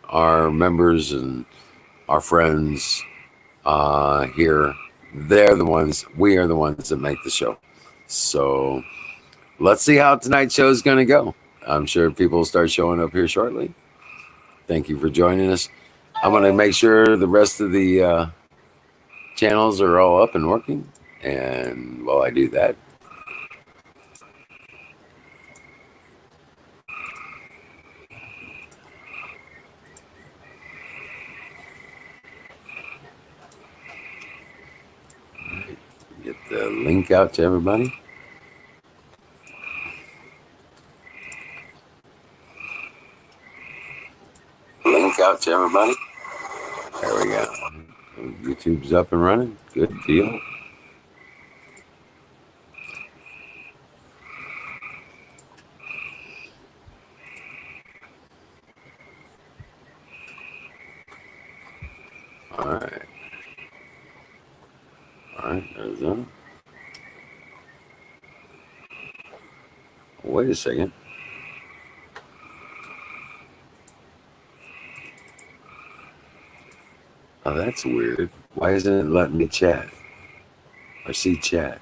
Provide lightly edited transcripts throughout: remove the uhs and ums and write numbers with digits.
our members and our friends here, they're the ones, we are the ones that make the show. So let's see how tonight's show is going to go. I'm sure people will start showing up here shortly. Thank you for joining us. I'm going to make sure the rest of the channels are all up and working. And while I do that, get the link out to everybody. Link out to everybody. There we go. YouTube's up and running. Good deal. All right. All right. There's that. Wait a second. Oh, that's weird. Why isn't it letting me chat or see chat?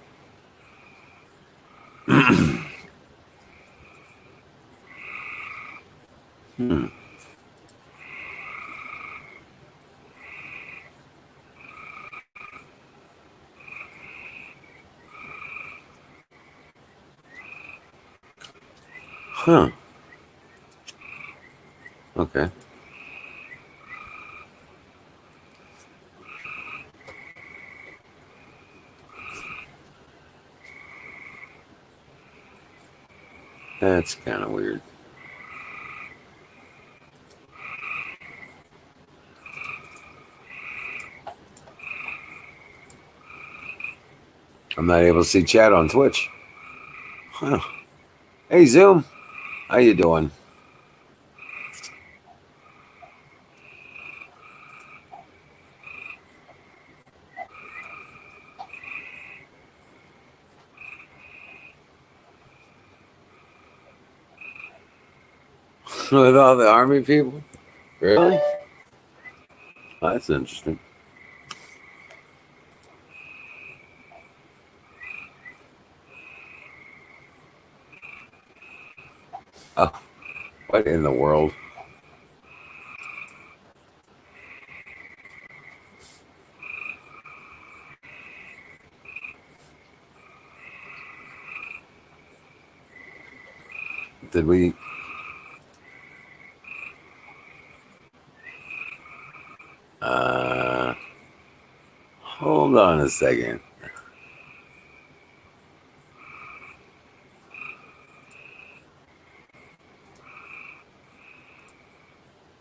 Hmm. Huh. Okay. That's kind of weird. I'm not able to see chat on Twitch. Huh. Hey, Zoom. How you doing? With all the army people? Really? Oh, that's interesting. Oh, what in the world? Did we? Uh, hold on a second.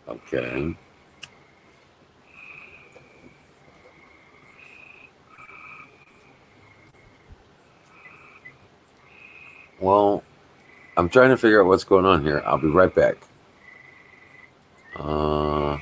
Okay. Well, I'm trying to figure out what's going on here. I'll be right back. Uh,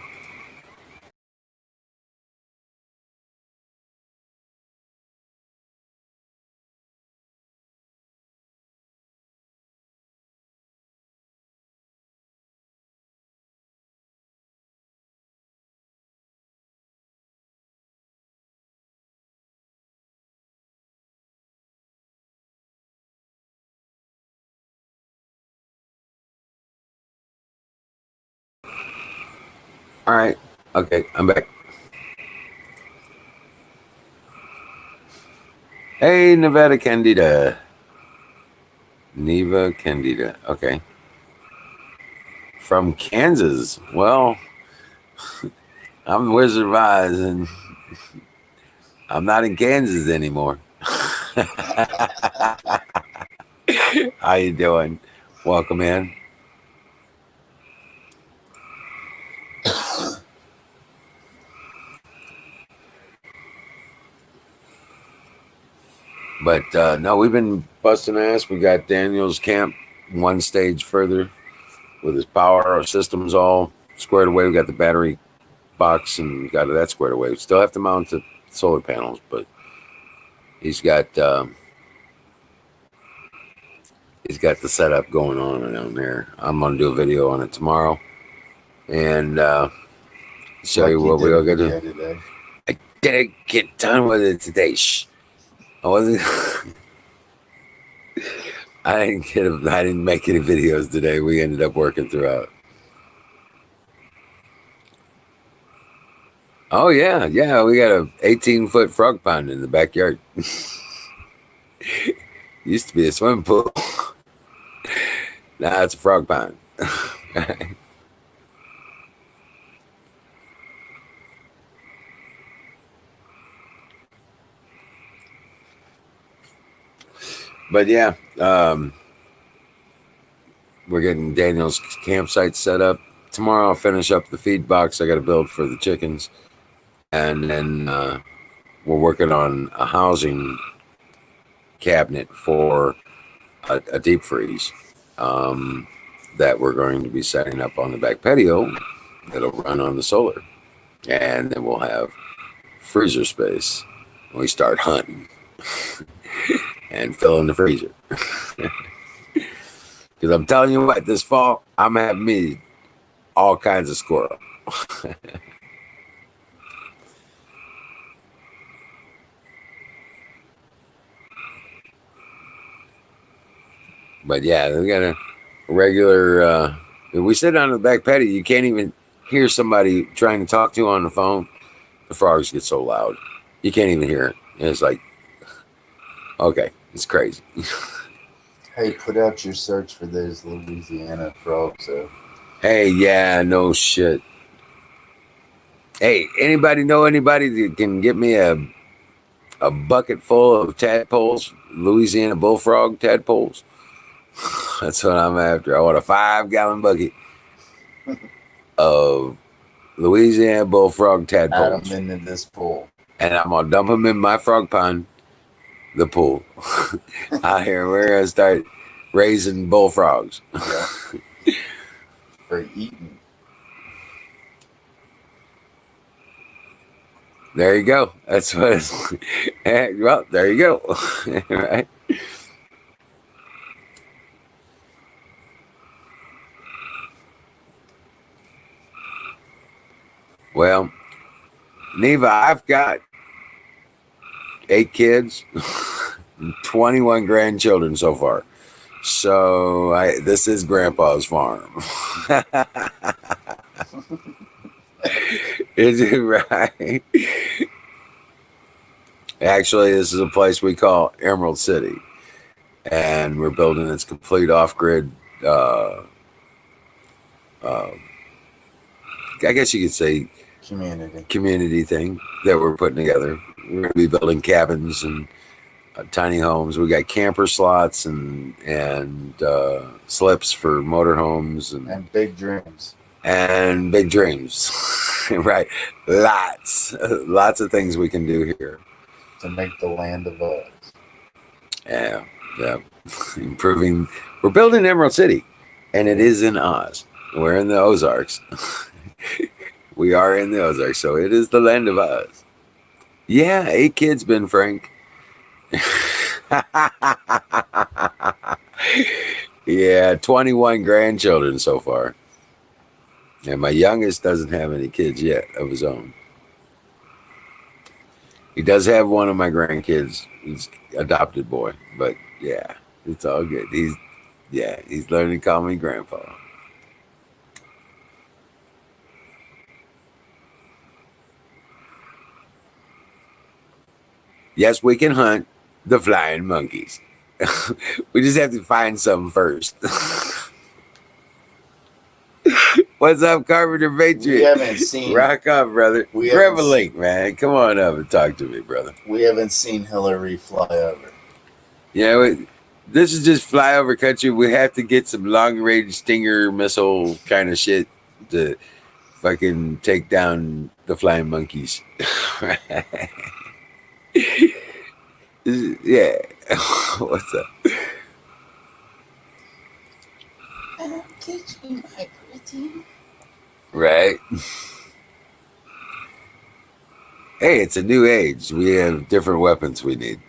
all right. Okay, I'm back. Hey, Nevada Candida. Neva Candida. Okay. From Kansas. Well, I'm the Wizard of Oz, and I'm not in Kansas anymore. How you doing? Welcome in. But no, we've been busting ass. We got Daniel's camp one stage further with his power. Our system's all squared away. We got the battery box and got that squared away. We still have to mount the solar panels, but he's got the setup going on down there. I'm gonna do a video on it tomorrow. and show Like you you what we did a all got to video do. today. I didn't get done with it today. Shh. I wasn't. I didn't get. I didn't make any videos today. We ended up working throughout. Oh yeah, yeah. We got a 18-foot frog pond in the backyard. Used to be a swimming pool. Now it's a frog pond. But yeah, we're getting Daniel's campsite set up. Tomorrow I'll finish up the feed box I got to build for the chickens, and then we're working on a housing cabinet for a deep freeze um, that we're going to be setting up on the back patio. That'll run on the solar, and then we'll have freezer space when we start hunting and filling the freezer. Because I'm telling you what, this fall I'm having me all kinds of squirrel. But yeah, we got a regular. If we sit on the back patio, you can't even hear somebody trying to talk to you on the phone. The frogs get so loud, you can't even hear it. And it's like, okay, it's crazy. Hey, put out your search for those Louisiana frogs. So Hey, yeah, no shit. Hey, anybody know anybody that can get me a bucket full of tadpoles, Louisiana bullfrog tadpoles? That's what I'm after. I want a 5-gallon bucket of Louisiana bullfrog add them tadpoles, into this pool. and I'm gonna dump them in my frog pond, the pool. Out here, we're gonna start raising bullfrogs. Yeah, for eating. There you go. That's what it's. Well, there you go. Right. Well, Neva, I've got 8 kids, 21 grandchildren so far. So this is Grandpa's farm. Is it right? Actually, this is a place we call Emerald City, and we're building its complete off-grid. Uh, uh, I guess you could say Community. community thing that we're putting together. We're going to be building cabins and tiny homes. We got camper slots and slips for motorhomes And big dreams. and big dreams. Right, lots of things we can do here. To make the land of Oz. Yeah, yeah. Improving. We're building Emerald City, and it is in Oz. We're in the Ozarks. We are in the Ozarks, so it is the land of Oz. Yeah, 8 kids, Ben Frank. Yeah, 21 grandchildren so far. And my youngest doesn't have any kids yet of his own. He does have one of my grandkids. He's adopted boy, but yeah, it's all good. He's learning to call me grandpa. Yes, we can hunt the flying monkeys. We just have to find some first. What's up, Carpenter We Patriot? haven't seen. Rock up, brother. We Grab haven't a link, man. Come on up and talk to me, brother. We haven't seen Hillary fly over. Yeah, this is just flyover country. We have to get some long range Stinger missile kind of shit to fucking take down the flying monkeys. Yeah. What's up? I'm teaching my pretty. Right. Hey, it's a new age. We have different weapons we need.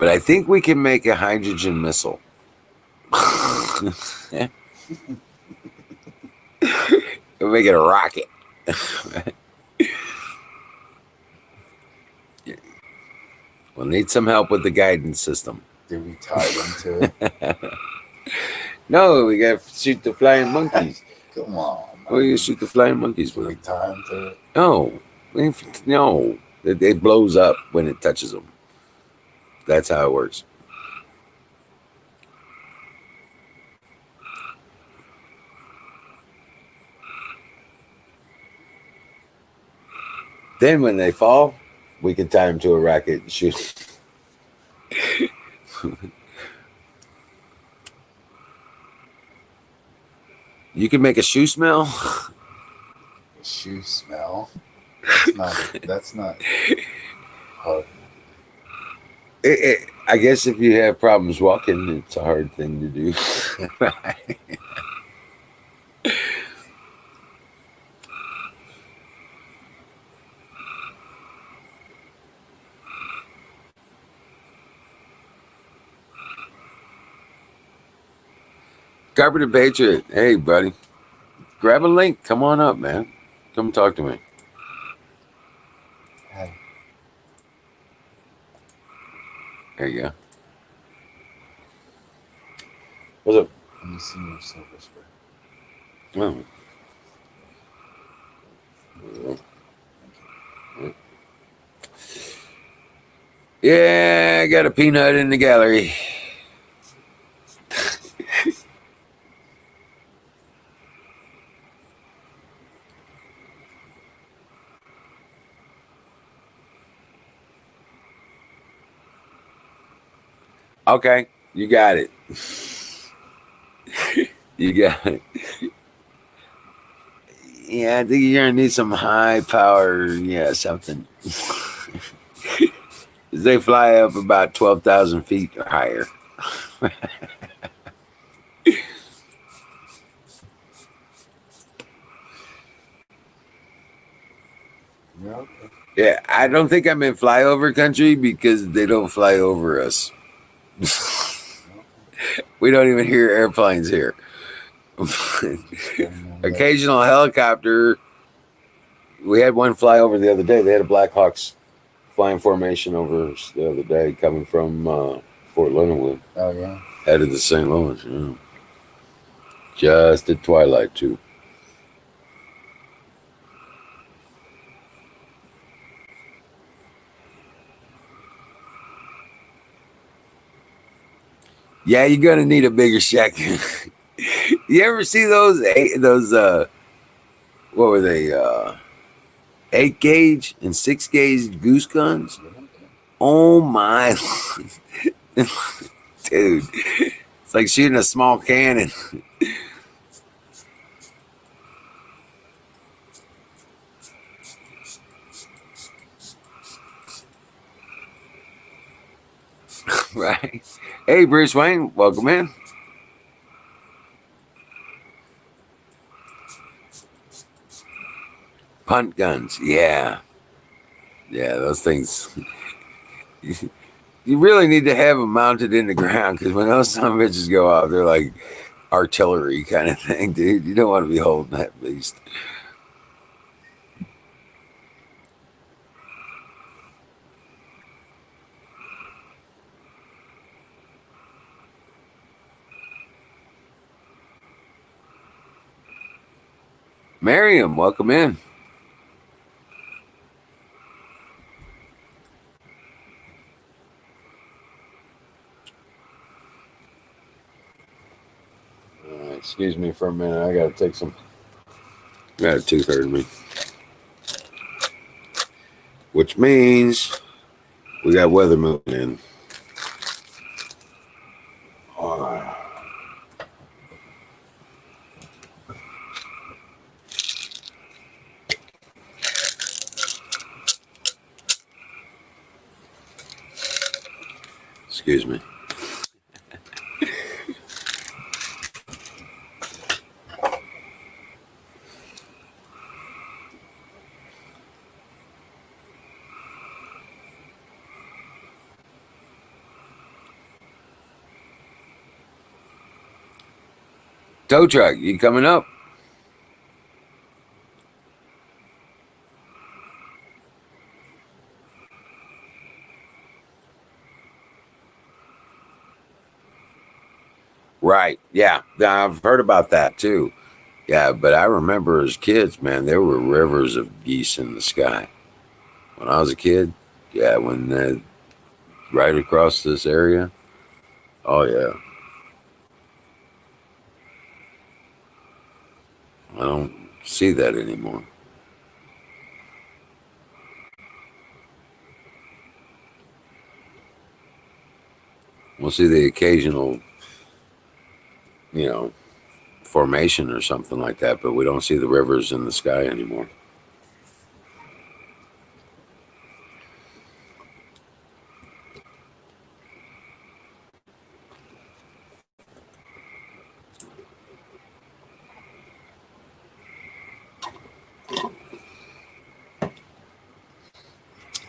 But I think we can make a hydrogen missile. We'll make it a rocket. We'll need some help with the guidance system. Did we tie them to it? No, we got to shoot the flying monkeys. Come on. Oh, you shoot the flying monkeys Did with we them. tie them to it? No. No. It blows up when it touches them. That's how it works. Then when they fall, we can tie them to a rocket and shoot. You can make a shoe smell. A shoe smell? That's not hard. I guess if you have problems walking, it's a hard thing to do. Carpenter Patriot, hey buddy, grab a link. Come on up, man. Come talk to me. Hey. There you go. What's up? Let me see your silver spray. Oh. Yeah, I got a peanut in the gallery. Okay, you got it. You got it. Yeah, I think you're gonna need some high power, something. They fly up about 12,000 feet or higher. Yeah, okay. Yeah, I don't think I'm in flyover country because they don't fly over us. We don't even hear airplanes here. Occasional helicopter. We had one fly over the other day. They had a Black Hawks flying formation over us the other day coming from Fort Leonard. Oh, yeah. Headed to St. Louis. Yeah. Just at twilight, too. Yeah, you're gonna need a bigger shack. You ever see those? What were they? 8-gauge and 6-gauge goose guns. Oh my, dude! It's like shooting a small cannon. Right? Hey, Bruce Wayne, welcome in. Punt guns, yeah, those things. You really need to have them mounted in the ground because when those some bitches go off, they're like artillery kind of thing, dude. You don't want to be holding that beast. Miriam, welcome in. Excuse me for a minute. I gotta take some. Got a tooth hurting me, which means we got weather moving in. Excuse me. Tow truck, you coming up? Right. Yeah. I've heard about that too. Yeah, but I remember as kids, man, there were rivers of geese in the sky. When I was a kid, yeah, when right across this area. Oh yeah. I don't see that anymore. We'll see the occasional, you know, formation or something like that, but we don't see the rivers in the sky anymore.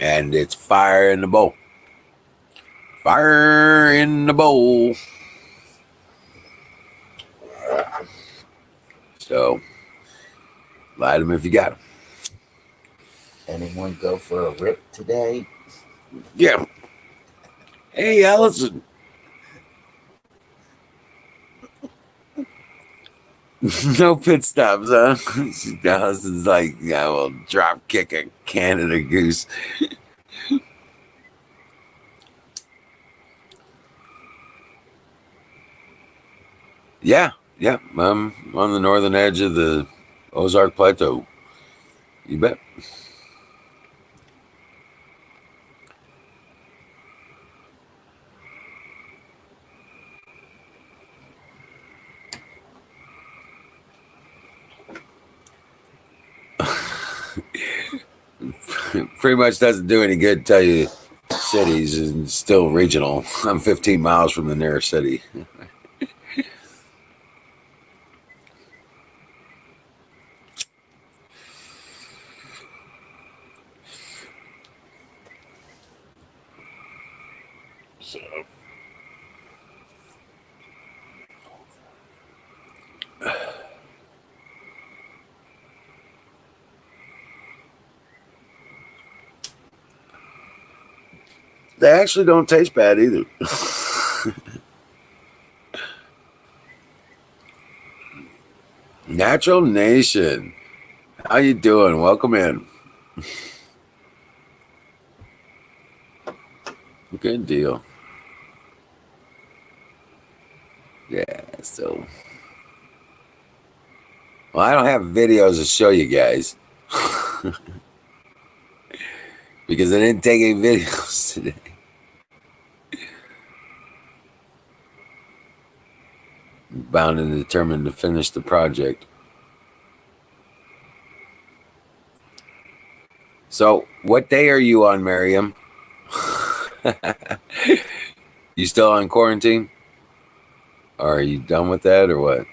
And it's fire in the bowl. Fire in the bowl. So, light them if you got them. Anyone go for a rip today? Yeah. Hey, Allison. No pit stops, huh? Allison's like, yeah, well, drop kick a Canada goose. Yeah, yeah. I'm on the northern edge of the Ozark Plateau. You bet. Pretty much doesn't do any good to tell you cities and still regional. I'm 15 miles from the nearest city. So they actually don't taste bad either. Natural Nation. How you doing? Welcome in. Good deal. Yeah, so well, I don't have videos to show you guys. Because I didn't take any videos today. Bound and determined to finish the project. So, what day are you on, Miriam? You still on quarantine? Or are you done with that or what?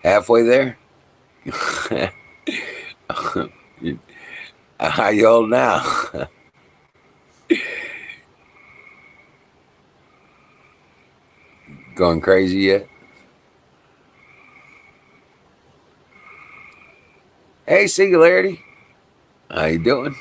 Halfway there? How you old now? Going crazy yet? Hey, Singularity. How you doing?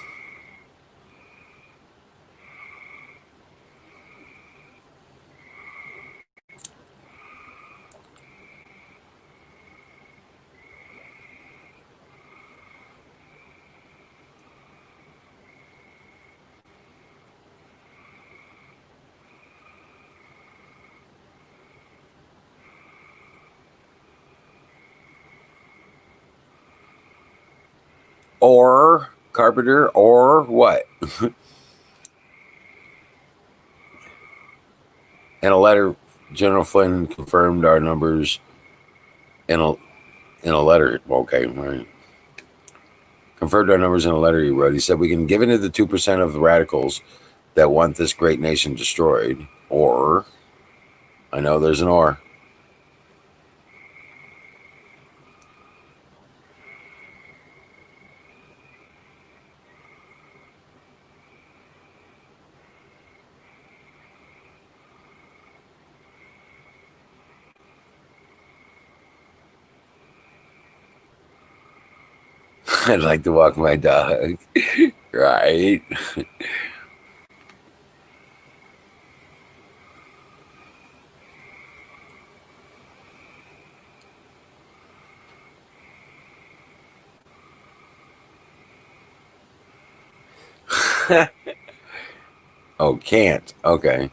Or Carpenter or what? In a letter, General Flynn confirmed our numbers in a letter. Okay, right. Confirmed our numbers in a letter he wrote. He said we can give in to the 2% of the radicals that want this great nation destroyed. Or, I know there's an or. I'd like to walk my dog. Right. Oh, can't. Okay.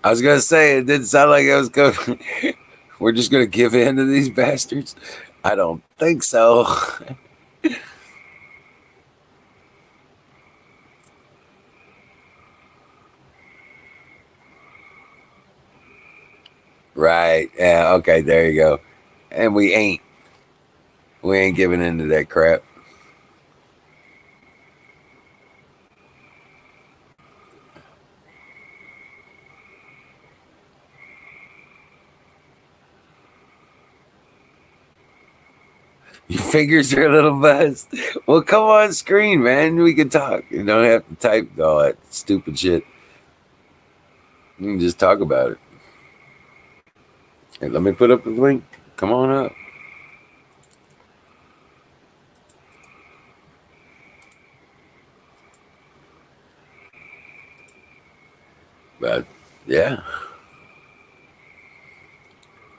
I was gonna say it didn't sound like I was going. We're just gonna give in to these bastards. I don't think so. Right. Yeah. Okay. There you go. And we ain't. We ain't giving into that crap. Your fingers are a little buzzed. Well, come on screen, man. We can talk. You don't have to type all that stupid shit. You can just talk about it. Hey, let me put up the link. Come on up. But yeah.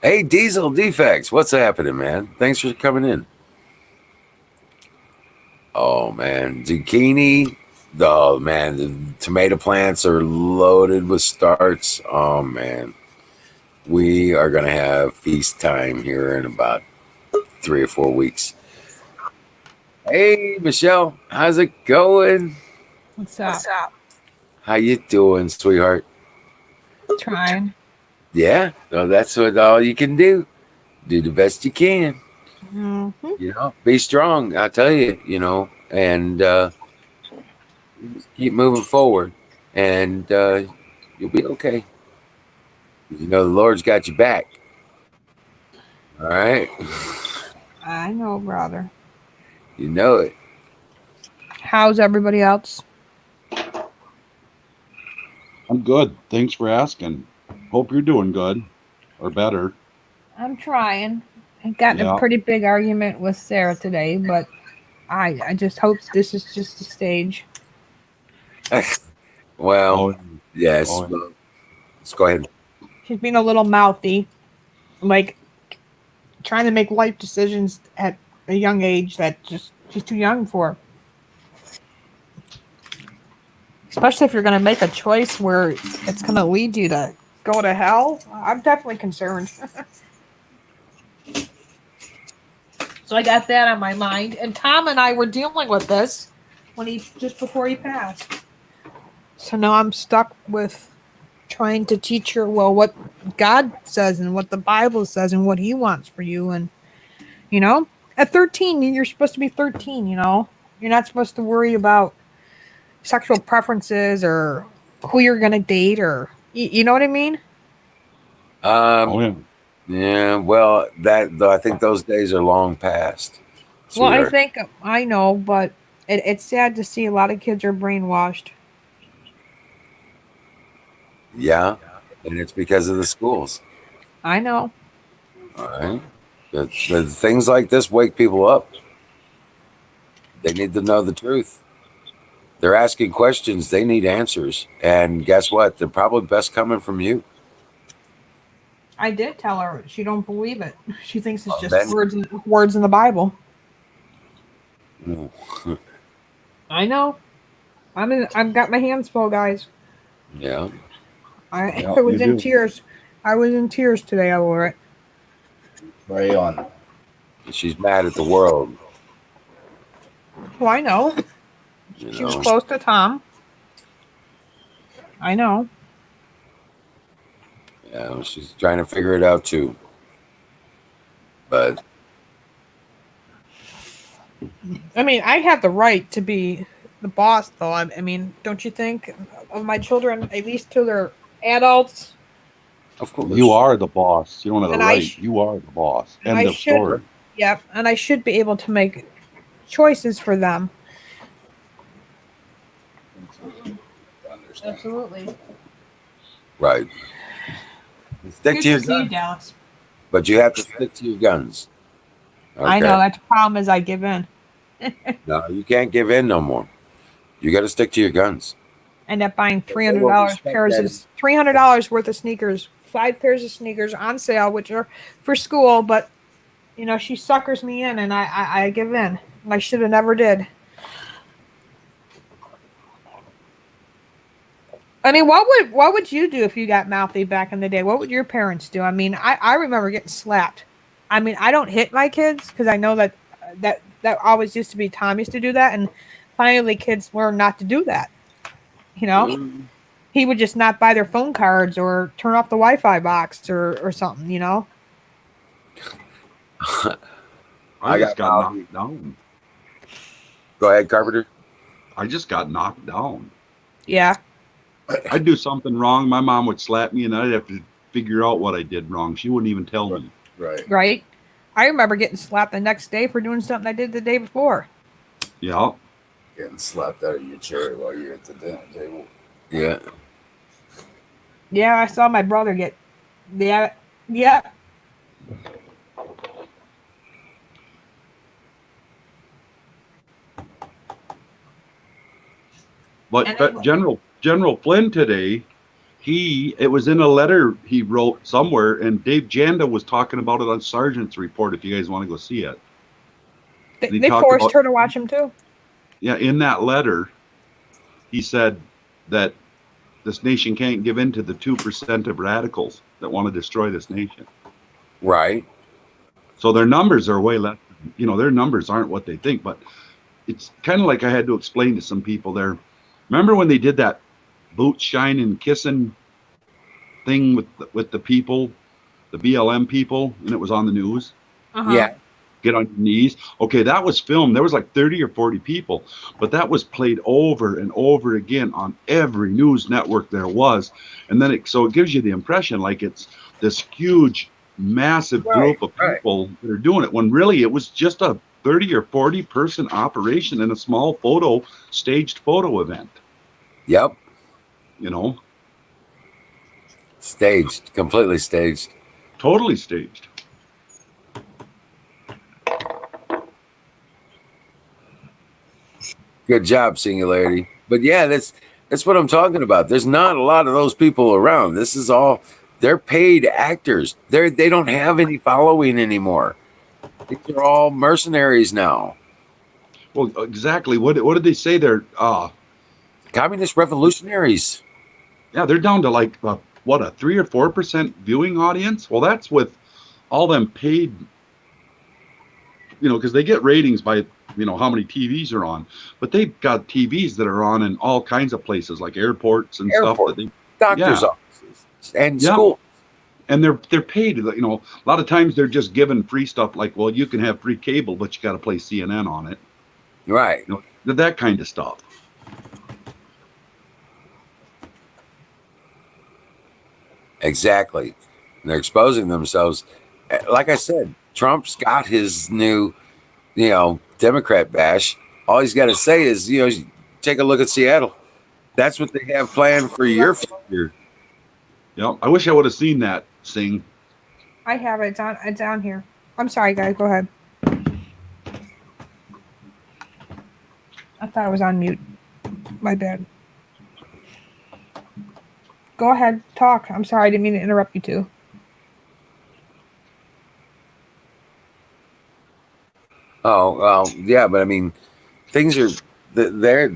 Hey, Diesel Defects. What's happening, man? Thanks for coming in. Oh man, zucchini. Oh man, the tomato plants are loaded with starts. Oh man, we are gonna have feast time here in about 3 or 4 weeks. Hey, Michelle, how's it going? What's up? How you doing, sweetheart? Trying. Yeah, so that's what all you can do. Do the best you can. Hmm. You know, be strong. I tell you, and just keep moving forward, and you'll be okay. You know, the Lord's got your back. All right, I know, brother. you know it. How's everybody else? I'm good. Thanks for asking. Hope you're doing good or better. I'm trying. I got in a Yeah. pretty big argument with Sarah today, but I just hope this is just a stage. Well, Oh, yes. oh, Well, let's go ahead. She's being a little mouthy, like trying to make life decisions at a young age that just she's too young for. Especially if you're going to make a choice where it's going to lead you to go to hell. I'm definitely concerned. So I got that on my mind. And Tom and I were dealing with this when he just before he passed. So now I'm stuck with trying to teach her what God says and what the Bible says and what He wants for you. And at 13, you're supposed to be 13. You're not supposed to worry about sexual preferences or who you're gonna date or you know what I mean. oh, Um, yeah. yeah. Well, that though, I think those days are long past, Well, I sweetheart. think I know, but it's sad to see a lot of kids are brainwashed. Yeah, and it's because of the schools. I know. All right. The things like this wake people up. They need to know the truth. They're asking questions. They need answers. And guess what? They're probably best coming from you. I did tell her she don't believe it. She thinks it's just Then, words in the Bible. I know. I've got my hands full, guys. yeah. I, Yeah, I you was in do. tears. I was in tears today over it. Pray on it. She's mad at the world. Well, I know. You She was know. close to Tom. I know. Yeah, she's trying to figure it out too. But I mean, I have the right to be the boss, though. I mean, don't you think of my children, at least till they're adults, of You course. are the boss. You don't have the and I right. sh- You are the boss. and I End of should, story. yep, and I should be able to make choices for them. Understand. Absolutely. Right. Stick Good to your to see you, guns, Dallas. but you have to stick to your guns. I know that's the problem is I give in. No, you can't give in no more. You got to stick to your guns. End up buying They will $300 respect pairs that. of $300 worth of sneakers, 5 pairs of sneakers on sale, which are for school. But she suckers me in, and I give in. And I should have never did. I mean, what would you do if you got mouthy back in the day? What would your parents do? I mean, I remember getting slapped. I mean, I don't hit my kids because I know that always used to be Tom used to do that, and finally kids learn not to do that. You know, he would just not buy their phone cards or turn off the Wi-Fi box or something. I just got mouthy. knocked down. Go ahead, Carpenter. I just got knocked down. Yeah. I'd do something wrong. My mom would slap me, and I'd have to figure out what I did wrong. She wouldn't even tell me. Right. I remember getting slapped the next day for doing something I did the day before. Yeah. Getting slapped out of your chair while you're at the dinner table. Yeah. Yeah, I saw my brother get. Yeah. But General Flynn today, it was in a letter he wrote somewhere, and Dave Janda was talking about it on Sergeant's Report. If you guys want to go see it, They forced her to watch him too. Yeah, in that letter, he said that this nation can't give in to the 2% of radicals that want to destroy this nation. Right. So their numbers are way less. Their numbers aren't what they think. But it's kind of like I had to explain to some people there. Remember when they did that boot shining kissing thing with the people, the BLM people, and it was on the news? Uh-huh. Yeah. Get on your knees. Okay, that was filmed. There was like 30 or 40 people, but that was played over and over again on every news network there was. And then it gives you the impression like it's this huge, massive group of people that are doing it, when really it was just a 30 or 40 person operation in a small staged photo event. Yep. Staged, completely staged. Totally staged. Good job, Singularity. But yeah, that's what I'm talking about. There's not a lot of those people around. This is all, they're paid actors. They don't have any following anymore. These are all mercenaries now. Well, exactly. What did they say? They're communist revolutionaries. Yeah, they're down to like a 3 or 4% viewing audience. Well, that's with all them paid, because they get ratings by how many TVs are on, but they've got TVs that are on in all kinds of places like airports and stuff. Doctors' offices and school. And they're paid. A lot of times they're just given free stuff like, well, you can have free cable, but you got to play CNN on it. Right. That kind of stuff. Exactly. And they're exposing themselves. Like I said, Trump's got his new, Democrat bash. All he's got to say is, take a look at Seattle. That's what they have planned for your future. Yeah, I wish I would have seen that, Sing. I have it. It's on here. I'm sorry, guys. Go ahead. I thought I was on mute. My bad. Go ahead. Talk. I'm sorry. I didn't mean to interrupt you too. Oh, well, yeah, but I mean, things are, their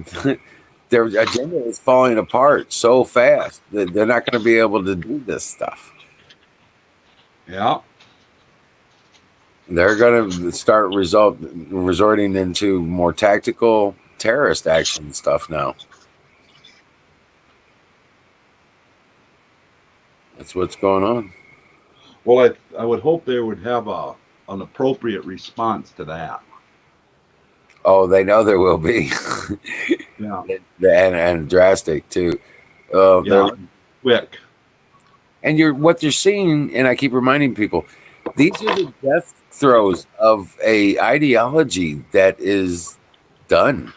agenda is falling apart so fast that they're not going to be able to do this stuff. Yeah. They're going to start resorting into more tactical terrorist action stuff now. That's what's going on. Well, I would hope they would have an appropriate response to that. Oh, they know there will be. Yeah. and drastic too. Yeah, quick. And what you're seeing, and I keep reminding people, these are the death throes of a ideology that is done.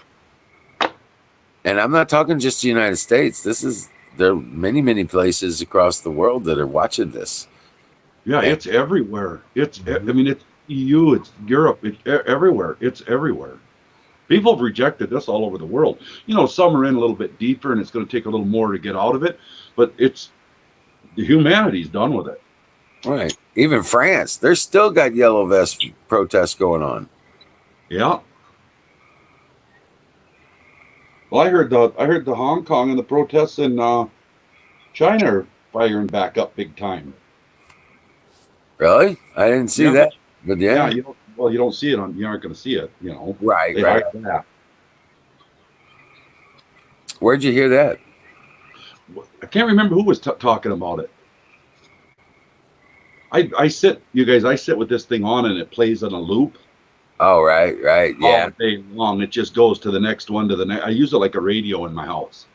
And I'm not talking just the United States. This is there are many places across the world that are watching this. Yeah, it's everywhere. I mean, it's EU, it's Europe, it's everywhere. It's everywhere. People have rejected this all over the world. You know, some are in a little bit deeper, and it's going to take a little more to get out of it. But it's the humanity's done with it. Right. Even France, they're still got yellow vest protests going on. Yeah. Well, I heard the Hong Kong and the protests in China are firing back up big time. Really? I didn't see Yeah. that. But yeah. You don't see it you aren't going to see it. You know. Right. They Right. hide that. Where'd you hear that? I can't remember who was talking about it. I sit with this thing on and it plays on a loop Oh, right. Yeah. all day long. It just goes to the next one to the next. I use it like a radio in my house.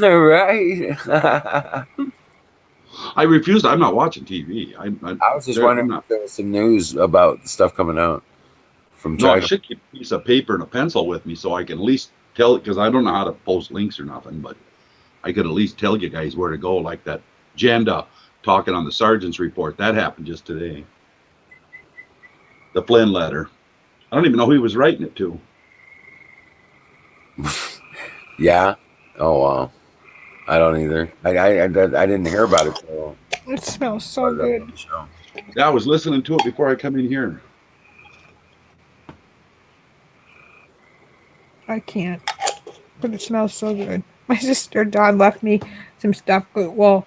Right. I refuse. I'm not watching TV. I was just wondering if there was some news about stuff coming out from No, I China. should keep a piece of paper and a pencil with me so I can at least tell it, because I don't know how to post links or nothing, but I could at least tell you guys where to go, like that Janda talking on the sergeant's report. That happened just today. The Flynn letter. I don't even know who he was writing it to. Yeah. Oh, wow. I don't either. I didn't hear about it. So It smells so good. Yeah, I was listening to it before I come in here. I can't. But it smells so good. My sister Dawn left me some stuff. Well,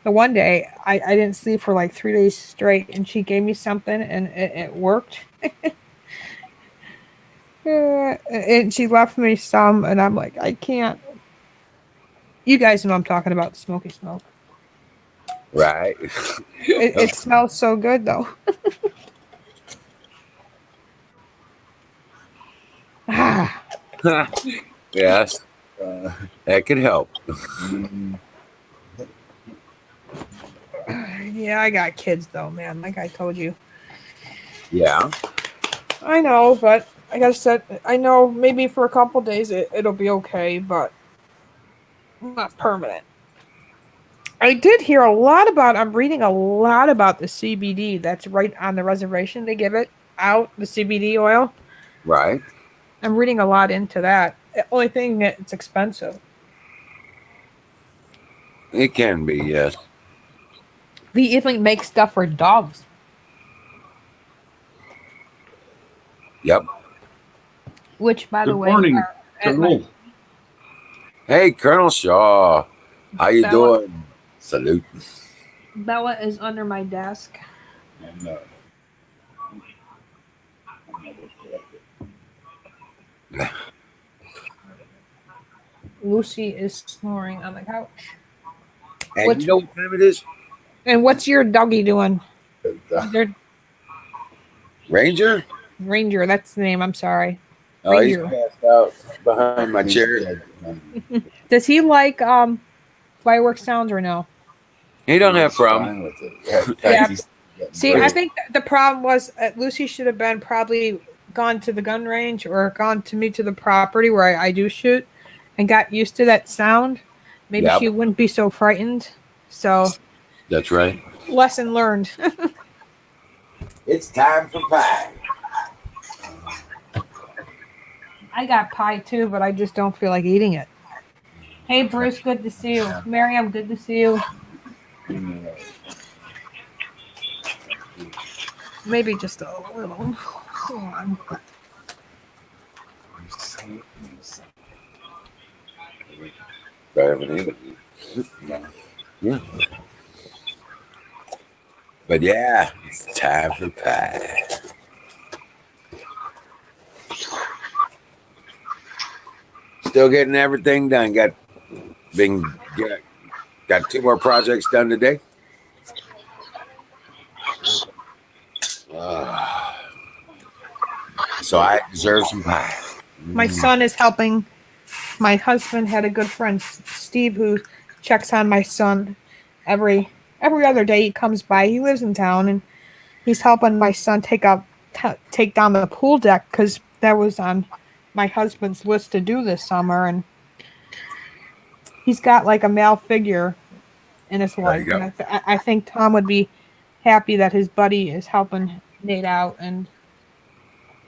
the one day I didn't sleep for like 3 days straight, and she gave me something, and it worked. And she left me some, and I'm like, I can't. You guys know I'm talking about smoky smoke. Right. It smells so good, though. Ah. Yes. That could help. Yeah, I got kids, though, man. Like I told you. Yeah. I know, but I gotta set. I know maybe for a couple days it'll be okay, but not permanent. I did hear a lot about. I'm reading a lot about the CBD that's right on the reservation. They give it out, the CBD oil. Right. I'm reading a lot into that. The only thing that it's expensive. It can be, yes. They even make stuff for dogs. Yep. Which, by the Good way, morning, are at Colonel. Hey, Colonel Shaw. How you Bella. doing? Salute. Bella is under my desk. No. Lucy is snoring on the couch. And What's- you know what time it is? And what's your doggy doing? Your Ranger? Ranger, that's the name. I'm sorry. Oh, he's Ranger. passed out behind my chair. Does he like fireworks sounds or no? He don't have problem. Fine with it. Yeah, in fact, Yeah. he's getting See, great. I think the problem was Lucy should have been probably gone to the gun range or gone to me to the property where I do shoot and got used to that sound. Maybe Yep. she wouldn't be so frightened. So, That's right. lesson learned. It's time for pie. I got pie too, but I just don't feel like eating it. Hey, Bruce, good to see you. Miriam, good to see you. Maybe just a little. Hold on. Yeah. But yeah, it's time for pie. Still getting everything done. Got 2 more projects done today. So I deserve some pie. My son is helping. My husband had a good friend, Steve, who checks on my son every other day. He comes by. He lives in town, and he's helping my son take down the pool deck because that was on my husband's list to do this summer. And he's got like a male figure in his There you life, go. and I think Tom would be happy that his buddy is helping Nate out. And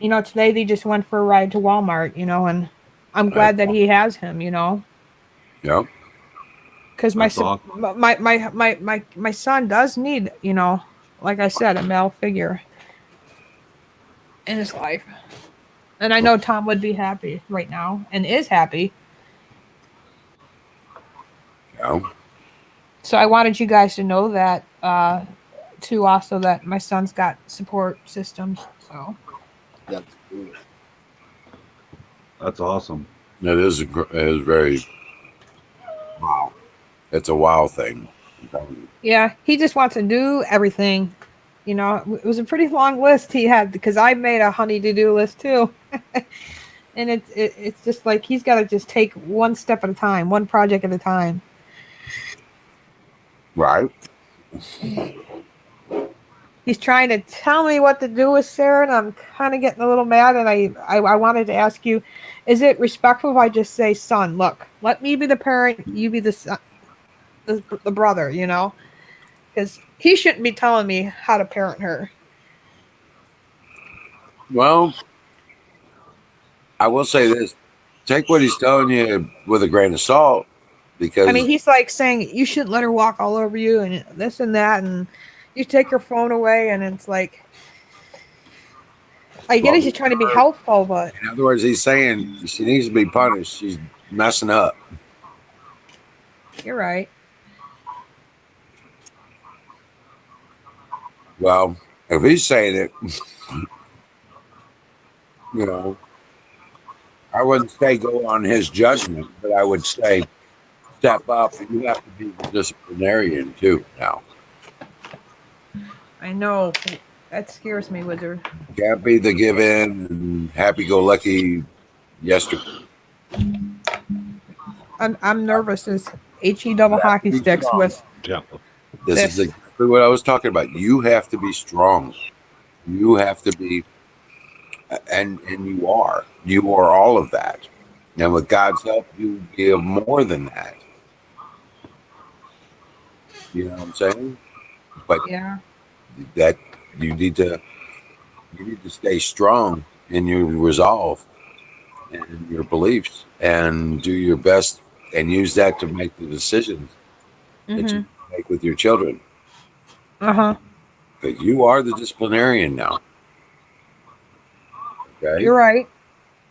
today they just went for a ride to Walmart, and I'm Right. glad that he has him, Yep. because That's awesome. my son does need, like I said, a male figure in his life. And I know Tom would be happy right now and is happy. Yeah. So I wanted you guys to know that too, also that my son's got support systems. So That's cool. That's awesome. It is. It is very wow. It's a wow thing. I'm telling you. yeah, he just wants to do everything. It was a pretty long list he had because I made a honey to do list too. And it's just like he's got to just take one step at a time, one project at a time. Right. He's trying to tell me what to do with Sarah, and I'm kind of getting a little mad. And I wanted to ask you, is it respectful if I just say, "Son, look, let me be the parent, you be the son, the brother," because he shouldn't be telling me how to parent her. Well, I will say this: take what he's telling you with a grain of salt, because I mean, he's like saying you shouldn't let her walk all over you, and this and that, and you take her phone away, and it's like. I get it. He's trying to be helpful, but in other words, he's saying she needs to be punished. She's messing up. you're right. Well, if he's saying it, I wouldn't say go on his judgment, but I would say step up, and you have to be the disciplinarian too. Now, I know that scares me, Wizard. can't be the give in and happy go lucky yesterday. I'm nervous as HE double hockey sticks with Yeah. This this. is exactly what I was talking about. You have to be strong. You have to be, and you are. You are all of that. And with God's help, you give more than that. You know what I'm saying? But Yeah. that you need to stay strong in your resolve and your beliefs, and do your best, and use that to make the decisions that you make with your children. Uh-huh. Because you are the disciplinarian now. Okay. You're right.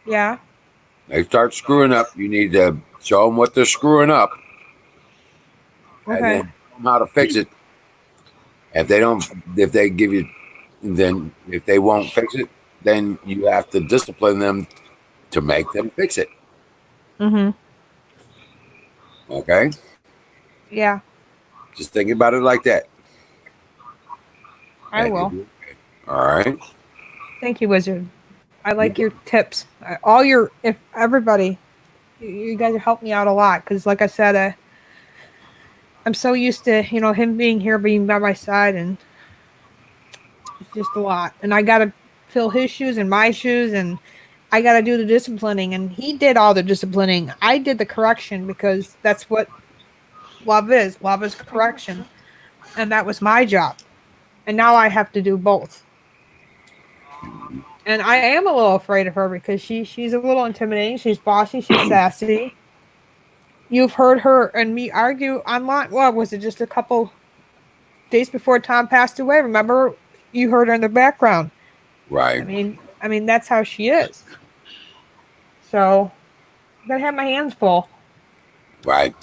Yeah. They start screwing up, you need to show them what they're screwing up, and Okay. then tell them how to fix it. If they don't, if they give you, then if they won't fix it, then you have to discipline them to make them fix it. Mm-hmm. Okay? Yeah. Just think about it like that. I And will. you'll be okay. All right. Thank you, Wizard. I like your tips. If everybody, you guys have helped me out a lot because, like I said, I'm so used to him being here, being by my side, and it's just a lot. And I got to fill his shoes and my shoes, and I got to do the disciplining. And he did all the disciplining. I did the correction because that's what love is. Love is correction, and that was my job. And now I have to do both. And I am a little afraid of her because she's a little intimidating. She's bossy. She's sassy. You've heard her and me argue online. Well, was it just a couple days before Tom passed away? Remember, you heard her in the background. Right. I mean that's how she is. So I'm gonna have my hands full. Right.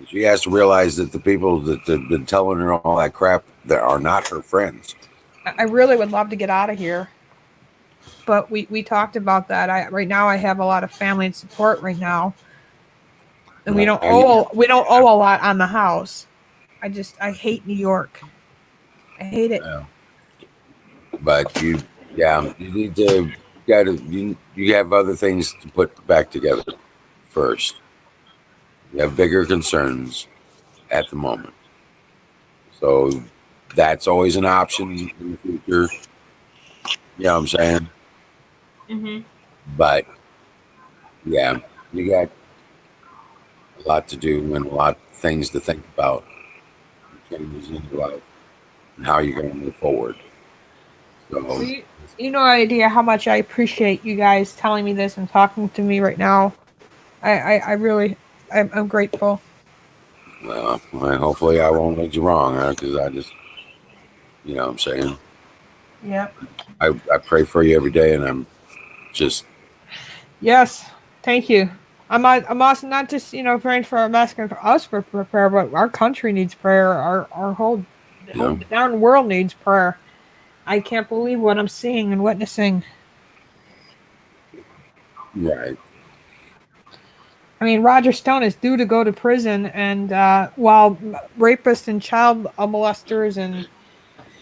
She has to realize that the people that have been telling her all that crap that are not her friends. I really would love to get out of here, but we talked about that. Right now I have a lot of family and support right now, and we don't owe a lot on the house. I hate New York. I hate it. Yeah. But you need to you have other things to put back together first. You have bigger concerns at the moment, so that's always an option in the future. You know what I'm saying? Mm-hmm. But yeah, you got a lot to do and a lot of things to think about, changes in your life, and how you're going to move forward. So, You no idea how much I appreciate you guys telling me this and talking to me right now. I really, I'm grateful. well, hopefully I won't lead you wrong, because I just, you know what I'm saying? Yep. I pray for you every day, and I'm just, Yes. Thank you. I'm also not just praying for asking for us for prayer, but our country needs prayer. Our whole you know, darn world needs prayer. I can't believe what I'm seeing and witnessing. right. I mean, Roger Stone is due to go to prison, and while rapists and child molesters and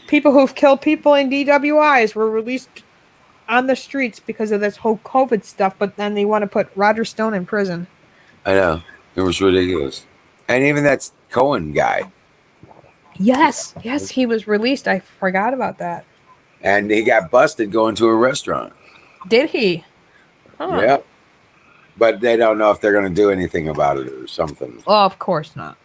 people who've killed people in DWIs were released on the streets because of this whole COVID stuff, but then they want to put Roger Stone in prison. I know. It was ridiculous. And even that Cohen guy, Yes, he was released. I forgot about that. and he got busted going to a restaurant. Did he? Huh. Yeah. But they don't know if they're going to do anything about it or something. Well, of course not.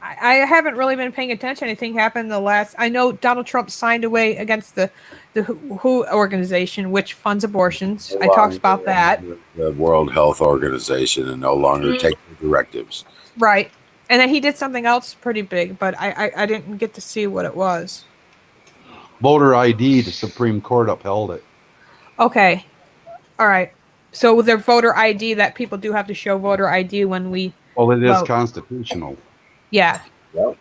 I haven't really been paying attention. Anything happened the last? I know Donald Trump signed away against the WHO organization, which funds abortions. I talked about that. The World Health Organization and no longer take the directives. Right. And then he did something else pretty big, but I didn't get to see what it was. Voter ID, the Supreme Court upheld it. Okay. All right. So with their voter ID, that people do have to show voter ID when we Well, it is vote. constitutional. Yeah. Yep.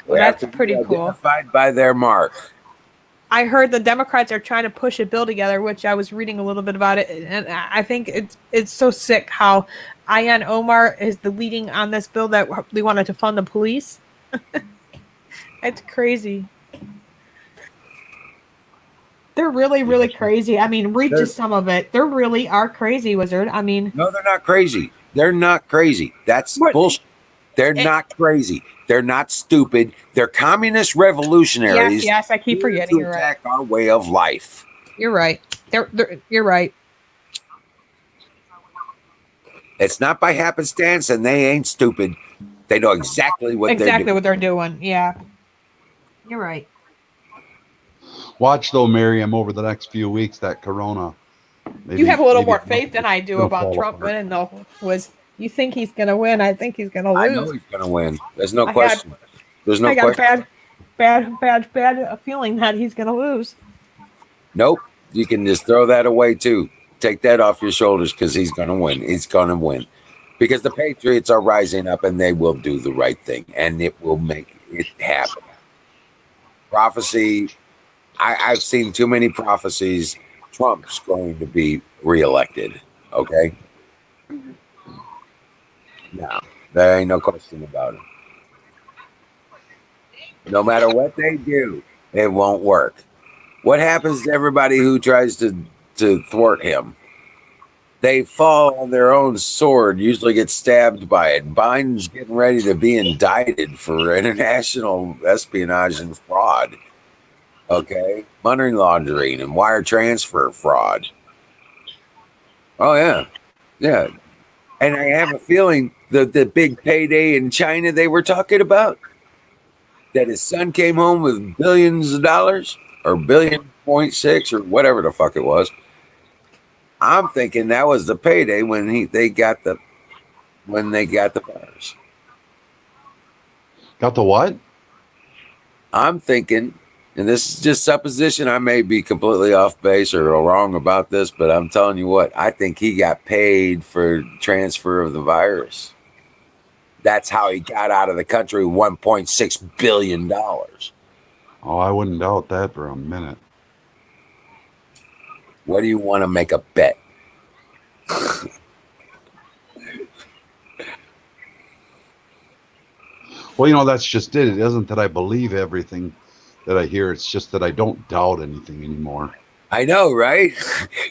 Well, that's pretty cool. Identified by their mark. I heard the Democrats are trying to push a bill together, which I was reading a little bit about it, and I think it's so sick how Ian Omar is the leading on this bill that they wanted to fund the police. It's crazy. They're really, really crazy. I mean, read just some of it. They really are crazy, Wizard. I mean, no, they're not crazy. They're not crazy. That's bullshit. They're not crazy. They're not stupid. They're communist revolutionaries. Yes, I keep forgetting. To attack our way of life. You're right. You're right. It's not by happenstance, and they ain't stupid. They know exactly what they're doing. Yeah, you're right. Watch though, Miriam, over the next few weeks, that corona. You have a little more faith than I do about Trump winning, though. You think he's going to win? I think he's going to lose. I know he's going to win. There's no question. There's no question. I got bad feeling that he's going to lose. Nope. You can just throw that away too. Take that off your shoulders because he's going to win. He's going to win because the Patriots are rising up and they will do the right thing and it will make it happen. Prophecy. I've seen too many prophecies. Trump's going to be reelected. Okay. No, there ain't no question about it. No matter what they do, it won't work. What happens to everybody who tries to thwart him? They fall on their own sword, usually get stabbed by it. Biden's getting ready to be indicted for international espionage and fraud. Okay? Money laundering and wire transfer fraud. Oh, yeah. Yeah. And I have a feeling that the big payday in China they were talking about, that his son came home with billions of dollars or 1.6 or whatever the fuck it was. I'm thinking that was the payday when they got the virus. Got the what? I'm thinking, and this is just supposition, I may be completely off base or wrong about this, but I'm telling you what, I think he got paid for transfer of the virus. That's how he got out of the country $1.6 billion. Oh, I wouldn't doubt that for a minute. What do you want to make a bet? Well, that's just it. It isn't that I believe everything that I hear. It's just that I don't doubt anything anymore. I know, right?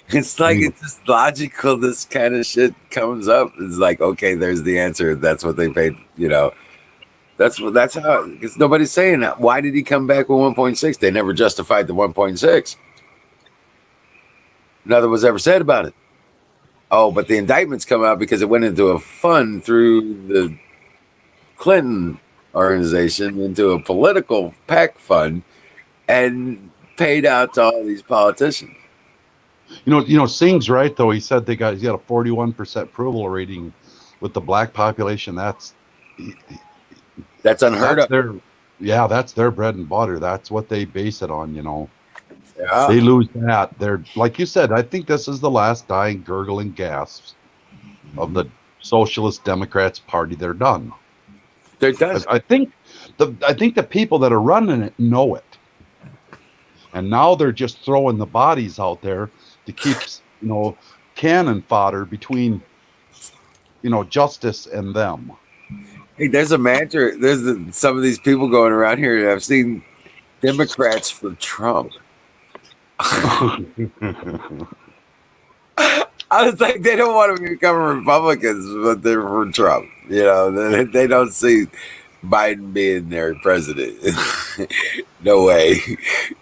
It's like it's just logical. This kind of shit comes up. It's like, okay, there's the answer. That's what they paid. That's how. Because nobody's saying that. Why did he come back with 1.6? They never justified the 1.6. Nothing was ever said about it. Oh, but the indictments come out because it went into a fund through the Clinton organization into a political PAC fund and paid out to all these politicians. Singh's right though. He said he's got a 41% approval rating with the black population. That's unheard of. That's their bread and butter. That's what they base it on. Yeah. They lose that. They're like you said. I think this is the last dying, gurgling gasps of the Socialist Democrats Party. They're done. They're done. I think the people that are running it know it, and now they're just throwing the bodies out there to keep cannon fodder between justice and them. Hey, there's a mantra. There's some of these people going around here that I've seen Democrats for Trump. I was like, they don't want to become Republicans, but they're for Trump. They don't see Biden being their president. No way.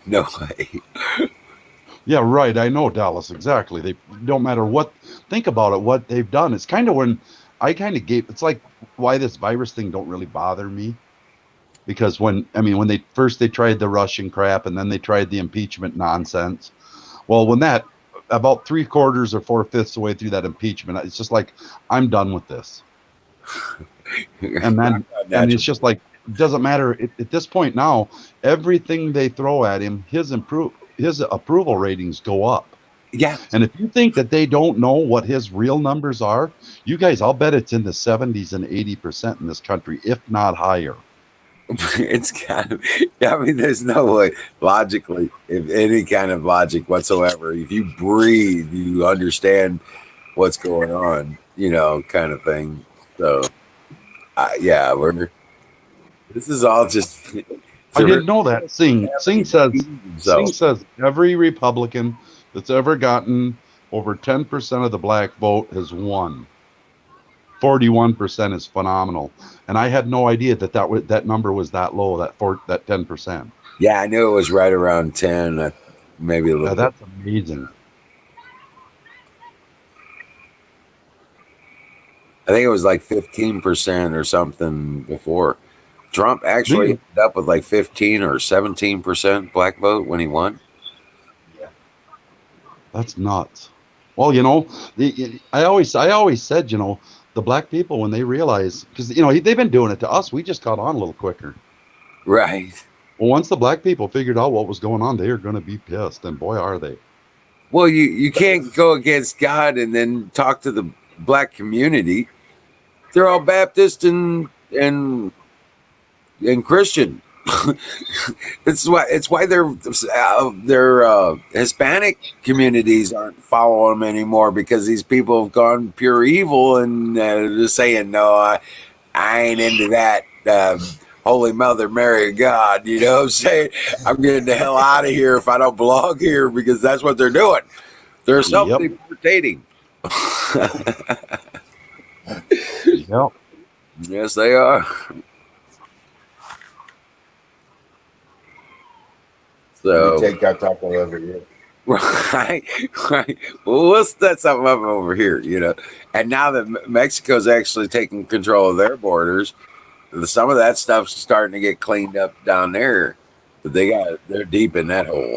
No way. Yeah, right. I know, Dallas, exactly. They don't matter what. Think about it, what they've done. It's kind of when I kind of it's like why this virus thing don't really bother me. Because when they tried the Russian crap and then they tried the impeachment nonsense. Well, when that about 3/4 or 4/5 of the way through that impeachment, it's just like, I'm done with this. And it's just like, it doesn't matter at this point now. Everything they throw at him, his approval ratings go up. Yeah. And if you think that they don't know what his real numbers are, you guys, I'll bet it's in the 70s and 80% in this country, if not higher. It's kind of, there's no way logically, if any kind of logic whatsoever, if you breathe, you understand what's going on, kind of thing. So, this is all just. I didn't know that. Singh says every Republican that's ever gotten over 10% of the black vote has won. 41% is phenomenal, and I had no idea that number was that low. That 10%. Yeah, I knew it was right around 10, maybe a little. That's amazing. I think it was like 15% or something before. Trump actually ended up with like 15 or 17% black vote when he won. Yeah, that's nuts. Well, I always said, the black people, when they realize, because they've been doing it to us, we just caught on a little quicker. Right. Well, once the black people figured out what was going on, they are going to be pissed, and boy, are they. Well, you can't go against God and then talk to the black community. They're all Baptist and Christian. It's why their Hispanic communities aren't following them anymore, because these people have gone pure evil and just saying, no, I ain't into that Holy Mother Mary of God. You know what I'm saying? I'm getting the hell out of here if I don't belong here, because that's what they're doing. They're self-deportating. Yep. Yes, they are. So take our taco over here. Right. Well, we'll set something up over here, And now that Mexico's actually taking control of their borders, some of that stuff's starting to get cleaned up down there. But they're deep in that hole.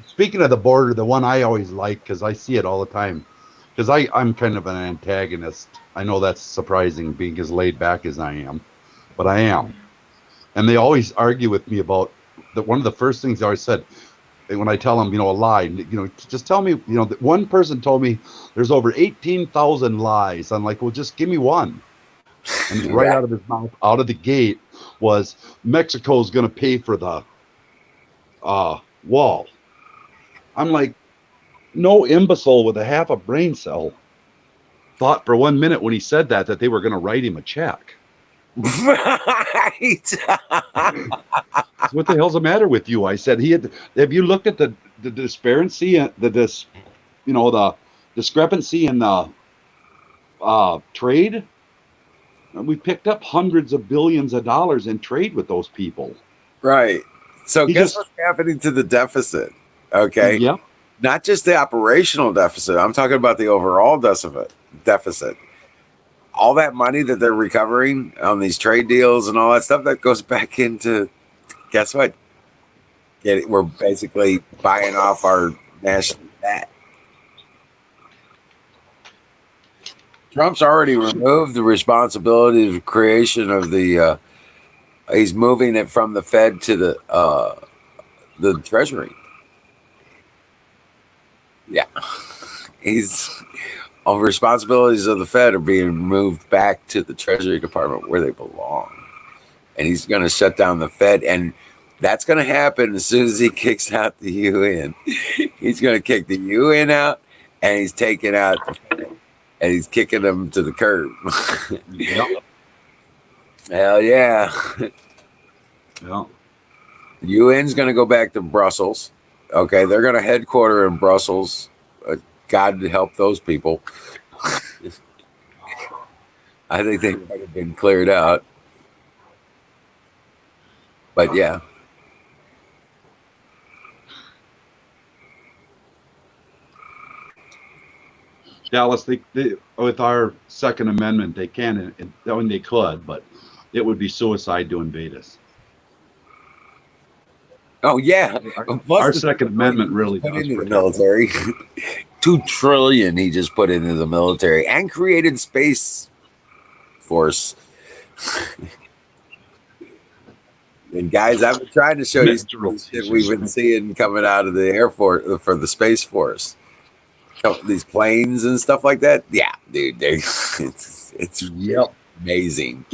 Speaking of the border, the one I always like, because I see it all the time, because I'm kind of an antagonist. I know that's surprising, being as laid back as I am, but I am. And they always argue with me about that. One of the first things I always said, when I tell them, a lie, just tell me, that one person told me there's over 18,000 lies. I'm like, well, just give me one. And right out of his mouth, out of the gate, was Mexico's going to pay for the wall. I'm like, no imbecile with a half a brain cell thought for 1 minute when he said that they were going to write him a check. Right. What the hell's the matter with you? I said, have you looked at the disparity, the discrepancy in the trade? We picked up hundreds of billions of dollars in trade with those people. Right. So guess what's happening to the deficit? Okay. Yep. Not just the operational deficit. I'm talking about the overall deficit. All that money that they're recovering on these trade deals and all that stuff that goes back into, guess what? We're basically buying off our national debt. Trump's already removed the responsibility of the creation of the. He's moving it from the Fed to the Treasury. Yeah, all responsibilities of the Fed are being moved back to the Treasury Department where they belong, and he's going to shut down the Fed, and that's going to happen as soon as he kicks out the UN. He's going to kick the UN out, and he's taking out, and he's kicking them to the curb. Yep. Hell yeah. Yeah. UN's going to go back to Brussels. Okay, they're going to headquarter in Brussels. God help those people. I think they might have been cleared out. But yeah. Dallas, they with our Second Amendment, they can, and they could, but it would be suicide to invade us. Oh yeah. Our Second Amendment really put does into the protect military. $2 trillion he just put into the military and created Space Force. And guys, I've been trying to show you that we've been seeing coming out of the Air Force for the Space Force. These planes and stuff like that. Yeah, dude, it's Yep. amazing.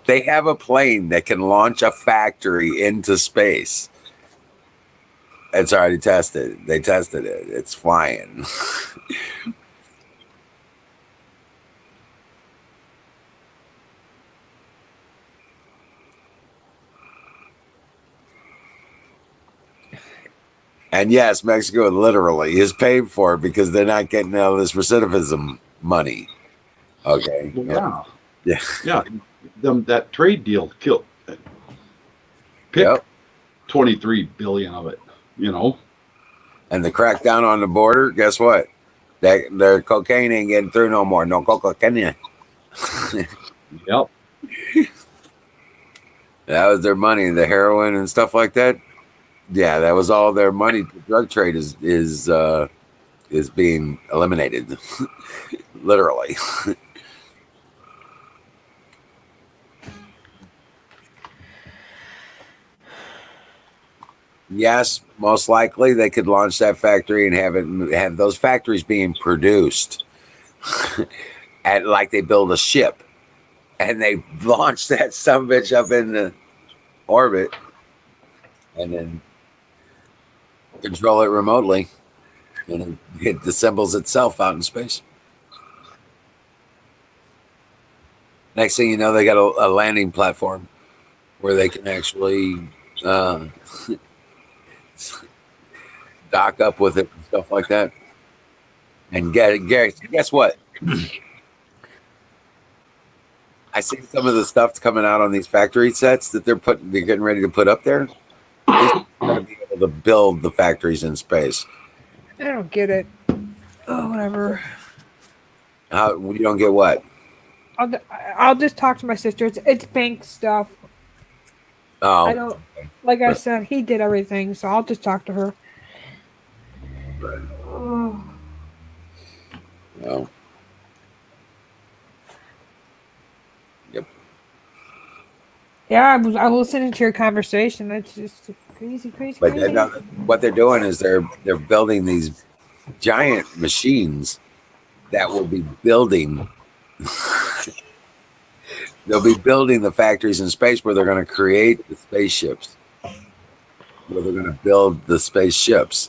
They have a plane that can launch a factory into space. It's already tested. They tested it. It's flying. And yes, Mexico literally is paid for it because they're not getting all this recidivism money. Okay. Well, yeah. Yeah. That trade deal killed. Yep. 23 billion of it. You know. And the crackdown on the border. Guess what? Their cocaine ain't getting through no more. No cocaine. Yep. That was their money. The heroin and stuff like that. Yeah, that was all their money. The drug trade is being eliminated, literally. Yes, most likely they could launch that factory and have those factories being produced, at like they build a ship, and they launch that sumbitch up in the orbit, and then control it remotely, and it disassembles itself out in space. Next thing you know, they got a landing platform where they can actually dock up with it and stuff like that. And guess what? I see some of the stuff coming out on these factory sets that they're getting ready to put up there. They're going to be able to build the factories in space. I don't get it. Oh, whatever. You don't get what? I'll just talk to my sister. It's bank stuff. Oh, I don't. Like I said, he did everything, so I'll just talk to her. Oh. No. Yep. Yeah, I was listening to your conversation. That's just crazy. But what they're doing is they're building these giant machines that will be building. They'll be building the factories in space where they're going to create the spaceships. Where they're going to build the spaceships.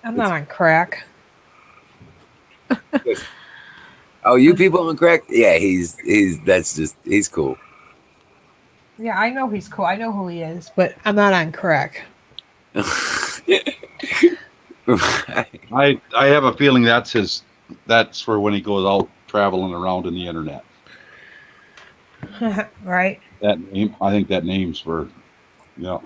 I'm not on crack. Oh, you people on crack? Yeah, he's cool. Yeah, I know he's cool. I know who he is, but I'm not on crack. I have a feeling that's for when he goes out traveling around in the internet. Right. That name, I think that name's for, yeah.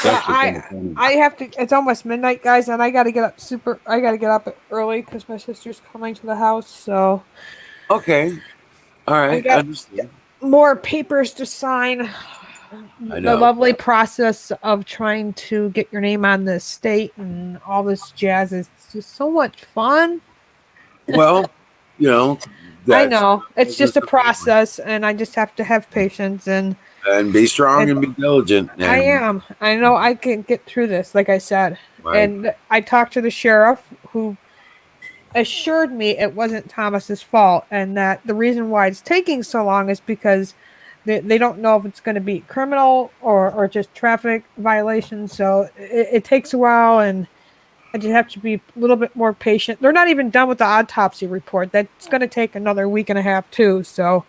Yeah, actually kind of funny. I have to. It's almost midnight, guys, and I got to get up super. I got to get up early because my sister's coming to the house. So Okay. All I right. got Understood. more papers to sign. I The know. lovely process of trying to get your name on the state and all this jazz is just so much fun. Well, you know, I that's know it's business just a of the one. process, and I just have to have patience. And be strong And and be diligent. I And am. I know I can get through this, like I said. right, And I talked to the sheriff, who assured me it wasn't Thomas's fault, and that the reason why it's taking so long is because they don't know if it's going to be criminal or just traffic violation. So it takes a while, and I just have to be a little bit more patient. They're not even done with the autopsy report. That's going to take another week and a half too. So,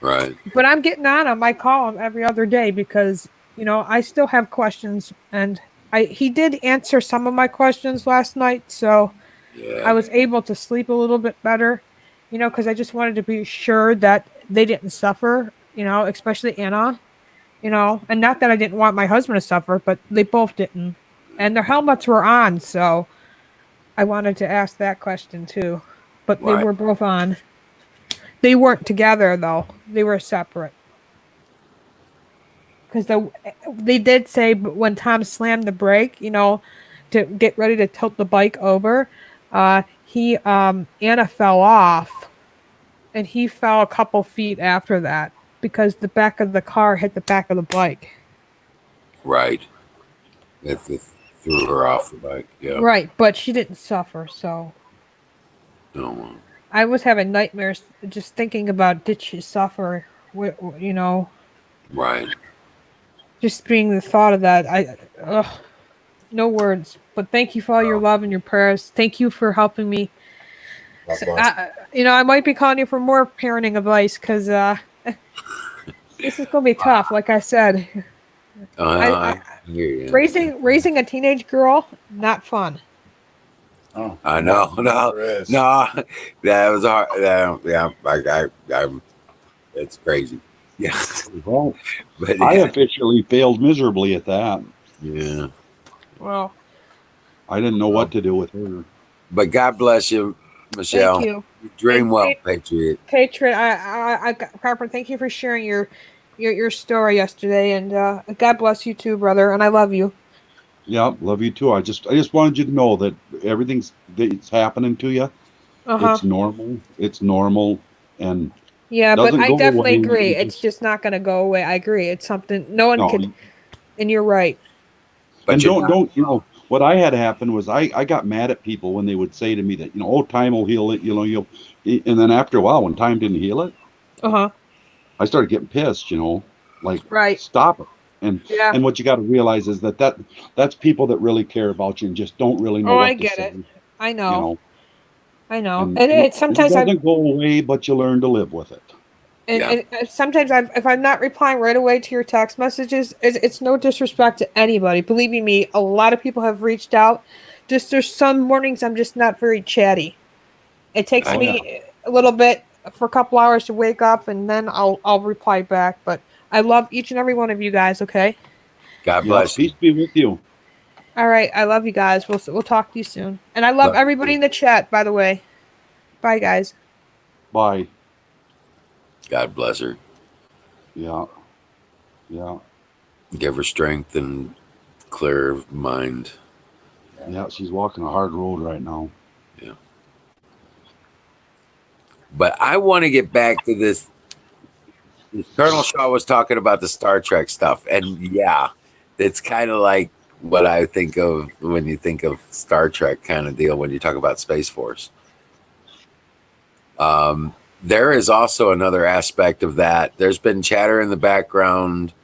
right, but I'm getting on him. I call him every other day because I still have questions, and he did answer some of my questions last night. So I yeah, was able to sleep a little bit better, because I just wanted to be sure that they didn't suffer, especially Anna, and not that I didn't want my husband to suffer, but they both didn't. And their helmets were on, so I wanted to ask that question too. But they right, were both on. They weren't together though. They were separate. Because they did say, but when Tom slammed the brake, to get ready to tilt the bike over, he Anna fell off, and he fell a couple feet after that because the back of the car hit the back of the bike. right. It threw her off the bike. Yeah. Right, but she didn't suffer. So No. I was having nightmares just thinking about, did she suffer? Right. Just being the thought of that. No words. But thank you for all your love and your prayers. Thank you for helping me. God So, bless. I might be calling you for more parenting advice because this is gonna be tough. Like I said, I I hear you. raising a teenage girl, not fun. Oh, I know. No. there is. No. That was hard. Yeah. It's crazy. Yeah. Well, But I yeah. officially failed miserably at that. Yeah. Well, I didn't know Well, what to do with her. but God bless you, thank Michelle. you. You dream And well, Patriot. Patriot, Harper, thank you for sharing your story yesterday, and God bless you too, brother. And I love you. Yeah, love you too. I just wanted you to know that everything's that's happening to you. Uh huh. It's normal. It's normal, and Yeah, but doesn't I go definitely away. agree. You It's just just not gonna go away. I agree. It's something no one no, could. And you're right. But and you don't what I had happen was I got mad at people when they would say to me that oh, time will heal it, you'll, and then after a while when time didn't heal it, Uh huh. I started getting pissed, like Right. stop it. And Yeah. and what you got to realize is that's people that really care about you and just don't really know Oh, I what to get say, it. I you know. know. I know. And And it, it it sometimes doesn't go away, but you learn to live with it. yeah. sometimes if I'm not replying right away to your text messages, it's no disrespect to anybody. Believe me, a lot of people have reached out. Just there's some mornings I'm just not very chatty. It takes I Oh yeah. me a little bit for a couple hours to wake up, and then I'll reply back. But I love each and every one of you guys. Okay. God Yeah. bless you. Peace be with you. All right. I love you guys. We'll talk to you soon. And I love Love everybody you. in the chat. By the way. Bye, guys. Bye. God bless her. Yeah. Yeah. Give her strength and clear mind. Yeah. She's walking a hard road right now. Yeah. But I want to get back to this. Colonel Shaw was talking about the Star Trek stuff, and yeah, it's kind of like what I think of when you think of Star Trek kind of deal when you talk about Space Force. There is also another aspect of that. There's been chatter in the background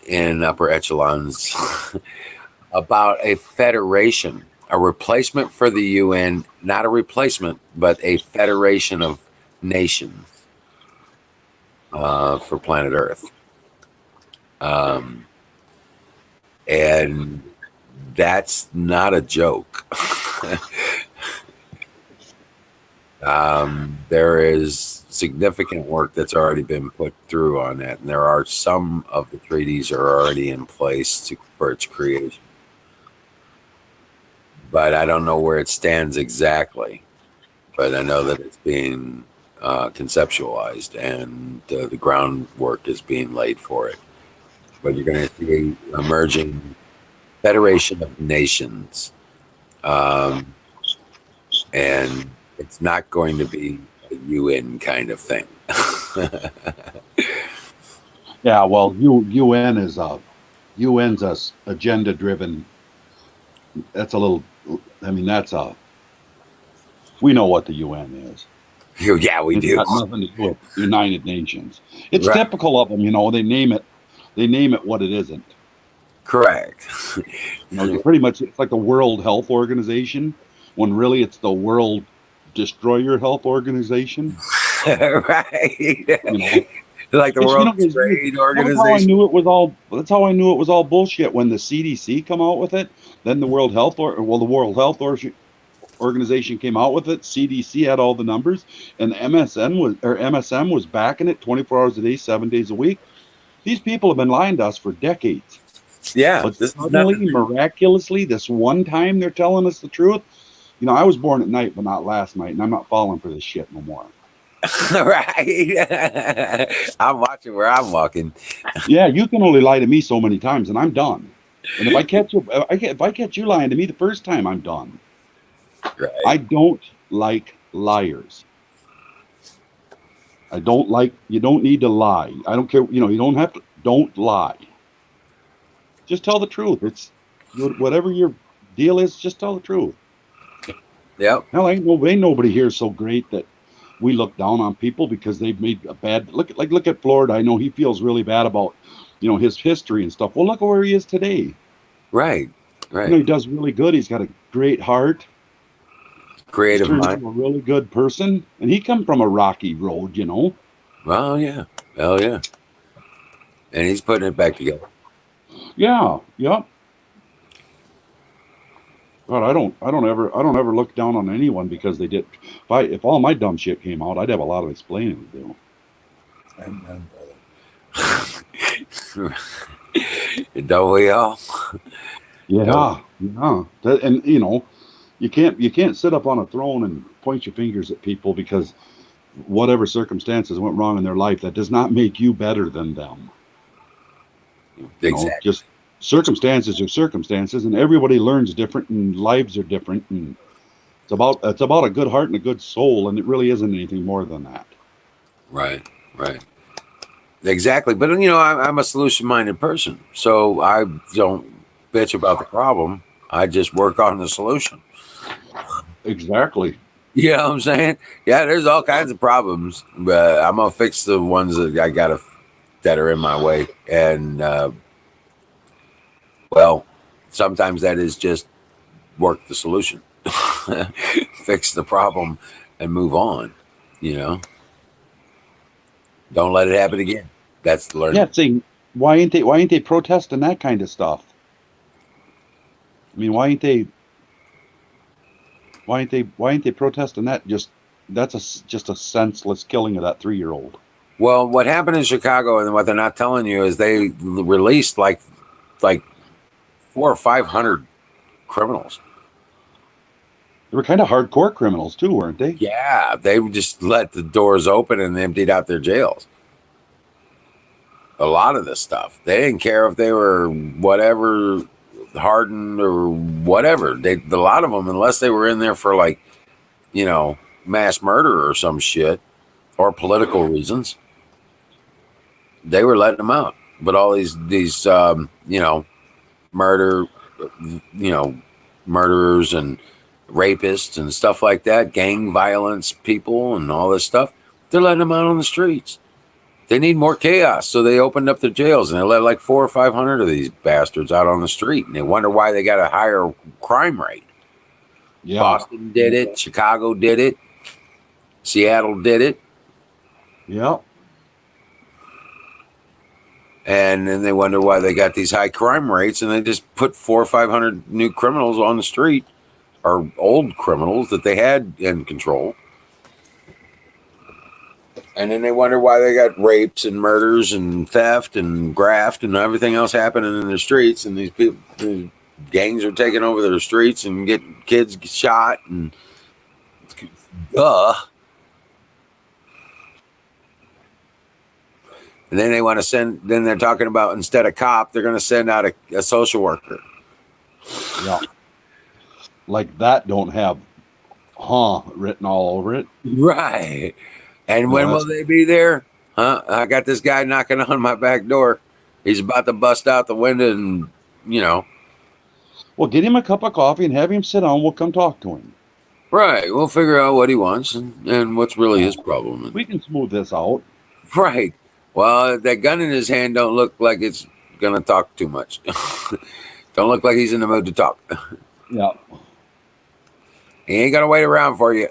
in upper echelons about a federation, a replacement for the UN, not a replacement, but a federation of nations for planet Earth. And that's not a joke. There is significant work that's already been put through on that, and there are some of the treaties are already in place for its creation. But I don't know where it stands exactly. But I know that it's being conceptualized, and the groundwork is being laid for it. But you're going to see emerging Federation of Nations, and it's not going to be a UN kind of thing. Yeah, well, UN is UN's a agenda driven. That's a little. I mean, we know what the UN is. Yeah, we It's do. got nothing to do with United Nations. It's Right. typical of them, they name it what it isn't. Correct. Pretty much it's like the World Health Organization, when really it's the World Destroyer Health Organization. Right. Like the Which, World Trade That's Organization. how I knew it was all bullshit when the CDC come out with it. Then the World Health Organization came out with it. CDC had all the numbers, and MSM was backing it 24 hours a day, 7 days a week. These people have been lying to us for decades. Yeah, But this suddenly, is nothing. miraculously, this one time they're telling us the truth. I was born at night, but not last night, and I'm not falling for this shit no more. Right. I'm watching where I'm walking. Yeah, you can only lie to me so many times, and I'm done. And if I catch you lying to me the first time, I'm done. Right. I don't like liars. I don't like. You don't need to lie. I don't care. You don't have to. Don't lie. Just tell the truth. It's whatever your deal is. Just tell the truth. Yep. Hell, ain't nobody here so great that we look down on people because they've made a bad look at Florida. I know he feels really bad about his history and stuff. Well, look at where he is today. Right. Right. He does really good. He's got a great heart. Creative He's turned mind. into a really good person, and he come from a rocky road. Well, yeah. Hell yeah. And he's putting it back together. Yeah. Yep. But I don't ever look down on anyone because they did. If all my dumb shit came out, I'd have a lot of explaining to do. Amen, brother. Don't we all? Yeah. Yeah. And you can't sit up on a throne and point your fingers at people because whatever circumstances went wrong in their life, that does not make you better than them. Exactly. Just circumstances are circumstances, and everybody learns different, and lives are different, and it's about a good heart and a good soul, and it really isn't anything more than that. Right. Right. Exactly. But I'm a solution-minded person, so I don't bitch about the problem. I just work on the solution. Exactly. You know what I'm saying? Yeah, there's all kinds of problems, but I'm gonna fix the ones that are in my way. And well, sometimes that is just work the solution, fix the problem, and move on. Don't let it happen again. That's the learning. Yeah, saying why ain't they protesting that kind of stuff? I mean, why ain't they protesting that? Just a senseless killing of that 3-year-old. Well, what happened in Chicago, and what they're not telling you, is they released like 400 or 500 criminals. They were kind of hardcore criminals too, weren't they? Yeah, they just let the doors open and emptied out their jails. A lot of this stuff, they didn't care if they were whatever hardened or whatever. A lot of them, unless they were in there for mass murder or some shit or political reasons, they were letting them out. But all these murderers and rapists and stuff like that, gang violence people and all this stuff, they're letting them out on the streets. They need more chaos, so they opened up their jails and they let like 400 or 500 of these bastards out on the street, and they wonder why they got a higher crime rate. Yeah. Boston did it, Chicago did it, Seattle did it. Yeah. And then they wonder why they got these high crime rates, and they just put 400 or 500 new criminals on the street, or old criminals that they had in control. And then they wonder why they got rapes and murders and theft and graft and everything else happening in the streets. And these people, these gangs are taking over their streets and getting kids shot. And duh. And then they want to send. Then they're talking about instead of cop, they're going to send out a social worker. Yeah. Like that don't have written all over it. Right. And No, when will that's- they be there? Huh? I got this guy knocking on my back door. He's about to bust out the window and, Well, get him a cup of coffee and have him sit down. We'll come talk to him. right. We'll figure out what he wants and what's really his problem. We can smooth this out. Right. Well, that gun in his hand don't look like it's going to talk too much. Don't look like he's in the mood to talk. Yeah. He ain't going to wait around for you.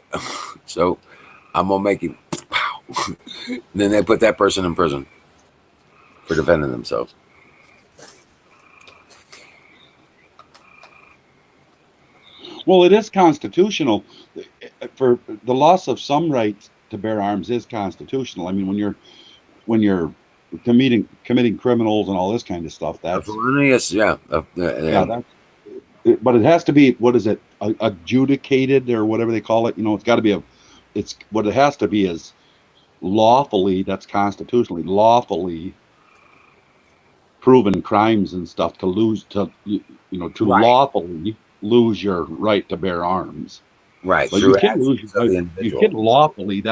So I'm going to make him. Then they put that person in prison for defending themselves. Well, it is constitutional. For the loss of some rights to bear arms is constitutional. I mean, when you're committing criminals and all this kind of stuff, that's Felonious, yeah. that's. But it has to be, what is it, adjudicated or whatever they call it. It's got to be it's what it has to be is lawfully. That's constitutionally lawfully proven crimes and stuff to Right. lawfully lose your right to bear arms. Right. But Through you can lose actions of the you individual. can lawfully.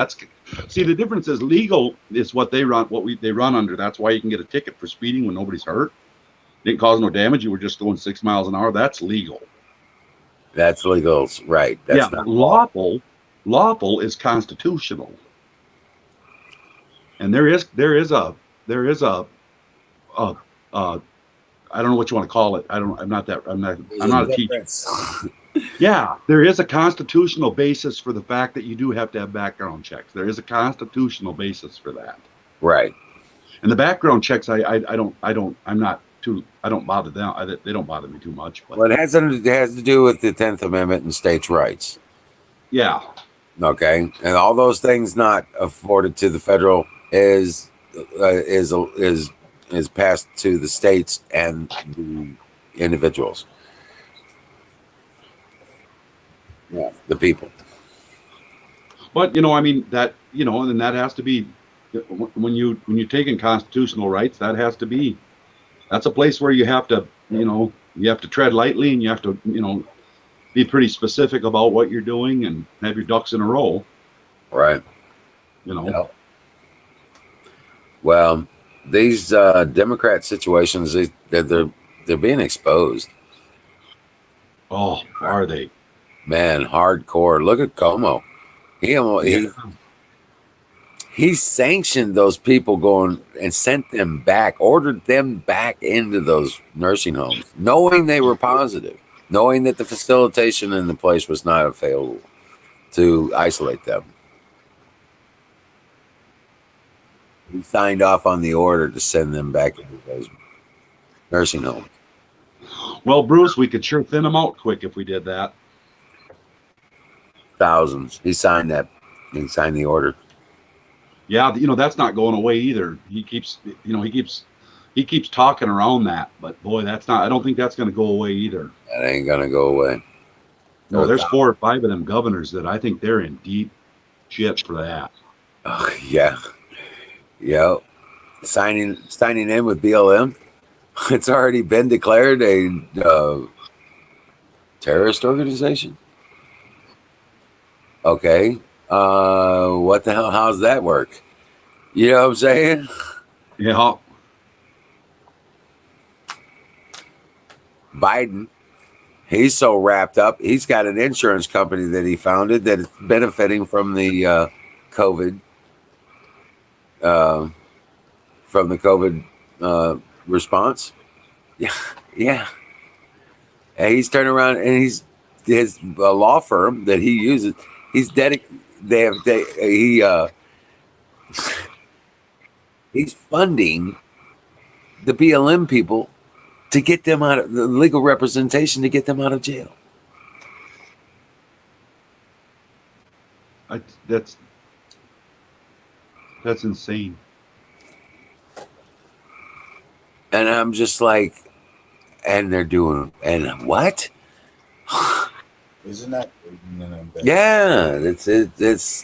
See, the difference is legal is what they run, they run under. That's why you can get a ticket for speeding when nobody's hurt. Didn't cause no damage. You were just going 6 miles an hour. That's legal. That's legal, right? That's not lawful. Lawful is constitutional. And there is a I don't know what you want to call it. I'm not a teacher. Yeah, there is a constitutional basis for the fact that you do have to have background checks. There is a constitutional basis for that. Right. And the background checks, I don't bother them. They don't bother me too much. But Well, it has to do with the 10th Amendment and states' rights. yeah, Okay, and all those things not afforded to the federal is passed to the states and the individuals. Yeah, the people. but I mean that and that has to be when you're taking constitutional rights. That's a place where you have to tread lightly, and you have to be pretty specific about what you're doing and have your ducks in a row. Right. Yep. Well, these Democrat situations, they're being exposed. Oh, are they? Man, hardcore. Look at Como. He sanctioned those people going and sent them back, ordered them back into those nursing homes, knowing they were positive, knowing that the facilitation in the place was not available to isolate them. He signed off on the order to send them back into those nursing homes. Well, Bruce, we could sure thin them out quick if we did that. Thousands. He signed that. He signed the order. Yeah, that's not going away either. He keeps talking around that, but boy, I don't think that's going to go away either. That ain't gonna go away. No, there's 4 or 5 of them governors that I think they're in deep shit for that. Oh, yeah. Yep. Signing in with BLM. It's already been declared a terrorist organization. Okay. What the hell? How's that work? You know what I'm saying? Yeah. Biden, he's so wrapped up. He's got an insurance company that he founded that is benefiting from the COVID, response. Yeah, yeah. And he's turning around and his law firm that he uses. He's he's funding the BLM people to get them out of the legal representation to get them out of jail. That's insane. And I'm just like, and they're doing, and what? Isn't that aiding and abetting? Yeah, it's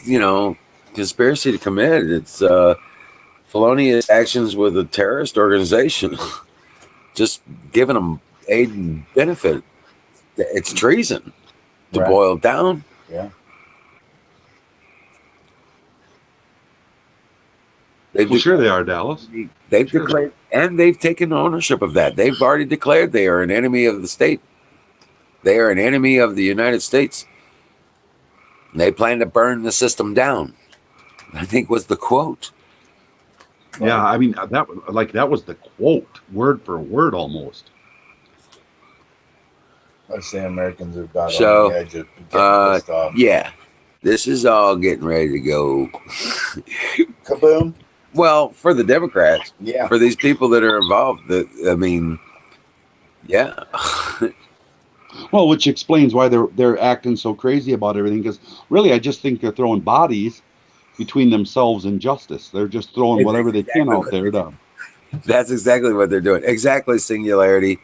conspiracy to commit. It's felonious actions with a terrorist organization. Just giving them aid and benefit. It's treason to Right. boil it down. Yeah. They've Well, sure they are, Dallas. They've Sure. declared, and they've taken ownership of that. They've already declared they are an enemy of the state. They are an enemy of the United States. And they plan to burn the system down. I think was the quote. Yeah, I mean that was the quote, word for word, almost. I'd say Americans are about So, on the edge of getting pissed off. Yeah, this is all getting ready to go. Kaboom. Well, for the Democrats, Yeah. for these people that are involved, I mean, yeah. Well, which explains why they're acting so crazy about everything. Because really, I just think they're throwing bodies between themselves and justice. They're just throwing It's whatever they can exactly out what there to. That's exactly what they're doing. Exactly, singularity.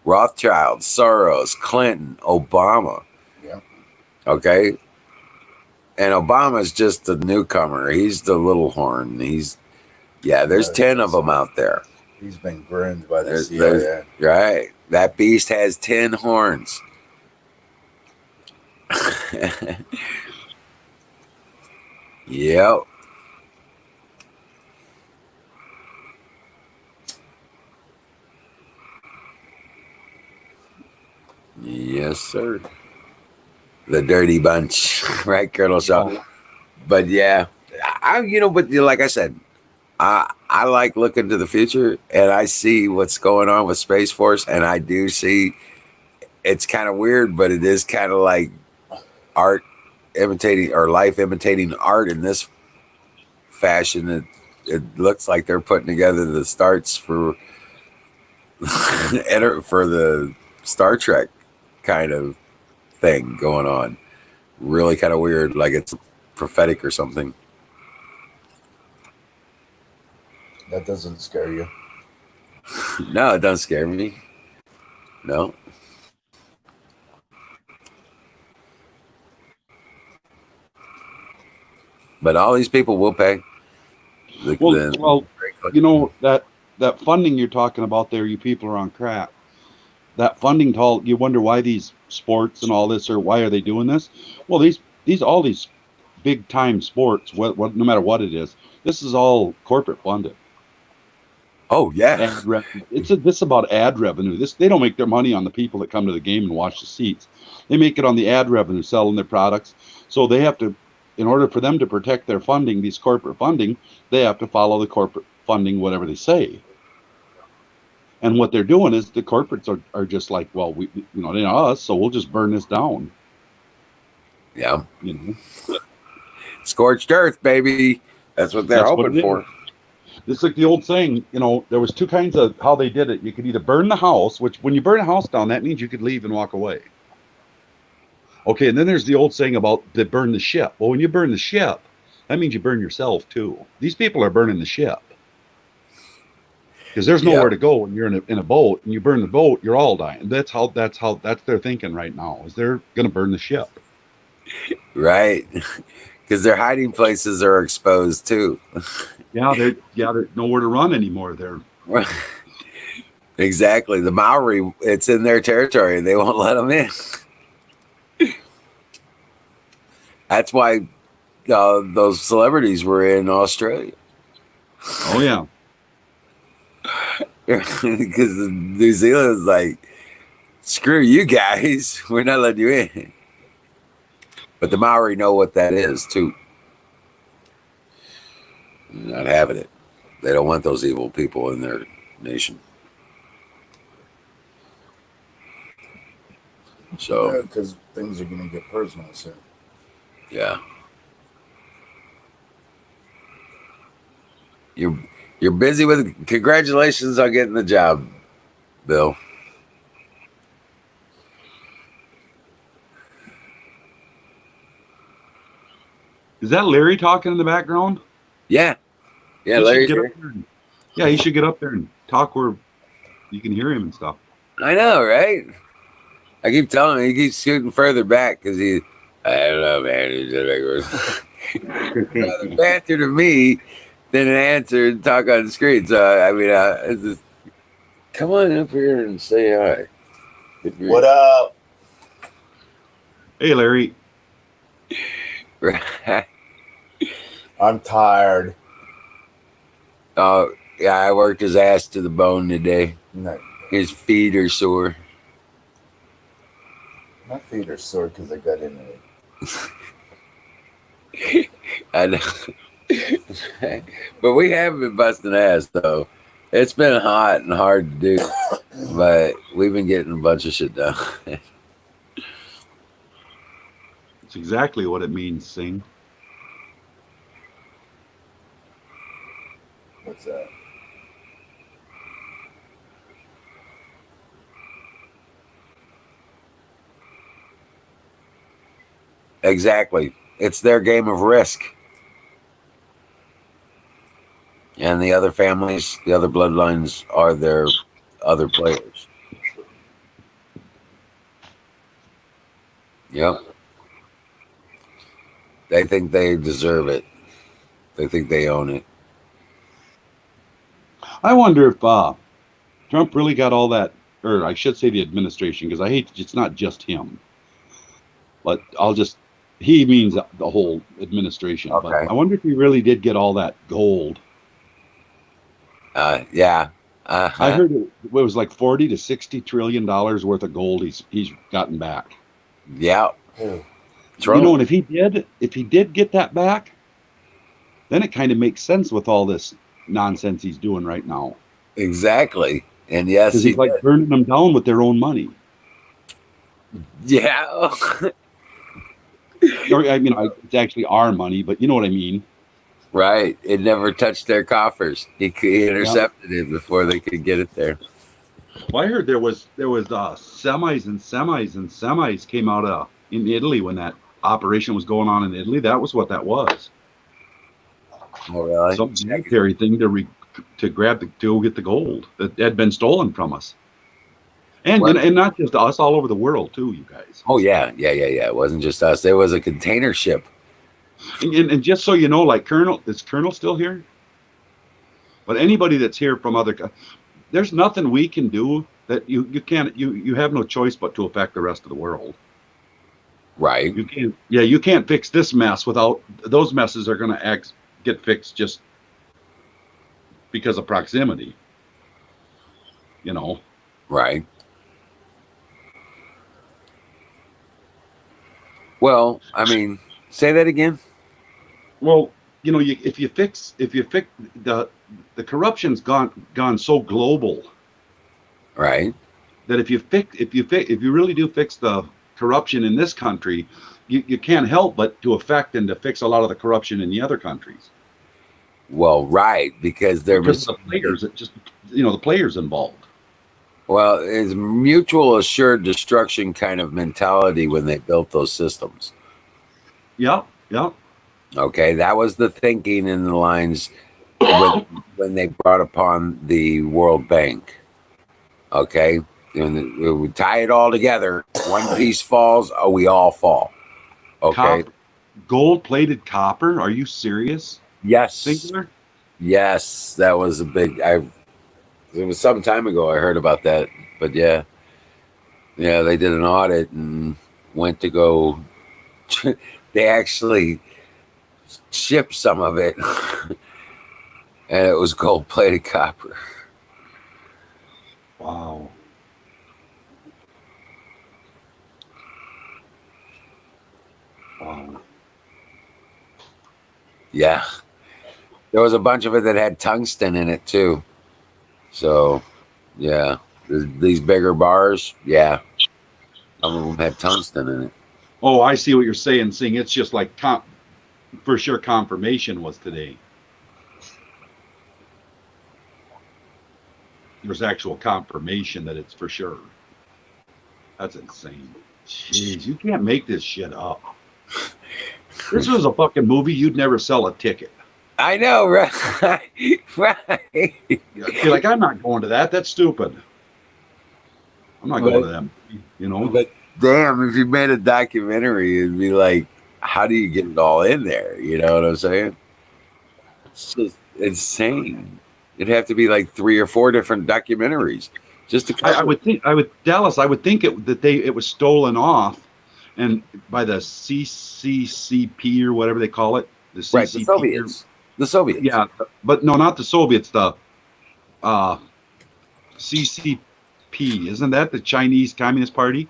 Rothschild, Soros, Clinton, Obama. Yeah. Okay. And Obama's just a newcomer. He's the little horn. There's 10 of them out there. He's been groomed by the There's- CIA. Right. That beast has 10 horns. Yep. Yes, sir. The dirty bunch, right, Colonel Shaw? But yeah, but like I said, I like looking to the future, and I see what's going on with Space Force, and I do see it's kind of weird, but it is kind of like art imitating or life imitating art in this fashion. It looks like they're putting together the starts for for the Star Trek kind of thing going on. Really kind of weird, like it's prophetic or something. That doesn't scare you. No, it doesn't scare me. No. But all these people will pay. Well, that funding you're talking about there, you people are on crack. That funding you wonder why these sports and all this, or why are they doing this? Well, all these big time sports, what no matter what it is, this is all corporate funded. Oh yeah, This about ad revenue. They don't make their money on the people that come to the game and watch the seats. They make it on the ad revenue selling their products. So they have to, in order for them to protect their funding, these corporate funding, they have to follow the corporate funding, whatever they say. And what they're doing is the corporates are just like, well, they're not us, so we'll just burn this down. Yeah. Scorched earth, baby. That's what they're hoping for. It's like the old saying, there was two kinds of how they did it. You could either burn the house, which when you burn a house down, that means you could leave and walk away. Okay, and then there's the old saying about they burn the ship. Well, when you burn the ship, that means you burn yourself too. These people are burning the ship. Because there's nowhere to go when you're in a boat and you burn the boat, you're all dying. That's their thinking right now, is they're gonna burn the ship. Right. Because their hiding places are exposed too. They're nowhere to run anymore. Exactly. The Maori, it's in their territory. They won't let them in. That's why those celebrities were in Australia. Oh yeah. Because New Zealand is like, screw you guys. We're not letting you in. But the Maori know what that is too. They're not having it. They don't want those evil people in their nation. So, because things are going to get personal soon. Yeah. You're busy with. Congratulations on getting the job, Bill. Is that Larry talking in the background? Yeah. Yeah, He should Larry's get up here. there. Yeah, he should get up there and talk where you can hear him and stuff. I know, right? I keep telling him he keeps scooting further back because I don't know, man. Rather banter to me than an answer and talk on the screen. So I mean, it's just, come on up here and say hi. Good grief. What up? Hey, Larry. I'm tired. Oh yeah, I worked his ass to the bone today. No, His feet are sore. my feet are sore because I got in it. I know. But we have been busting ass though. It's been hot and hard to do, but we've been getting a bunch of shit done. It's exactly what it means, Sing. What's that? Exactly. It's their game of Risk. And the other families, the other bloodlines are their other players. Yep. They think they deserve it. They think they own it. I wonder if Trump really got all that, or I should say the administration, because I hate it's not just him. But he means the whole administration. Okay. But I wonder if he really did get all that gold. Yeah. Uh-huh. I heard it was like 40 to 60 trillion dollars worth of gold he's gotten back. Yeah. Ew. Trump. You know, and if he did get that back, then it kind of makes sense with all this nonsense he's doing right now. Exactly. And yes, Because he's like burning them down with their own money. Yeah. Or, I mean, it's actually our money, but you know what I mean. Right. It never touched their coffers. He intercepted it before they could get it there. Well, I heard there was semis and semis and semis came out in Italy when that operation was going on in Italy. That was what that was. Oh, really? Some military thing to go get the gold that had been stolen from us. And not just us, all over the world too, you guys. Oh yeah. It wasn't just us. There was a container ship. And just so you know, like is Colonel still here? But anybody that's here from there's nothing we can do that you can't you have no choice but to affect the rest of the world. Right. You can't fix this mess without those messes are going to get fixed just because of proximity. You know. Right. Well, I mean, say that again. Well, you know, if you fix the corruption's gone so global, right? That if you really do fix the corruption in this country, you can't help but to affect and to fix a lot of the corruption in the other countries. Well, right, because the players, the players involved. Well, it's mutual assured destruction kind of mentality when they built those systems. Yeah. Okay, that was the thinking in the lines when they brought upon the World Bank. Okay, and we tie it all together. One piece falls, we all fall. Okay. Gold-plated copper? Are you serious? Yes. Singular? Yes, that was a big. It was some time ago I heard about that, but yeah, they did an audit and went to go. They actually shipped some of it, and it was gold-plated copper. Wow. Yeah, there was a bunch of it that had tungsten in it too. So, yeah, these bigger bars, yeah, some of them had tungsten in it. Oh, I see what you're saying. Seeing it's just like for sure confirmation was today. There's actual confirmation that it's for sure. That's insane. Jeez, you can't make this shit up. This was a fucking movie. You'd never sell a ticket. I know, right? Right. I'd be like, I'm not going to that. That's stupid. I'm not going to them. You know. But damn, if you made a documentary, it'd be like, how do you get it all in there? You know what I'm saying? It's just insane. It'd have to be like 3 or 4 different documentaries just to cover. I would think Dallas. I would think it was stolen off, and by the CCCP or whatever they call it, the CCP. Right, the Soviets. The Soviets. Yeah, but no, not the Soviets. The CCP, isn't that the Chinese Communist Party?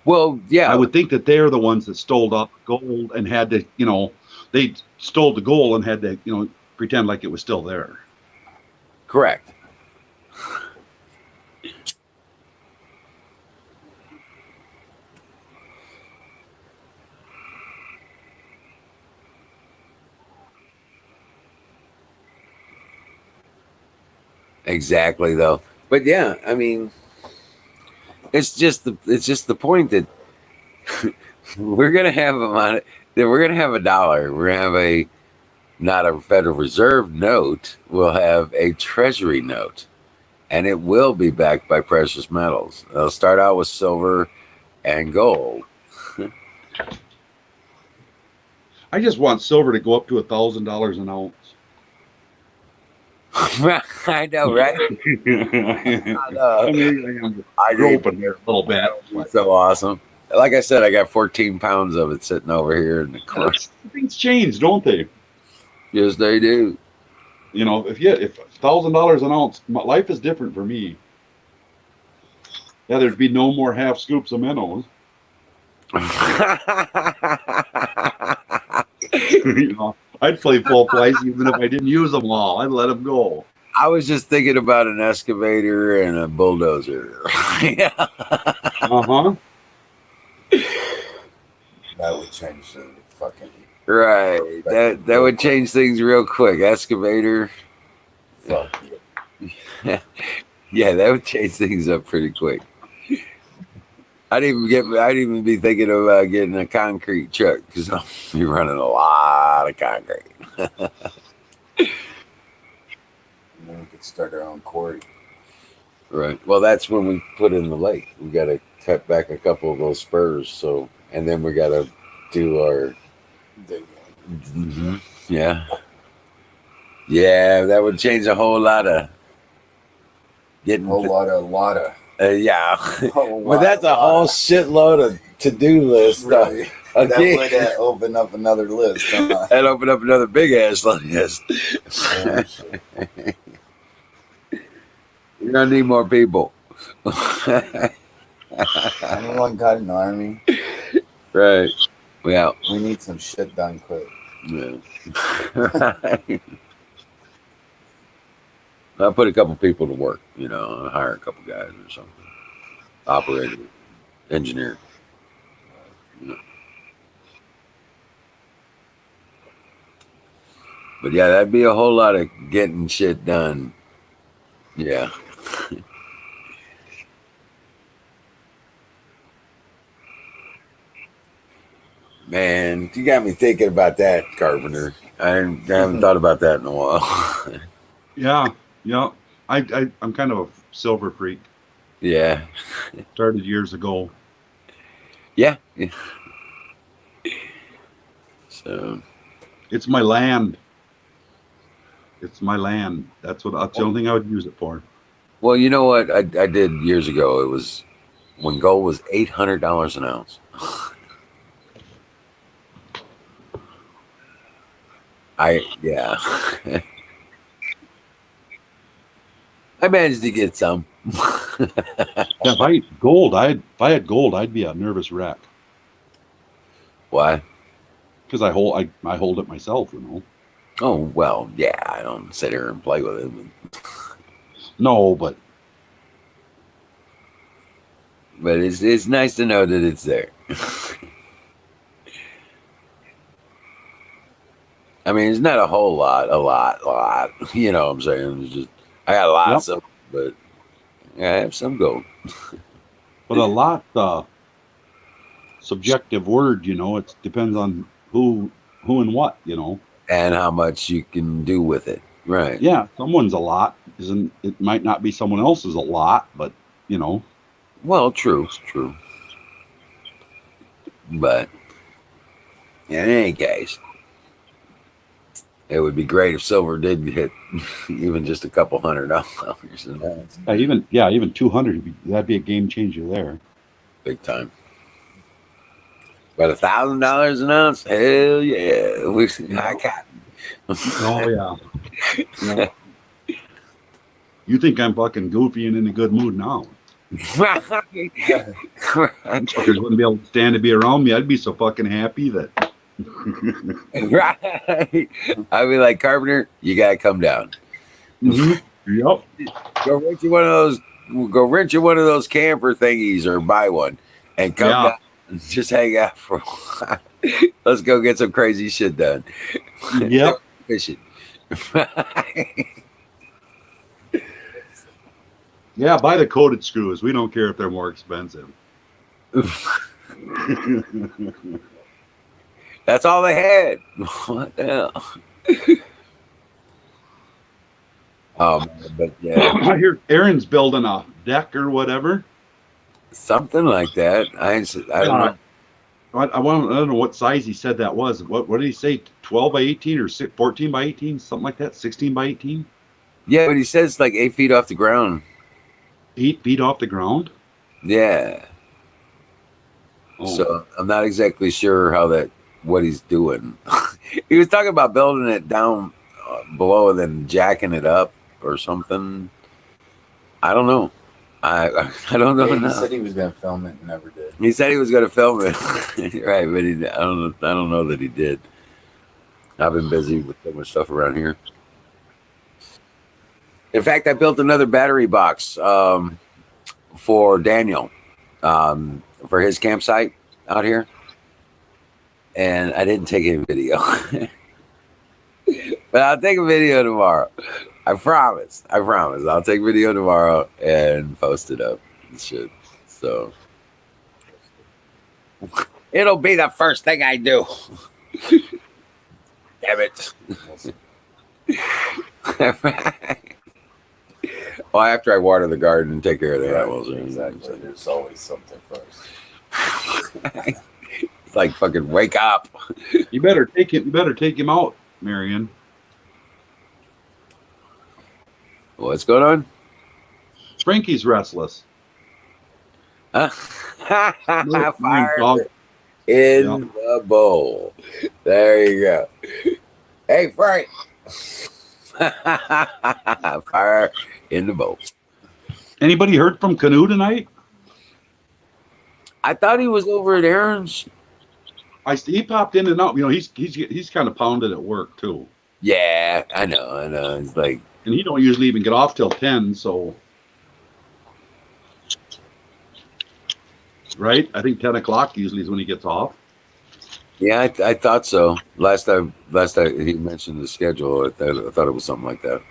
Well, yeah. I would think that they're the ones that stole up gold and had to, they stole the gold and had to, pretend like it was still there. Correct. Exactly, though. But yeah, I mean, it's just the point that we're gonna have them on it. That we're gonna have a dollar. We're gonna have a not a Federal Reserve note. We'll have a Treasury note, and it will be backed by precious metals. They'll start out with silver and gold. I just want silver to go up to $1,000 an ounce. I know, right? I grew up in there a little bit. So awesome. Like I said, I got 14 pounds of it sitting over here in the corner. Things change, don't they? Yes, they do. If $1,000 an ounce, my life is different for me. Yeah, there'd be no more half scoops of minnows. I'd play full price even if I didn't use them all. I'd let them go. I was just thinking about an excavator and a bulldozer. Yeah. Uh-huh. That would change the fucking... Right. That would change things real quick. Excavator. Fuck yeah. Yeah, that would change things up pretty quick. I'd even be thinking about getting a concrete truck because I'll be running a lot of concrete. And then we could start our own quarry. Right. Well, that's when we put in the lake. We got to cut back a couple of those spurs. And then we got to do our. Mm-hmm. Yeah. Yeah, that would change a whole lot of getting. A lot of. Yeah, but that's a whole shitload of to-do list stuff. Really? Okay. That would open up another list. Huh? That opened up another big ass list. You're gonna need more people. Anyone got an army? Right. Yeah. We need some shit done quick. Yeah. I'll put a couple people to work, hire a couple guys or something. Operator, engineer. But yeah, that'd be a whole lot of getting shit done. Yeah. Man, you got me thinking about that, Carpenter. I haven't thought about that in a while. Yeah. I'm kind of a silver freak. Yeah. Started years ago. Yeah. So. It's my land. It's my land. That's the only thing I would use it for. Well, you know what I did years ago? It was when gold was $800 an ounce. Yeah. I managed to get some. If I had gold, I'd be a nervous wreck. Why? Because I hold it myself, Oh well, yeah. I don't sit here and play with it. No, but it's nice to know that it's there. I mean, it's not a whole lot. You know what I'm saying? It's just I got lots of, but I have some gold. But a lot, subjective word, it depends on who and what, and how much you can do with it. Right. Yeah, someone's a lot. Isn't it? Might not be someone else's a lot, but you know. Well, true, true. But in any case, it would be great if silver did hit even just a couple $100. And that's Even 200. That'd be a game changer there. big time. But $1,000 an ounce, hell yeah! We high cotton. Oh yeah. Yeah. You think I'm fucking goofy and in a good mood now? Fuckers wouldn't be able to stand to be around me. I'd be so fucking happy that. Right. I'd be like, Carpenter, you gotta come down. Yep. Go rent you one of those. Go rent you one of those camper thingies or buy one, and come down and just hang out for a while. Let's go get some crazy shit done. Yep. Fishing. Yeah, buy the coated screws. We don't care if they're more expensive. That's all they had. What the hell? But yeah, I hear Aaron's building a deck or whatever. something like that. I don't know. I don't know what size he said that was. What did he say? 12 by 18 or 14 by 18? Something like that? 16 by 18? Yeah, but he says like 8 feet off the ground. 8 feet off the ground? Yeah. Oh. So I'm not exactly sure what he's doing. He was talking about building it down below and then jacking it up or something. I don't know. I don't know. He said he was going to film it and never did. He said he was going to film it, right? But I don't know that he did. I've been busy with so much stuff around here. In fact, I built another battery box for Daniel for his campsite out here, and I didn't take any video. But I'll take a video tomorrow. I promise. I'll take video tomorrow and post it up and shit. So it'll be the first thing I do. Damn it. Well, after I water the garden and take care of the animals. Exactly. There's always something first. It's like fucking wake up. You better take him out, Marion. What's going on? Frankie's restless. Fire dog. in the bowl. There you go. Hey, Frank. Fire in the bowl. Anybody heard from Canoe tonight? I thought he was over at Aaron's. He popped in and out. You know, he's kind of pounded at work too. Yeah, I know. It's like, and he don't usually even get off till 10. So, right? I think 10 o'clock usually is when he gets off. yeah, I thought so. Last time he mentioned the schedule, I thought it was something like that.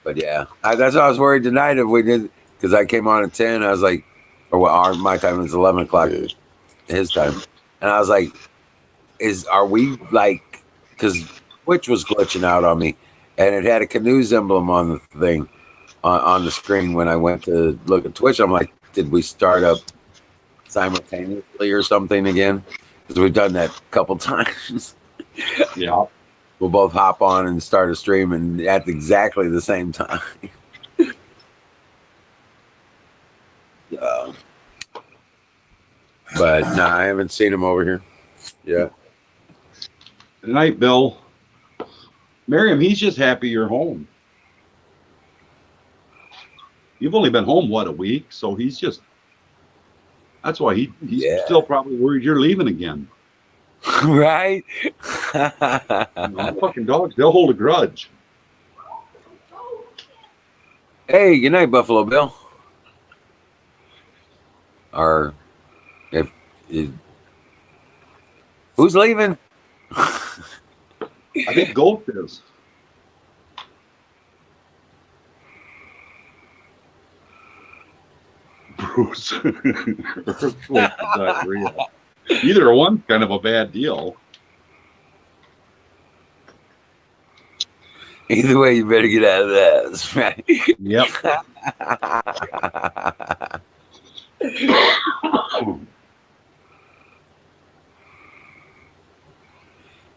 But yeah, that's why I was worried tonight if we did, because I came on at 10. I was like, my time is 11 o'clock, his time, and I was like, are we like, because Twitch was glitching out on me, and it had a Canoe's emblem on the thing on the screen when I went to look at Twitch. I'm like, did we start up simultaneously or something again? Because we've done that a couple times. Yeah. We'll both hop on and start a stream and at exactly the same time. But no, I haven't seen him over here. Yeah. Good night, Bill. Miriam, he's just happy you're home. You've only been home, what, a week? So he's just, that's why he's still probably worried you're leaving again. Right? Fucking dogs, they'll hold a grudge. Hey, good night, Buffalo Bill. Or who's leaving? I think Gold is. Bruce. Either one's kind of a bad deal. Either way, you better get out of the house, right? Yep.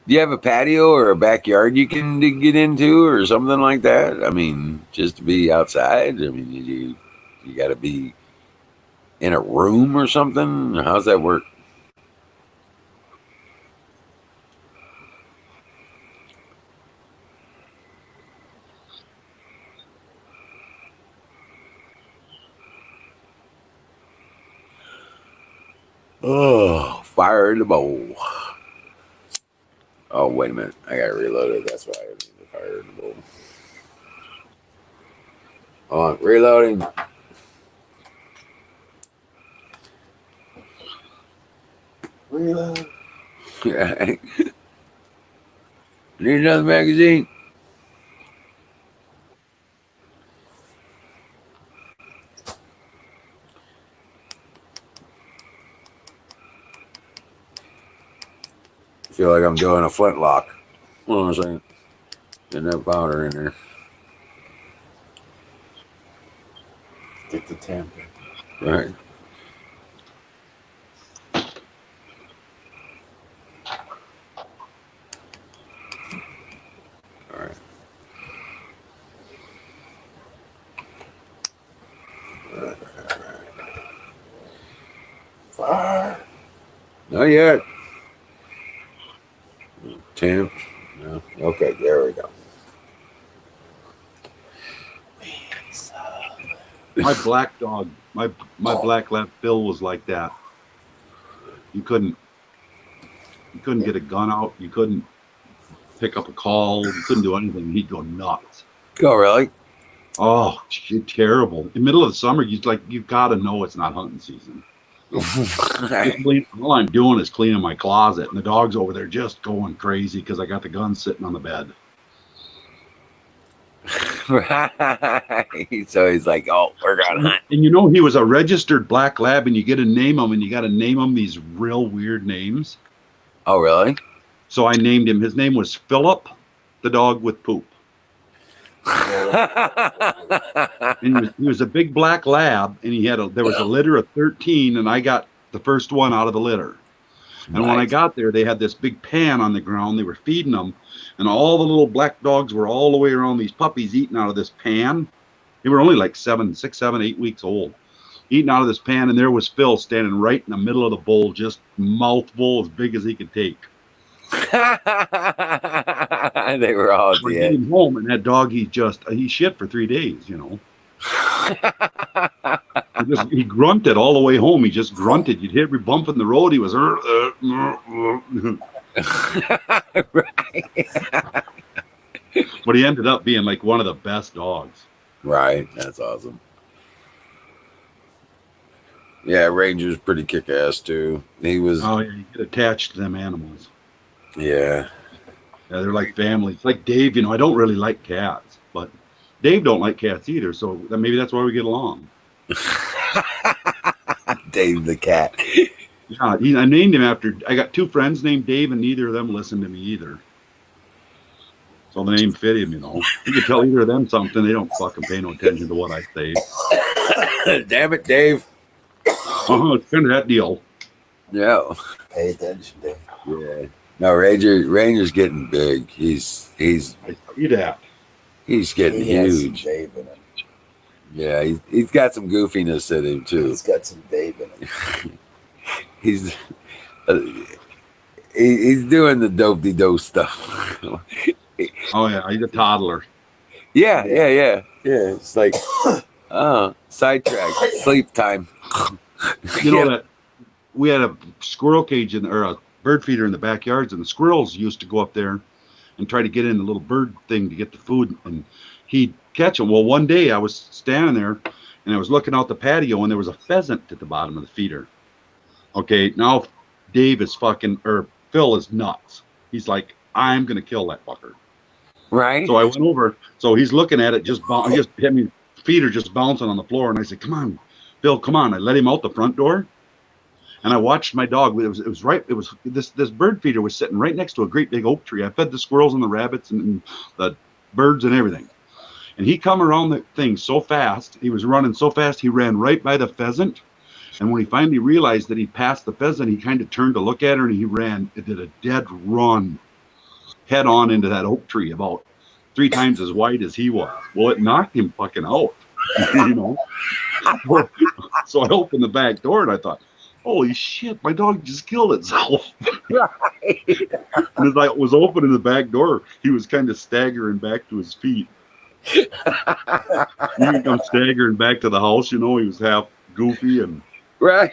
Do you have a patio or a backyard you can get into or something like that? I mean, just to be outside. I mean, you got to be in a room or something. How's that work? Oh, fire in the bowl. Oh, wait a minute. I got to reload it. That's why I need the fire in the bowl. On, reloading. Reload. Need another magazine? I feel like I'm doing a flintlock. Hold on a second. Getting that powder in there. Get the tamper. Right. All right. Fire. Not yet. Temp. No. Okay, there we go. My black dog, my black lab Phil was like that. You couldn't get a gun out. You couldn't pick up a call. You couldn't do anything. He'd go nuts. Oh, really? Oh, terrible. In the middle of the summer, you've got to know it's not hunting season. All I'm doing is cleaning my closet, and the dog's over there just going crazy because I got the gun sitting on the bed. Right. So he's like, oh, we're going to hunt. And you know, he was a registered black lab, and you get to name him, and you got to name him these real weird names. Oh, really? So I named him. His name was Philip, the dog with poop. And he was a big black lab, and there was a litter of 13, and I got the first one out of the litter. And when I got there, they had this big pan on the ground. They were feeding them, and all the little black dogs were all the way around these puppies eating out of this pan. They were only like 6, 7, 8 weeks old, eating out of this pan, and there was Phil standing right in the middle of the bowl, just mouthful as big as he could take. They were all We dead. came home, and that dog, he shit for 3 days, you know. He grunted all the way home. He just grunted. You'd hit every bump in the road. He was Right. But he ended up being like one of the best dogs. Right. That's awesome. Yeah, Ranger's pretty kick-ass too. He was. Oh yeah, you get attached to them animals. Yeah. Yeah, they're like family. It's like Dave, you know, I don't really like cats, but Dave don't like cats either, so maybe that's why we get along. Dave the cat. Yeah, I named him after, I got 2 friends named Dave, and neither of them listened to me either. So the name fit him, you know. You can tell either of them something, they don't fucking pay no attention to what I say. Damn it, Dave. It's kind of that deal. Yeah. Pay attention, Dave. Yeah. No, Ranger's getting big. He's I see that. he's getting He has some huge. Dave in him. Yeah, he's got some goofiness in him too. He's got some Dave in him. He's he's doing the dope-de-dope stuff. Oh yeah, he's a toddler. Yeah. It's like, sidetrack, sleep time. You know that we had a squirrel cage or a bird feeder in the backyards, and the squirrels used to go up there and try to get in the little bird thing to get the food, and he'd catch them. Well, one day I was standing there, and I was looking out the patio, and there was a pheasant at the bottom of the feeder. Okay, now Phil is nuts. He's like, I'm gonna kill that fucker. Right. So I went over. So he's looking at it, just hit me, feeder just bouncing on the floor, and I said, "Come on, Phil, come on!" I let him out the front door, and I watched my dog. It was this bird feeder was sitting right next to a great big oak tree. I fed the squirrels and the rabbits and the birds and everything. And he come around the thing so fast, he was running so fast, he ran right by the pheasant. And when he finally realized that he passed the pheasant, he kind of turned to look at her, and he ran. It did a dead run head on into that oak tree about 3 times as wide as he was. Well, it knocked him fucking out, you know. So I opened the back door and I thought, holy shit, my dog just killed itself. And as I was opening the back door, he was kind of staggering back to his feet. He would come staggering back to the house, you know. He was half goofy and Right.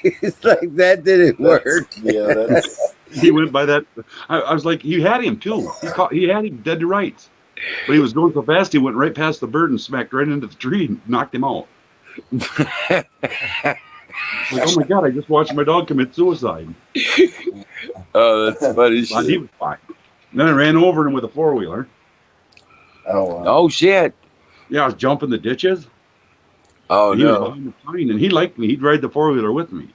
It's like that didn't work. That's he went by that. I was like, he had him too. He had him dead to rights. But he was going so fast, he went right past the bird and smacked right into the tree and knocked him out. Like, oh my God, I just watched my dog commit suicide. Oh, that's funny But he shit. was fine. Then I ran over him with a 4-wheeler. oh, wow. Oh shit. Yeah, I was jumping the ditches. Oh And he was no. behind the pine, and he liked me. He'd ride the 4-wheeler with me.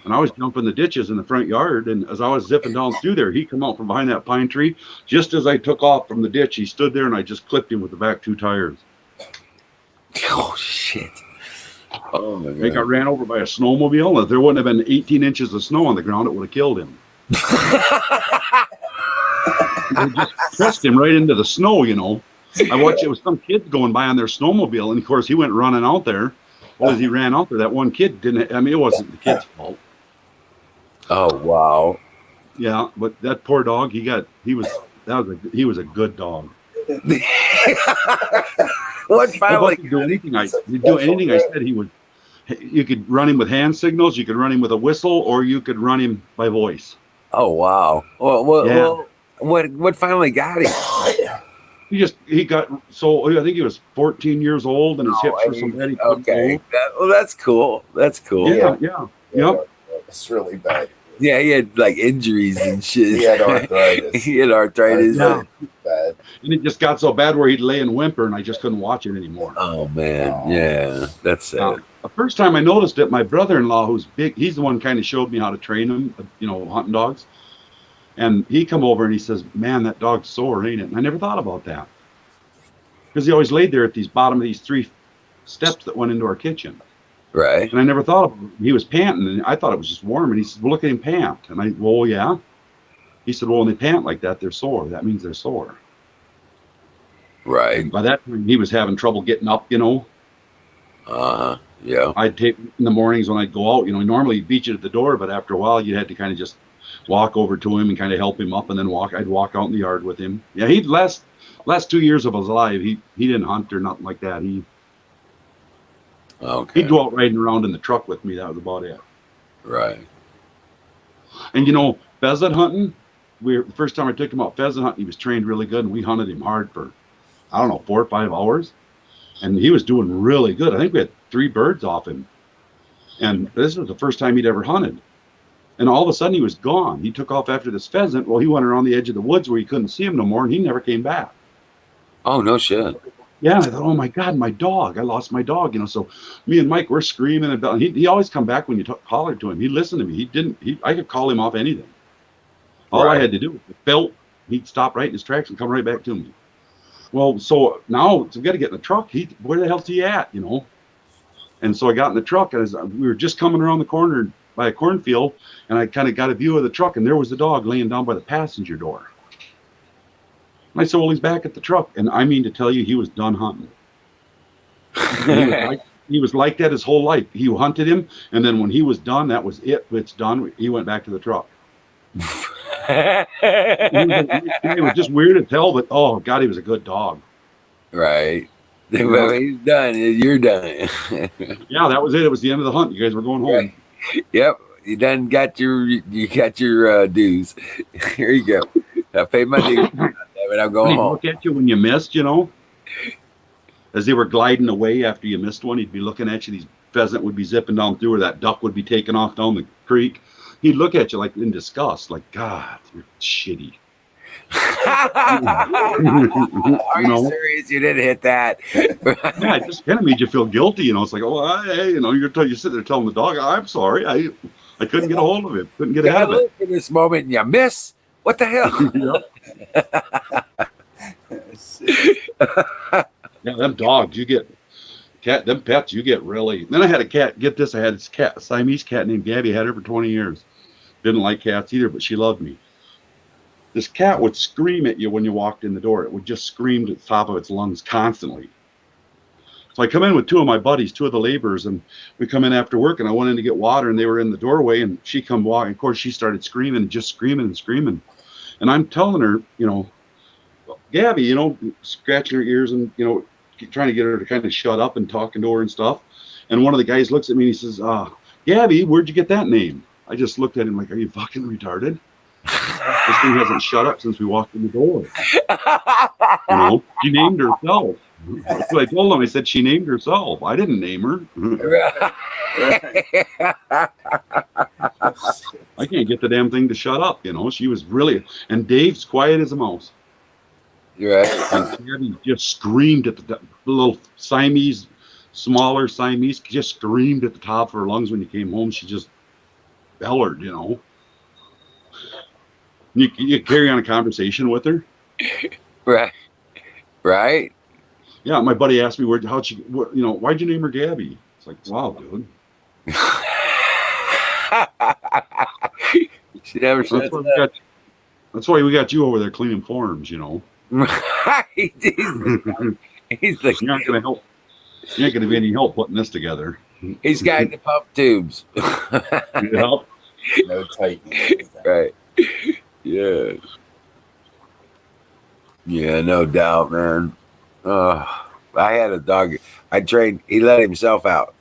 And I was jumping the ditches in the front yard, and as I was zipping down through there, he come out from behind that pine tree. Just as I took off from the ditch, he stood there, and I just clipped him with the back 2 tires. Oh shit. Oh my I got god. ran over by a snowmobile, and if there wouldn't have been 18 inches of snow on the ground, it would have killed him. It just pressed him right into the snow, you know. I watched, it was some kids going by on their snowmobile, and of course he went running out there. Well, as he ran out there, that one kid didn't, I mean, it wasn't the kid's fault. Oh wow. Yeah, but that poor dog, he was a good dog. What He finally could do anything I said he would. You could run him with hand signals, you could run him with a whistle, or you could run him by voice. Oh wow. Yeah. What finally got him? He got, so I think he was 14 years old, and his hips were so bad he couldn't Okay. move. That's cool. That's cool. Yeah. Yep. It's really bad. Yeah, he had like injuries and shit. He had arthritis. He had arthritis. Yeah. Bad. And it just got so bad where he'd lay and whimper, and I just couldn't watch it anymore. Oh man. Oh. Yeah. That's sad. The first time I noticed it, my brother-in-law, who's big, he's the one kind of showed me how to train him, you know, hunting dogs. And he come over and he says, man, that dog's sore, ain't it? And I never thought about that. Because he always laid there at these bottom of these 3 steps that went into our kitchen. Right. And I never thought of him. He was panting, and I thought it was just warm. And he said, well, look at him pant. And I, well, yeah. He said, well, when they pant like that, they're sore. That means they're sore. Right. And by that time, he was having trouble getting up, you know. Yeah. I'd take in the mornings when I'd go out, you know, normally he'd beat you at the door, but after a while, you had to kind of just walk over to him and kind of help him up, and then I'd walk out in the yard with him. Yeah, he'd last 2 years of his life, he didn't hunt or nothing like that. Okay. He'd go out riding around in the truck with me. That was about it. Right. And you know, pheasant hunting, the first time I took him out pheasant hunting, he was trained really good, and we hunted him hard for, I don't know, 4 or 5 hours. And he was doing really good. I think we had 3 birds off him. And this was the first time he'd ever hunted. And all of a sudden he was gone. He took off after this pheasant. Well, he went around the edge of the woods where you couldn't see him no more, and he never came back. Oh no shit. Yeah, I thought, oh my God, my dog! I lost my dog, you know. So me and Mike, we're screaming about. He always come back when you hollered to him. He listened to me. I could call him off anything. All I had to do was felt. He'd stop right in his tracks and come right back to me. Well, so now we got to get in the truck. Where the hell's he at? You know. And so I got in the truck, and we were just coming around the corner by a cornfield, and I kind of got a view of the truck, and there was the dog laying down by the passenger door. And I said, well, he's back at the truck. And I mean to tell you, he was done hunting. He was like that his whole life. He hunted him, and then when he was done, that was it. It's done. He went back to the truck. It was just weird to tell, but oh, God, he was a good dog. Right. Well, he's done. You're done. Yeah, that was it. It was the end of the hunt. You guys were going home. Yep. You done got your dues. Here you go. I paid my dues. But I'm going He'd home. look at you when you missed, you know. As they were gliding away after you missed one, he'd be looking at you. These pheasant would be zipping down through, or that duck would be taking off down the creek. He'd look at you like in disgust, like, God, you're shitty. Are you serious? You didn't hit that. Yeah, it just kind of made you feel guilty, you know. It's like, oh, hey, you know, you sit there telling the dog, I'm sorry, I couldn't get a hold of it, couldn't get ahead of it. Look at this moment and you miss. What the hell? Yeah, them dogs, you get them pets, you get really. Then I had a cat. Get this, I had this cat, Siamese cat named Gabby. I had her for 20 years. Didn't like cats either, but she loved me. This cat would scream at you when you walked in the door. It would just scream at the top of its lungs constantly. So I come in with two of my buddies, two of the laborers, and we come in after work, and I went in to get water, and they were in the doorway, and she come walking. Of course, she started screaming, just screaming and screaming. And I'm telling her, Gabby, scratching her ears and, trying to get her to kind of shut up and talking to her and stuff. And one of the guys looks at me and he says, Gabby, where'd you get that name? I just looked at him like, are you fucking retarded? This thing hasn't shut up since we walked in the door. She named herself. That's what I told him. I said, she named herself. I didn't name her. I can't get the damn thing to shut up. She was really, and Dave's quiet as a mouse. Right. And Gabby just screamed at the little smaller Siamese, just screamed at the top of her lungs when you came home. She just bellered, You carry on a conversation with her. Right. Yeah, my buddy asked me why'd you name her Gabby? It's like, wow, dude. She never said that. That's why we got you over there cleaning forms, Right. He's like, you're not gonna help. You ain't gonna be any help putting this together. He's got the pump tubes. Help. No tightening. Right. Yeah. Yeah, no doubt, man. I had a dog. He let himself out.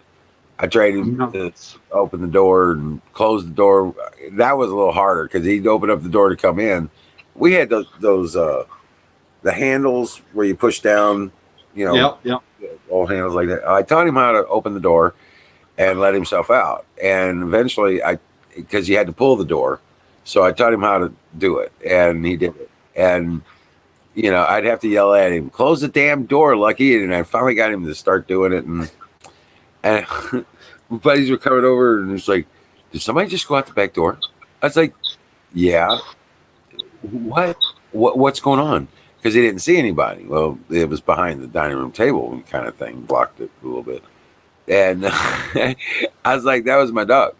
I trained him to open the door and close the door. That was a little harder because he'd open up the door to come in. We had those the handles where you push down, old handles like that. I taught him how to open the door and let himself out. And eventually, because you had to pull the door, so I taught him how to do it, and he did it. And I'd have to yell at him, "Close the damn door, Lucky!" And I finally got him to start doing it. And my buddies were coming over, and it's like, "Did somebody just go out the back door?" I was like, "Yeah." What's going on? Because he didn't see anybody. Well, it was behind the dining room table kind of thing, blocked it a little bit. And I was like, that was my dog.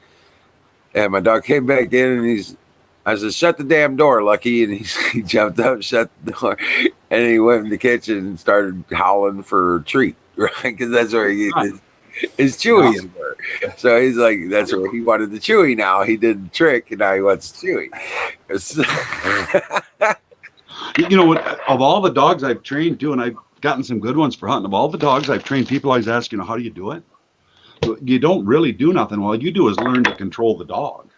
And my dog came back in, and I said, "Shut the damn door, Lucky." And he jumped up, shut the door, and he went in the kitchen and started howling for a treat, right? Because that's where his chewies were. So he's like, that's where he wanted the chewy now. He did the trick, and now he wants chewy. Of all the dogs I've trained too, and I've gotten some good ones for hunting, of all the dogs I've trained, people always ask, how do you do it? You don't really do nothing. All you do is learn to control the dog.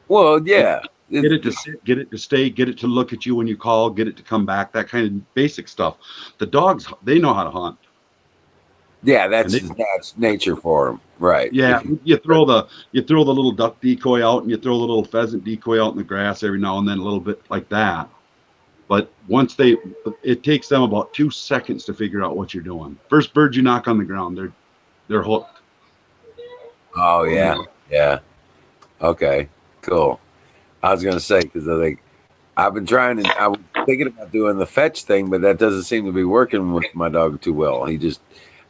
Well, yeah. Get it to sit, get it to stay, get it to look at you when you call, get it to come back, that kind of basic stuff. The dogs, they know how to hunt. Yeah, that's nature for them, right? Yeah, you throw the little duck decoy out, and you throw the little pheasant decoy out in the grass every now and then, a little bit like that. But it takes them about 2 seconds to figure out what you're doing. First bird you knock on the ground, they're hooked. Oh yeah, yeah. Okay, cool. I was gonna say because I've been trying, and I was thinking about doing the fetch thing, but that doesn't seem to be working with my dog too well.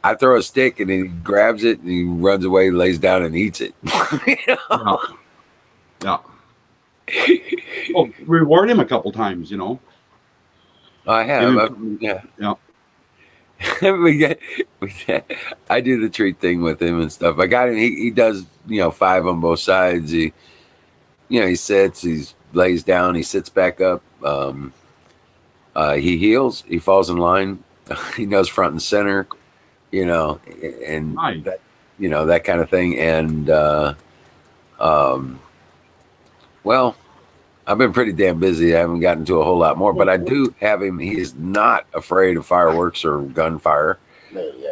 I throw a stick, and then he grabs it, and he runs away, lays down, and eats it. Yeah. Well, reward him a couple times, I have. Yeah. I do the treat thing with him and stuff. I got him. He does, 5 on both sides. He sits. He lays down. He sits back up. He heels. He falls in line. He knows front and center. And nice. that kind of thing. And well, I've been pretty damn busy. I haven't gotten to a whole lot more, but I do have him. He is not afraid of fireworks or gunfire.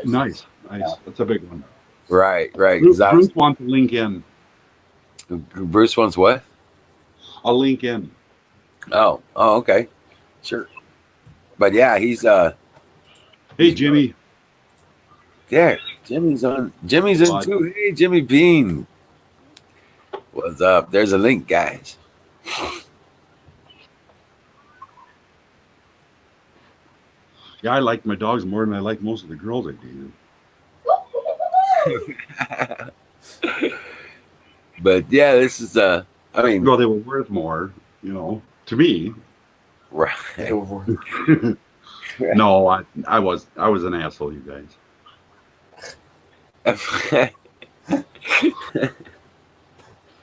Nice. That's a big one. Right. Bruce wants to link in. Bruce wants what? I'll link in. Oh, okay. Sure. But yeah, he's Hey, Jimmy. Yeah, Jimmy's in too. Hey, Jimmy Bean. What's up? There's a link, guys. Yeah, I like my dogs more than I like most of the girls I dated. But yeah, this is I mean, Well, they were worth more, to me. right. No, I was an asshole, you guys.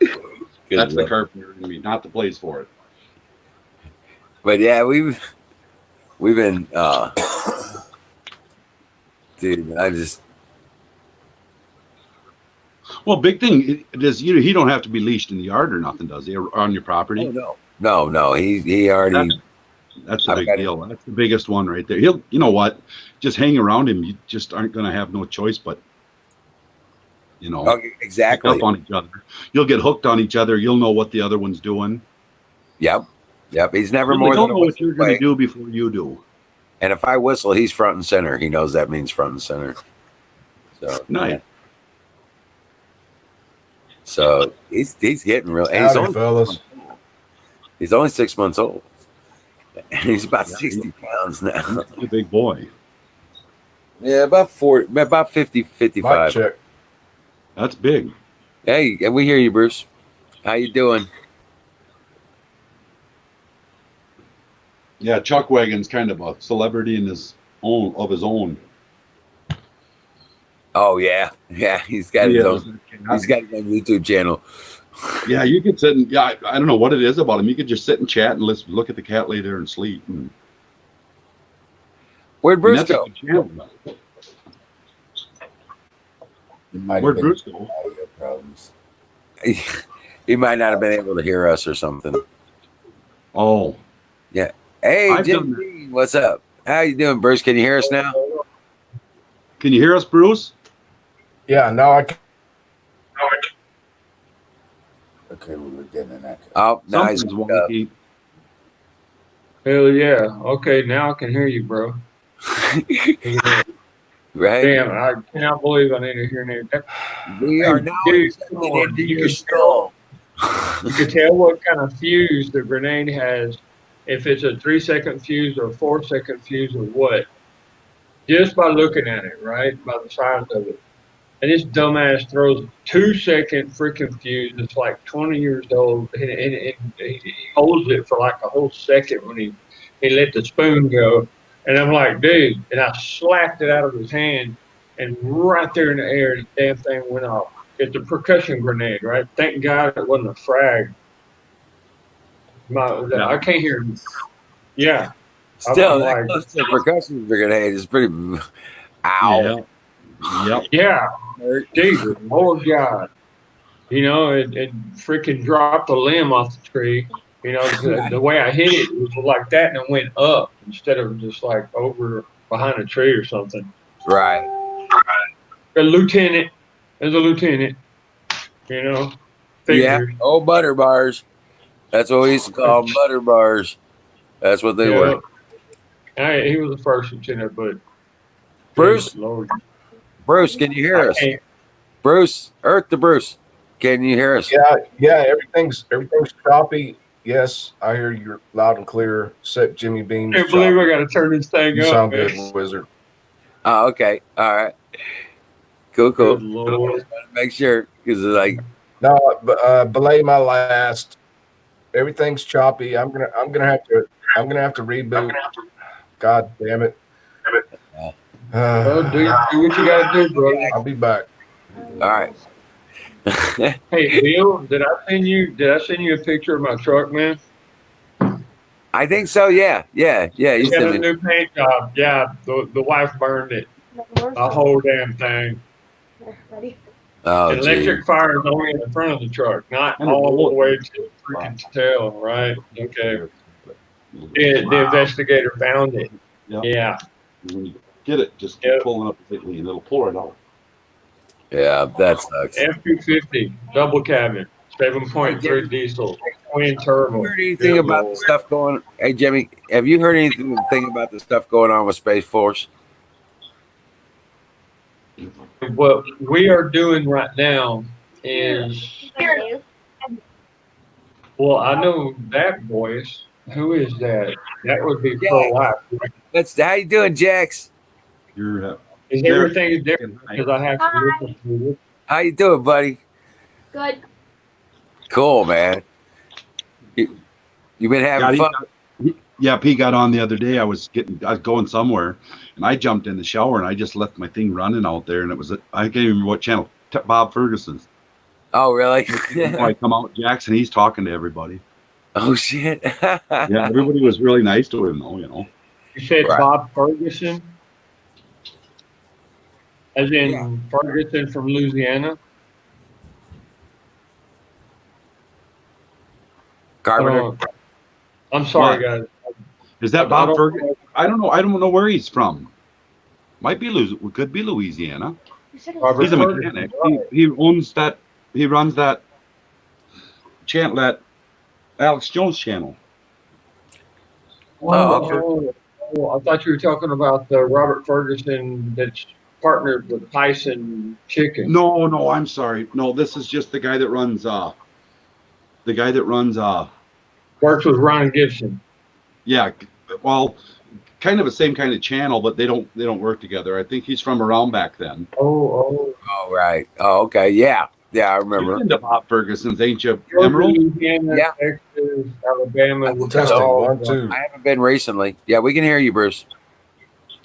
Good That's the luck. carpenter in me, not the place for it. But yeah, we've been dude, I just Well, big thing is he don't have to be leashed in the yard or nothing, does he? Or on your property? no. He already That's a I've big got it. deal. That's the biggest one right there. He'll, you know what? Just hang around him. You just aren't going to have no choice but, Oh, pick exactly. up on each other. You'll get hooked on each other. You'll know what the other one's doing. Yep. He's never He'll more than a know what whistle you're going to away. do before you do. And if I whistle, he's front and center. He knows that means front and center. So Nice. yeah. So he's getting real. And Howdy, fellas. He's only 6 months old. And he's about Yeah, 60 pounds now. He's a big boy. Yeah, about 50, 55. Mic check. That's big. Hey, we hear you, Bruce. How you doing? Yeah, Chuck Wagon's kind of a celebrity in his own. Oh yeah. He's got his own. He's got his own YouTube channel. Yeah, you could sit and I don't know what it is about him. You could just sit and chat and look at the cat lay there and sleep. And, Where'd Bruce that's a go? good channel. Where'd Bruce go? Audio problems. He might not have been able to hear us or something. Oh, Hey, I've Jim done Dean, what's up? How you doing, Bruce? Can you hear us now? can you hear us, Bruce? Yeah, now I can. Okay, we were getting an echo. Oh, nice. Something's wonky. Hell yeah. Okay, now I can hear you, bro. Right? Damn, I cannot believe I need to hear that. We are now Dude, checking come on, into you your can skull. You can tell what kind of fuse the grenade has, if it's a 3-second fuse or a 4-second fuse or what, just by looking at it, right? By the size of it. And this dumbass throws 2-second freaking fuse. It's like 20 years old, and he holds it for like a whole second when he let the spoon go. And I'm like, dude, and I slapped it out of his hand, and right there in the air, the damn thing went off. It's a percussion grenade, right? Thank God it wasn't a frag. I can't hear him. Yeah. Still, I'm that like, close to a percussion grenade is pretty. Ow. Yep. yeah, Hurt. dude, oh God. It freaking dropped a limb off the tree. The way I hit it was like that, and it went up instead of just like over behind a tree or something. Right. A lieutenant is a lieutenant, Yeah. figures. Oh, butter bars. That's what we used to call them, butter bars. That's what they were. He was the first lieutenant, but Bruce? Lord, Bruce, can you hear I us? can't. Bruce, Earth to Bruce. Can you hear us? Yeah, everything's choppy. Yes, I hear you loud and clear. Except Jimmy Beam's I can't believe I choppy. got to turn this thing You up. sound man. good, Wizard. Oh, okay. All right. Cool. Good Lord. Make sure, because like, No, belay my last. Everything's choppy. I'm gonna have to reboot. God damn it. Well, do what you got to do, bro. I'll be back. all right. Hey, Bill, did I send you a picture of my truck, man? I think so. Yeah. You It's got sent a me. new paint job. Yeah, the wife burned it. The whole damn thing. Oh, Electric gee. fire is only in the front of the truck, not all the way to the freaking tail, right? Okay. The investigator found it. Yep. Yeah. When you get it, just keep pulling up quickly and it'll pour it out. Yeah, that sucks. F-250, double cabin, 7.3 diesel, twin turbo. Heard anything about the stuff going? Hey, Jimmy, have you heard anything about the stuff going on with Space Force? What we are doing right now is, well, I know that voice. Who is that? That would be pro-life. That's how you doing, Jax? You're Is There. everything different because I have to listen to it? How you doing, buddy? Good. Cool, man. You been having fun? Yeah, P got on the other day. I was going somewhere, and I jumped in the shower and I just left my thing running out there, and it was I can't even remember what channel. Bob Ferguson's. Oh, really? I come out, Jackson. He's talking to everybody. Oh shit. Yeah, everybody was really nice to him, though. You know. You said Right. Bob Ferguson, as in Yeah. Ferguson from Louisiana. Carpenter. I'm sorry, What? guys. Is that I Bob don't Ferguson? know. I don't know. I don't know where he's from. Might be could be Louisiana. You said it Robert was He's a Ferguson, mechanic. right. He owns that. He runs that channel, that Alex Jones channel. I thought you were talking about the Robert Ferguson that's partnered with Tyson Chicken. No, I'm sorry. No, this is just the guy that runs. Works with Ron Gibson. Yeah, well, kind of the same kind of channel, but they don't work together. I think he's from around back then. Oh, Oh, right. Oh, okay. Yeah. Yeah, I remember. You've been to Bob Ferguson's, ain't you, Georgia, Emerald? Louisiana, Yeah. Texas, Alabama. we're kinda Testing all- 1, 2. I haven't been recently. Yeah, we can hear you, Bruce.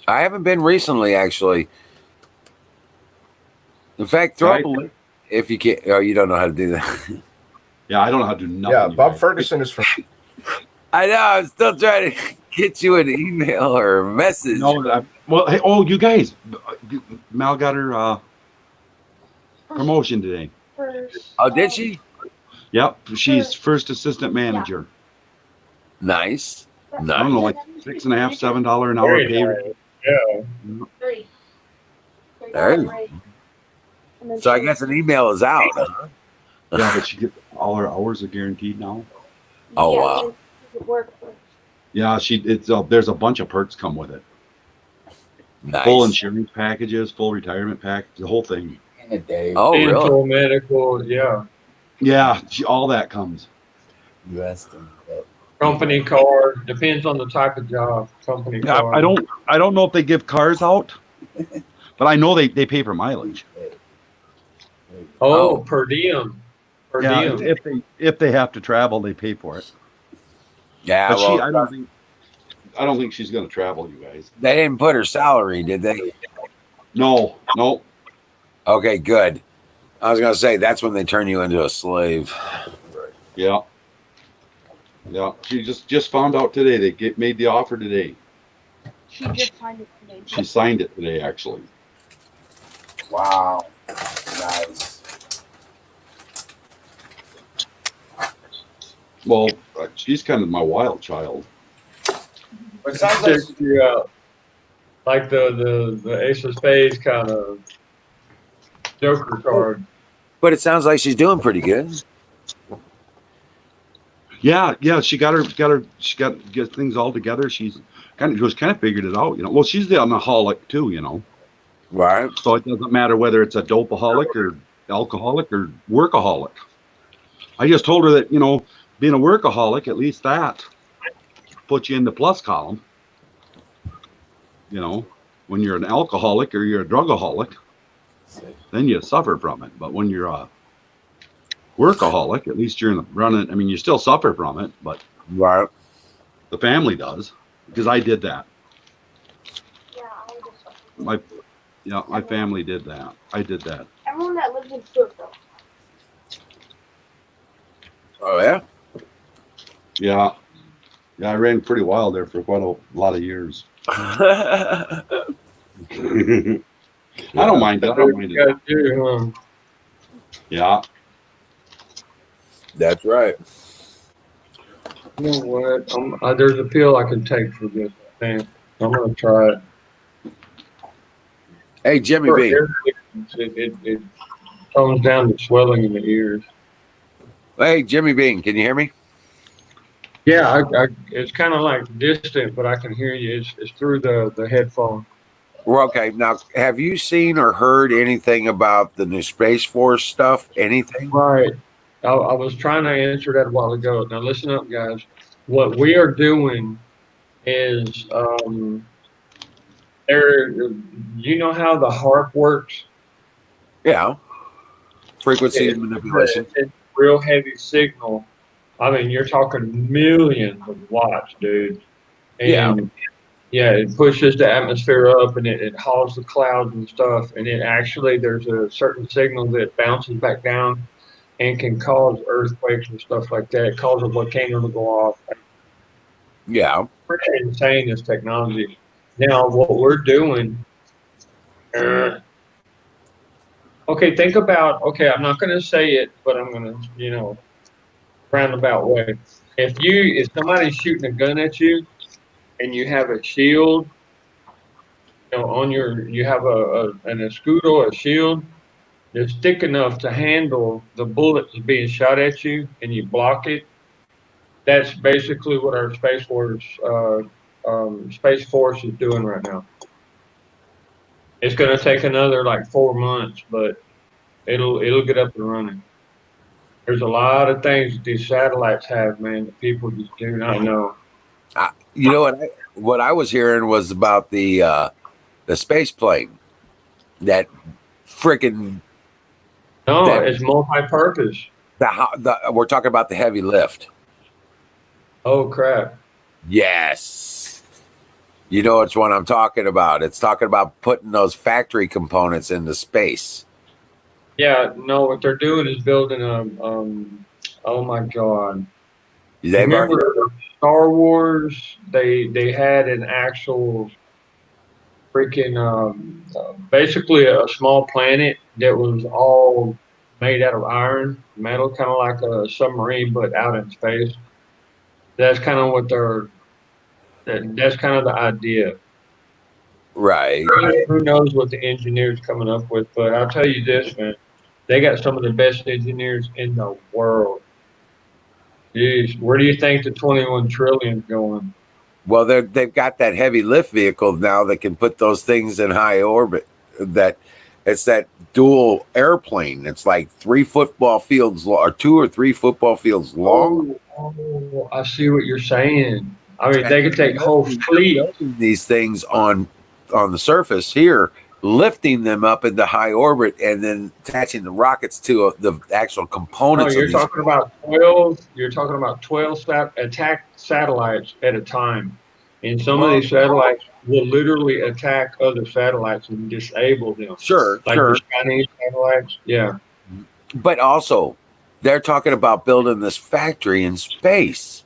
I haven't been recently, actually. In fact, throw up a link if you can't. Oh, you don't know how to do that. Yeah, I don't know how to do nothing. Yeah, you Bob guys. Ferguson is from. I know. I'm still trying to get you an email or a message. No, well, hey, you guys, Mal got her promotion today. first. Oh, did she? Yep, she's first assistant manager. Nice. I don't Nice. know, like $6.50, $7 an hour Very pay. nice. Yeah. 3. There you go. So I guess an email is out. Huh? Yeah, but she gets all her hours are guaranteed now. Oh, wow. Work first. Yeah, there's a bunch of perks come with it. Nice. Full insurance packages, full retirement package, the whole thing. Oh, really? Dental, medical, yeah. Yeah, all that comes. Company card, depends on the type of job. Company Yeah, card. I don't know if they give cars out, but I know they pay for mileage. Oh, Oh. per diem. Per Yeah, diem. if they have to travel, they pay for it. Yeah, But well, I don't think she's gonna travel, you guys. they didn't put her salary, did they? No. Okay, good. I was going to say, that's when they turn you into a slave. Yeah. Yeah. She just found out today. They made the offer today. She just signed it today. She signed it today, actually. Wow. Nice. Well, she's kind of my wild child. But it sounds like, Checks you out. Like the Ace of Spades kind of Joker card. but it sounds like she's doing pretty good. Yeah. She got get things all together. She's kind of figured it out, you know. Well, she's the alcoholic too, you know. Right. So it doesn't matter whether it's a dopeaholic or alcoholic or workaholic. I just told her that, you know, being a workaholic, at least that puts you in the plus column. You know, when you're an alcoholic or you're a drugaholic, then you suffer from it. But when you're a workaholic, at least you're in the running. I mean, you still suffer from it, but Right. the family does, because I did that. Yeah, I just. My family did that. I did that. Everyone that lives in Stuartville. Oh, yeah? Yeah. Yeah, I ran pretty wild there for quite a lot of years. I don't mind it. I don't mind You it. guys do, huh? Yeah. That's right. You know what? There's a pill I can take for this thing. I'm gonna try it. Hey, Jimmy For B. ear bleeding, it tones down the swelling in the ears. Hey, Jimmy Bean, can you hear me? Yeah, it's kind of like distant, but I can hear you. It's through the headphone. Well, okay. Now, have you seen or heard anything about the new Space Force stuff? Anything? Right. I was trying to answer that a while ago. Now listen up, guys. What we are doing is There, you know how the harp works? Yeah. Frequency It's, manipulation. it's real heavy signal. I mean, you're talking millions of watts, dude. Yeah. And yeah, it pushes the atmosphere up and it hauls the clouds and stuff. And it actually, there's a certain signal that bounces back down and can cause earthquakes and stuff like that. It causes a volcano to go off. Yeah. Pretty insane, this technology. Now, what we're doing, uh, okay, think about, okay, I'm not going to say it, but I'm going to, roundabout way. If somebody's shooting a gun at you and you have a shield, on you have an escudo, a shield that's thick enough to handle the bullet that's being shot at you, and you block it. That's basically what our Space Force is doing right now. It's going to take another like 4 months, but it'll get up and running. There's a lot of things that these satellites have, man, that people just do not know. You know what I was hearing was about the space plane that freaking No, that it's multi-purpose. we're talking about the heavy lift. Oh crap! Yes. You know which one I'm talking about. It's talking about putting those factory components into space. Yeah, no, what they're doing is building a oh my god. You They've already remember Star Wars? They had an actual freaking basically a small planet that was all made out of iron, metal, kind of like a submarine, but out in space. That's kind of what that's kind of the idea. right. Who knows what the engineers coming up with? But I'll tell you this, man, they got some of the best engineers in the world. Jeez, where do you think the 21 trillion is going? Well, they've got that heavy lift vehicle now that can put those things in high orbit. That it's that dual airplane. It's like 3 football fields long, or 2 or 3 football fields long. Oh, I see what you're saying. I mean, And they could take whole they're fleet. building these things on the surface here, lifting them up into high orbit, and then attaching the rockets to the actual No, components of you're these. talking about 12. You're talking about 12 attack satellites at a time, and some of Well, these satellites will literally attack other satellites and disable them, sure, like sure. the Chinese satellites. Yeah. But also, they're talking about building this factory in space.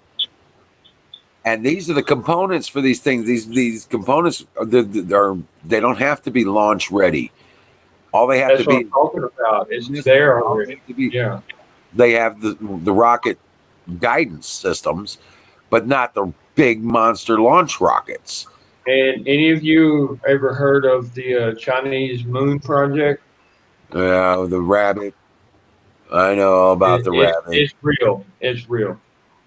And these are the components for these things. These components they don't have to be launch ready. All they have That's to what be I'm talking about. It's there all they already. have to be, Yeah. they have the rocket guidance systems, but not the big monster launch rockets. And any of you ever heard of the Chinese moon project? The rabbit. I know all about the rabbit. It's real. It's real.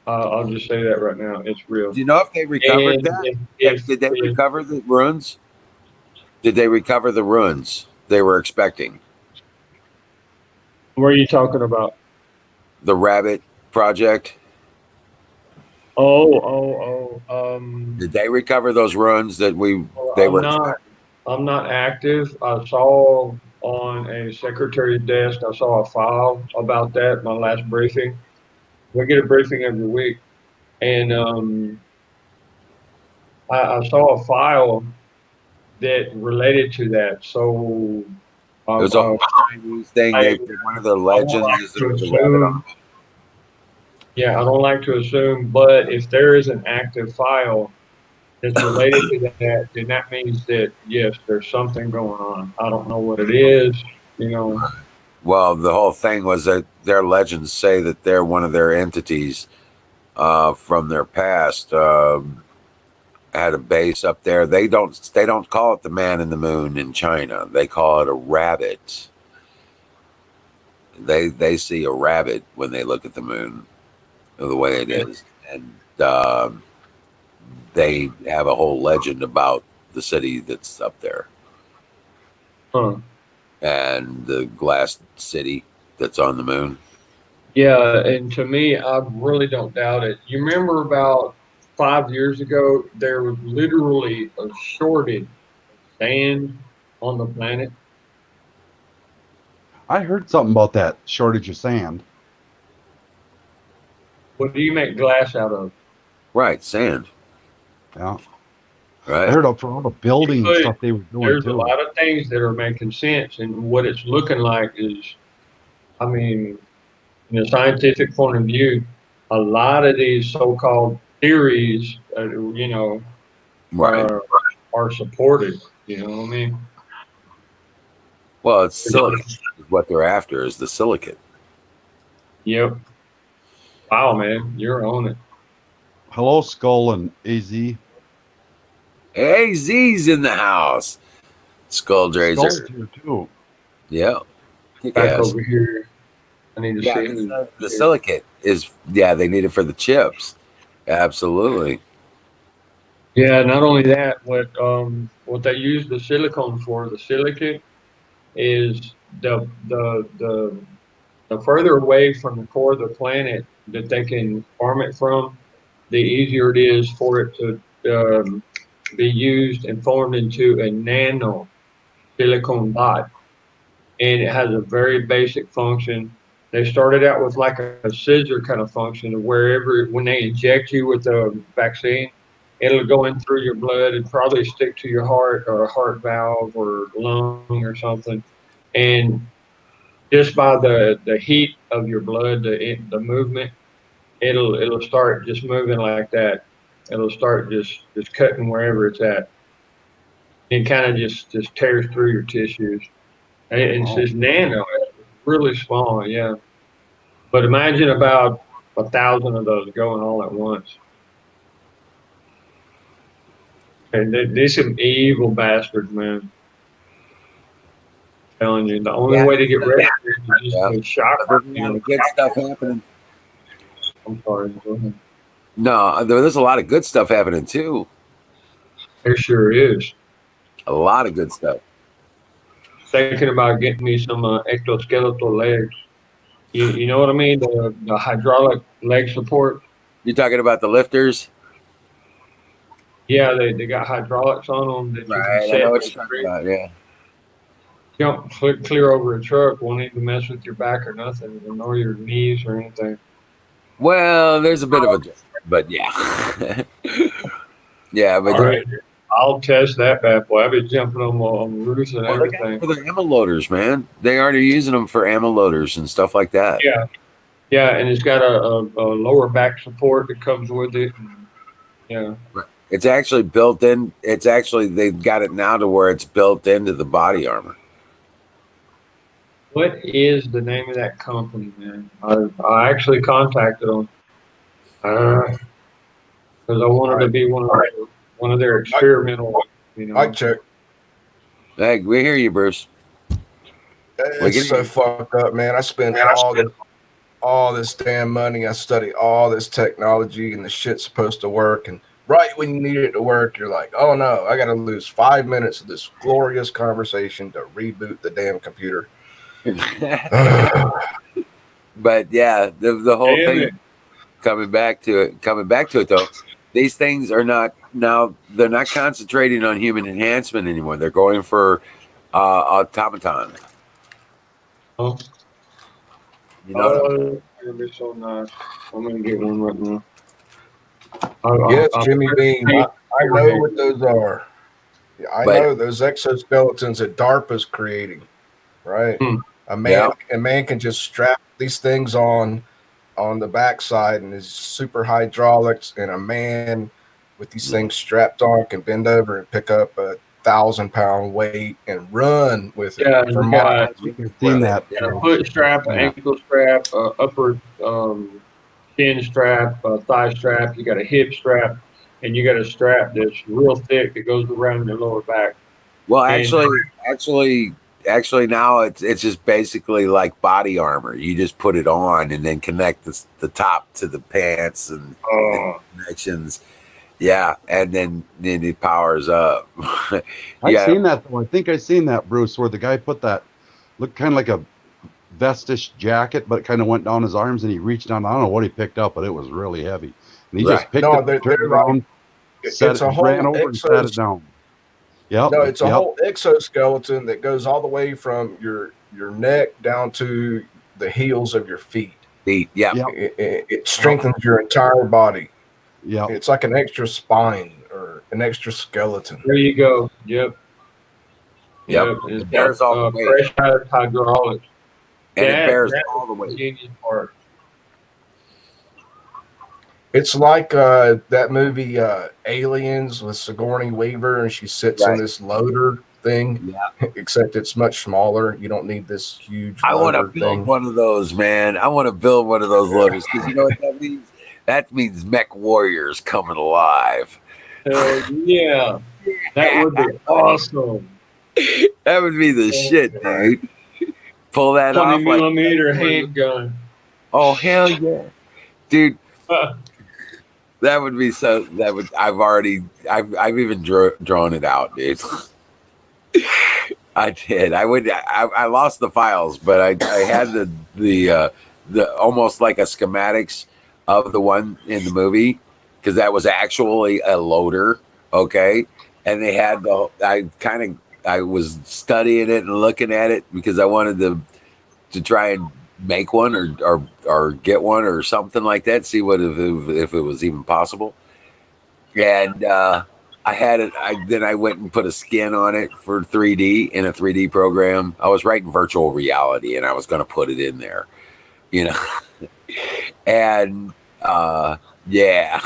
I'll just say that right now. It's real. Do you know if they recovered And that? if Did they recover the ruins? Did they recover the ruins they were expecting? what are you talking about? The rabbit project. Did they recover those ruins that they were? I'm not active. I saw on a secretary's desk, I saw a file about that, my last briefing. We get a briefing every week. And I saw a file that related to that. So It was a Chinese thing. One of the legends is there was a rabbit on. yeah, I don't like to assume, but if there is an active file that's related to that, then that means that yes, there's something going on. I don't know what it is, you know. Well, the whole thing was that their legends say that they're one of their entities from their past. Had a base up there. They don't call it the man in the moon in China. They call it a rabbit. They see a rabbit when they look at the moon, the way it is, and they have a whole legend about the city that's up there Huh. and the glass city that's on the moon. Yeah, and to me, I really don't doubt it. You remember about 5 years ago, there was literally a shortage of sand on the planet? I heard something about that shortage of sand. What do you make glass out of? Right, sand. Yeah, I Right. heard up for all the building But stuff they were doing there's a too. lot of things that are making sense, and what it's looking like is, I mean, in a scientific point of view, a lot of these so-called theories, Right. are are supported. You know what I mean? Well, it's silicate is what they're after, is the silicate. Yep. Wow, man, you're on it. Hello, Skull and AZ. Hey, Z's in the house. Skull Skull's Drazer. here too. Yeah. Kick Back ass. over here. I need to Yeah, see who's the here. silicate is, yeah, they need it for the chips. Absolutely. Yeah, not only that, what they use the silicone for, the silicate, is the further away from the core of the planet that they can farm it from, the easier it is for it to be used and formed into a nano silicone dot. And it has a very basic function. They started out with like a scissor kind of function of wherever, when they inject you with the vaccine, it'll go in through your blood and probably stick to your heart or a heart valve or lung or something. And just by the heat of your blood, the movement, it'll start just moving like that. It'll start just cutting wherever it's at. It kind of just tears through your tissues. And it's Oh, just nano, it's really small, yeah. But imagine about 1,000 of those going all at once. And they're some evil bastards, man. I'm telling you, the only Yeah. way to get rid of it is just Yeah. to shock. But there's a lot of good stuff happening. I'm sorry. Go ahead. No, there's a lot of good stuff happening too. There sure is. A lot of good stuff. Thinking about getting me some exoskeletal legs. You know what I mean? The hydraulic leg support. You're talking about the lifters? Yeah, they got hydraulics on them that you can Right. I set know in what the you're talking street. about. Yeah. Jump clear over a truck, won't even mess with your back or nothing, nor your knees or anything. Well, there's a bit of a difference, but yeah. Yeah, but All right, I'll test that bad boy. I've been jumping on roofs and well, they got them everything. for their ammo loaders, man. They already using them for ammo loaders and stuff like that. Yeah, yeah, and it's got a lower back support that comes with it. And, yeah, It's actually built in. It's actually, they've got it now to where it's built into the body armor. what is the name of that company, man? I actually contacted them because I wanted to be one of their experimental. Mic check. Hey, we hear you, Bruce. It's so fucked up, man. I spend all this damn money. I study all this technology, and the shit's supposed to work. And right when you need it to work, you're like, oh no, I got to lose 5 minutes of this glorious conversation to reboot the damn computer. But yeah, the whole Damn thing, it. coming back to it though, these things are not, now they're not concentrating on human enhancement anymore. They're going for automaton. Oh, You know, it's gonna be so nice. I'm gonna get one right now. Yes, I'm Jimmy Beam. I know what those are. Yeah, I But- know those exoskeletons that DARPA's creating. Right, Hmm. a man can just strap these things on the backside, and his super hydraulics, and a man with these things strapped on can bend over and pick up a 1,000-pound weight and run with it Yeah, for you got miles. I've seen that. a foot strap, an ankle strap, upper shin strap, thigh strap. You got a hip strap, and you got a strap that's real thick that goes around your lower back. Well, And- actually, now it's just basically like body armor. You just put it on and then connect the top to the pants and connections. Yeah, and then it powers up. I've seen that though. I think I've seen that, Bruce, where the guy put that, looked kind of like a vestish jacket, but kind of went down his arms, and he reached down. I don't know what he picked up, but it was really heavy. And he Right. just picked No, it, they're turned like- around, It's a whole ran over and sat it down. Yep. No, it's a yep. whole exoskeleton that goes all the way from your neck down to the heels of your feet. Feet. Yeah. Yep. It strengthens your entire body. Yep. It's like an extra spine or an extra skeleton. There you go. Yep. Yep. It's It bears got all the weight. pressurized hydraulics. And it bears That all the was weight. genius part. It's like that movie Aliens with Sigourney Weaver, and she sits in Right. this loader thing. Yeah. Except it's much smaller. You don't need this huge I want to loader build thing. one of those, man. I want to build one of those loaders because you know what that means? That means mech warriors coming alive. Hell yeah. That would be awesome. That would be the shit, dude. Pull that 20 off. millimeter handgun. Oh, hell yeah. Dude, that would be so. That would. I've even drawn it out, dude. I did. I lost the files, but I had the almost like a schematics of the one in the movie because that was actually a loader. Okay, and they had I was studying it and looking at it because I wanted to try and make one or get one or something like that. See what if it was even possible. And I had it. Then I went and put a skin on it for 3D in a 3D program. I was writing virtual reality, and I was going to put it in there, you know. And yeah,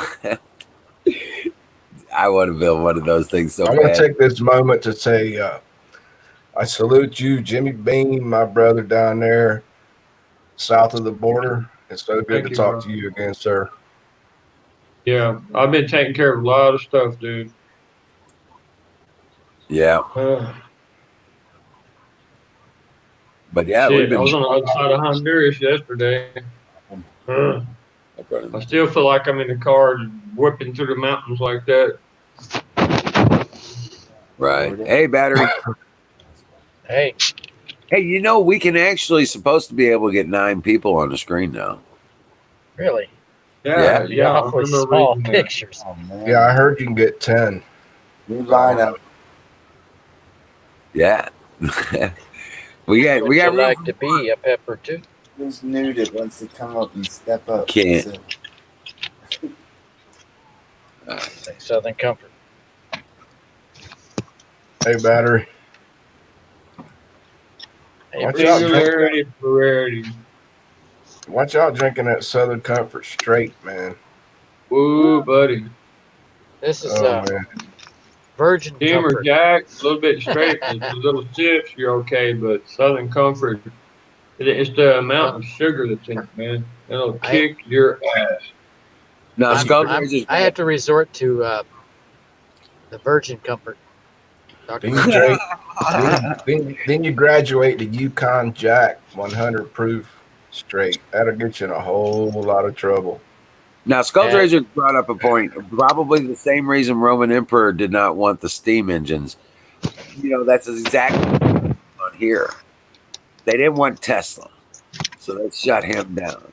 I want to build one of those things so I want bad. to take this moment to say I salute you, Jimmy Beam, my brother down there south of the border. It's so good to talk to you again, sir. Yeah, I've been taking care of a lot of stuff, dude. Yeah. But yeah, shit, I was on the other side of Honduras yesterday. I still feel like I'm in the car whipping through the mountains like that. Right. Hey, battery. Hey. Hey, you know, we can actually supposed to be able to get 9 people on the screen now. Really? Yeah. Awfully small pictures. Oh, yeah, I heard you can get 10. New lineup. Yeah. we got Would you like to be a pepper too? Who's new that wants to come up and step up? Can't. Southern Comfort. Hey, battery. Hey, watch out drinking that Southern Comfort straight, man. Woo, buddy. This is man. Virgin Dim or Comfort. Jack, a little bit straight, a little sips, you're okay, but Southern Comfort, it's the amount of sugar that's in it, man. It'll kick your ass. No, I had to resort to the Virgin Comfort. Then you graduate to Yukon Jack 100 proof straight. That'll get you in a whole lot of trouble. Now, Skulldrazer brought up a point. Probably the same reason Roman Emperor did not want the steam engines. You know, that's exactly on here. They didn't want Tesla, so they shut him down.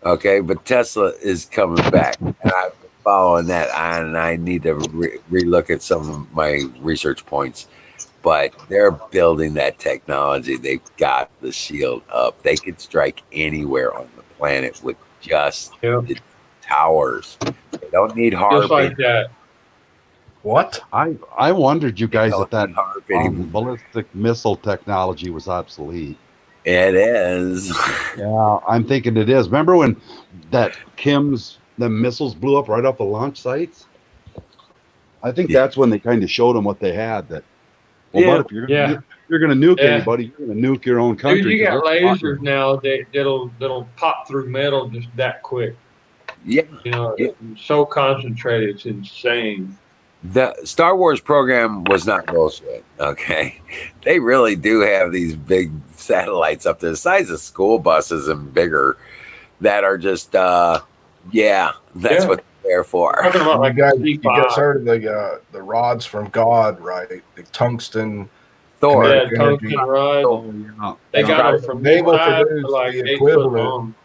Okay, but Tesla is coming back, and I've been following that, and I need to relook at some of my research points. But they're building that technology. They've got the shield up. They can strike anywhere on the planet with just the towers. They don't need hard. Just like that. What? I wondered, you guys, if that ballistic missile technology was obsolete. It is. Yeah, I'm thinking it is. Remember when the missiles blew up right off the launch sites? I think that's when they kind of showed them what they had. That but if you're going to nuke anybody, you're going to nuke your own country. Dude, you got lasers now that'll pop through metal just that quick. Yeah, you know, it's so concentrated, it's insane. The Star Wars program was not bullshit. Okay, they really do have these big satellites up there, the size of school buses and bigger, that are just that's what they're there for. Talking about like you guys heard of the rods from God, right? The tungsten. Thor. Yeah, tungsten rods. They got them from they will produce like the equivalent.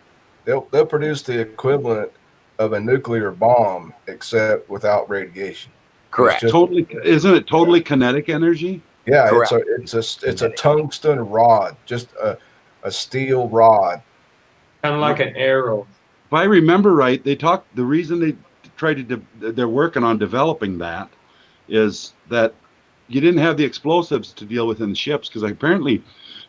They'll produce the equivalent of a nuclear bomb, except without radiation. Correct. Totally, isn't it totally kinetic energy? Yeah, Correct. it's a tungsten rod, just a steel rod. Kind of like an arrow. If I remember right, the reason they they're working on developing that is that you didn't have the explosives to deal with in the ships, because apparently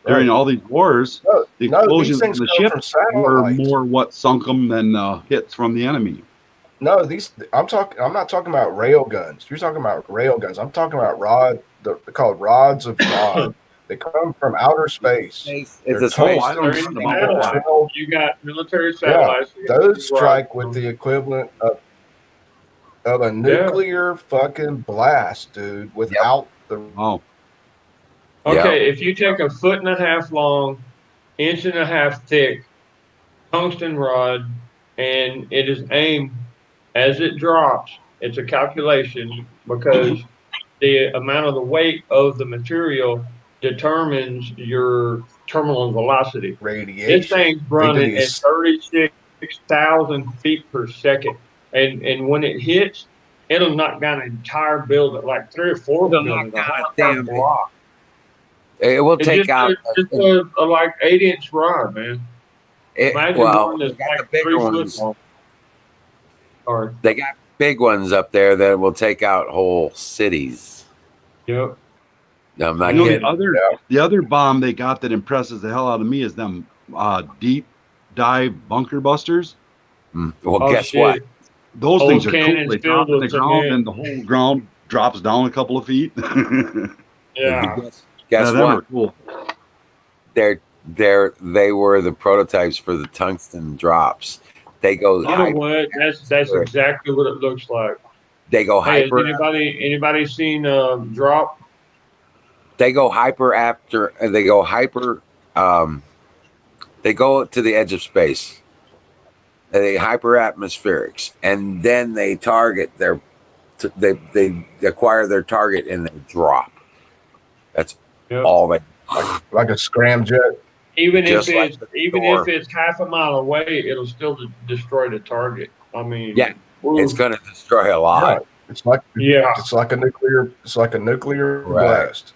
during all these wars, No, the no, these explosions things in the come from ships were satellites. more what sunk them than hits from the enemy. No, I'm not talking about rail guns. You're talking about rail guns. I'm talking about they're called rods of God. They come from outer space. It's They're a space. I don't know Military about that. satellites. You got military Yeah, satellites. those strike with the equivalent of a nuclear fucking blast, dude. Without the Oh, Okay, if you take a 1.5 foot long, 1.5 inch thick tungsten rod, and it is aimed as it drops, it's a calculation because the amount of the weight of the material determines your terminal velocity. This radiation thing's into running at these 36,000 feet per second. And when it hits, it'll knock down an entire building, like 3 or 4 It'll buildings, knock a down whole a damn entire block. It will It's take out. just a like 8-inch rod, man. Imagine one They that's got like the bigger 3 foot ones. long. Or They got big ones up there that will take out whole cities. yep. No, I'm not you know, kidding. the other bomb they got that impresses the hell out of me is them deep dive bunker busters. Well, Oh, guess shit. what? Those Old things are cool. cannons They drop in filled the with ground, cement. and the whole ground drops down a couple of feet. Yeah. Guess them what? are cool. They were the prototypes for the tungsten drops. They go You know what? That's exactly what it looks like. They go Hey, has hyper. anybody seen Drop? They go hyper after. They go hyper. They go to the edge of space. They hyper atmospherics, and then they target their. They acquire their target and they drop. That's all they. like a scramjet. Even Just if like it's the even Thor. if it's half a mile away, it'll still destroy the target. I mean, Yeah, it's going to destroy a lot. Yeah, it's like a nuclear Right. blast.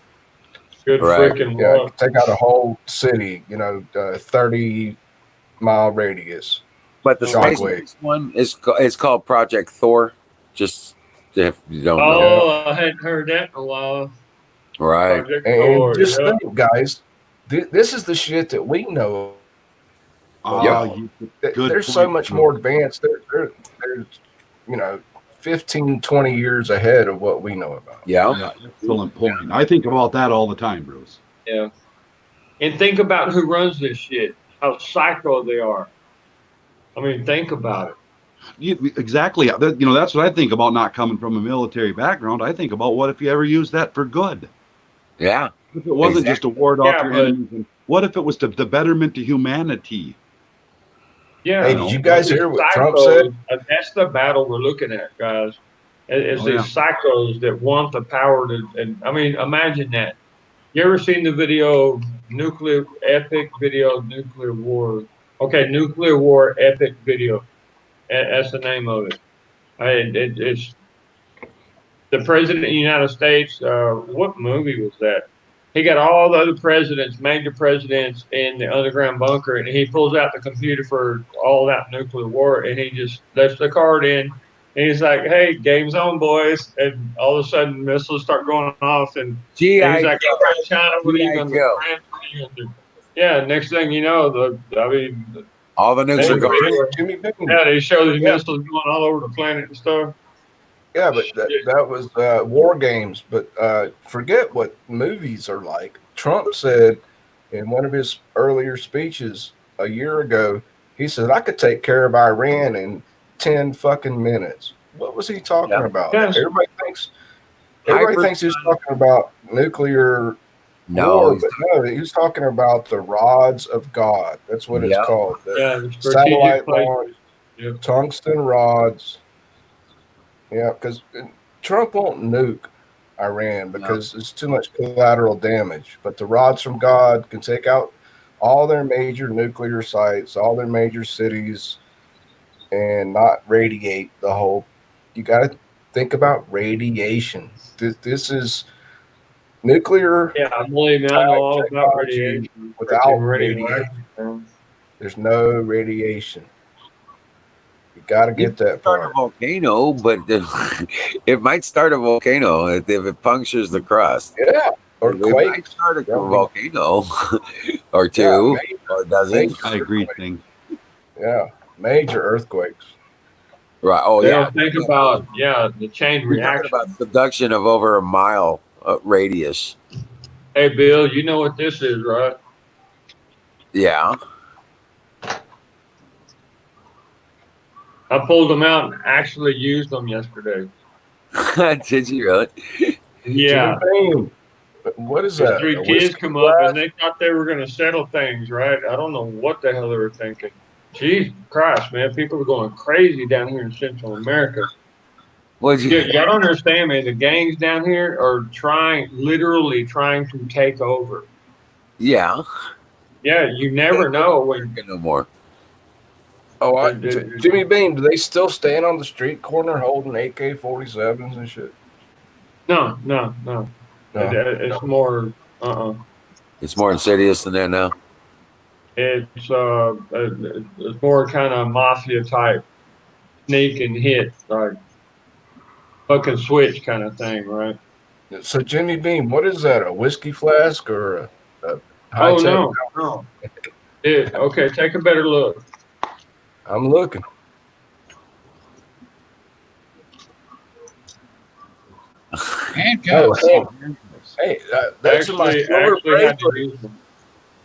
Good Right. freaking Yeah, luck. take out a whole city. 30-mile radius. But the space Shockwave. Force one is called Project Thor. Just if you don't know. Oh, I hadn't heard that in a while. Right. Project And Thor, just yeah. think, guys, this is the shit that we know. There's so much more advanced. They're 15, 20 years ahead of what we know about. Yeah. Excellent point. I think about that all the time, Bruce. Yeah. And think about who runs this shit. How psycho they are. I mean, think about it. Exactly. That's what I think about not coming from a military background. I think about what if you ever used that for good? Yeah. If it wasn't just to ward off your enemies, and what if it was the betterment to humanity? Yeah. Hey, did you guys hear what Trump said? That's the battle we're looking at, guys. It's these psychos that want the power to. And I mean, imagine that. You ever seen the video, epic video of nuclear war? Okay, nuclear war epic video. That's the name of it. It's the president of the United States. What movie was that? He got all the other presidents, major presidents, in the underground bunker, and he pulls out the computer for all that nuclear war, and he just lets the card in, and he's like, "Hey, game's on, boys!" And all of a sudden, missiles start going off, and he's like, "China, what are you going to do?" Yeah, next thing you know, all the nukes are going. Yeah, they show the missiles going all over the planet and stuff. Yeah, but that was war games. But forget what movies are like. Trump said in one of his earlier speeches a year ago, he said, I could take care of Iran in 10 fucking minutes. What was he talking about? Yes. Everybody thinks he's talking about nuclear war, but no, he was talking about the rods of God. That's what it's called. The satellite launch, tungsten rods. Yeah, because Trump won't nuke Iran because it's too much collateral damage. But the rods from God can take out all their major nuclear sites, all their major cities, and not radiate the whole. You got to think about radiation. This is nuclear Yeah, believe me, I know all about technology radiation. without Freaking radiation. radioactive. There's no radiation. You got to You get that start a part. volcano, but it might start a volcano if it punctures the crust. Yeah, or It might quakes. start a Yeah, volcano or yeah, two, or does it? major I agree, earthquakes. thing. Yeah, major earthquakes. Right. Oh, They yeah. don't think about the chain You're talking reaction. about subduction of over a mile radius. Hey, Bill, you know what this is, right? Yeah. I pulled them out and actually used them yesterday. Did you really? Yeah. Jimmy Beam. What is These that? three A kids whiskey come up and glass? they thought they were going to settle things, right? I don't know what the hell they were thinking. Jesus Christ, man. People are going crazy down here in Central America. What'd you? Y'all don't understand, man. The gangs down here are literally trying to take over. Yeah. Yeah, you never know when. No more. Oh, the- Jimmy Beam. Do they still stand on the street corner holding AK-47s and shit? No. No. It's more. It's more insidious than that now. It's more kind of mafia type, sneak and hit, like fucking switch kind of thing, right? So Jimmy Beam, what is that? A whiskey flask or a high Oh tech? no. Okay, take a better look. I'm looking. Handcuffs. Oh, hey, those are my silver Had to bracelets. use them.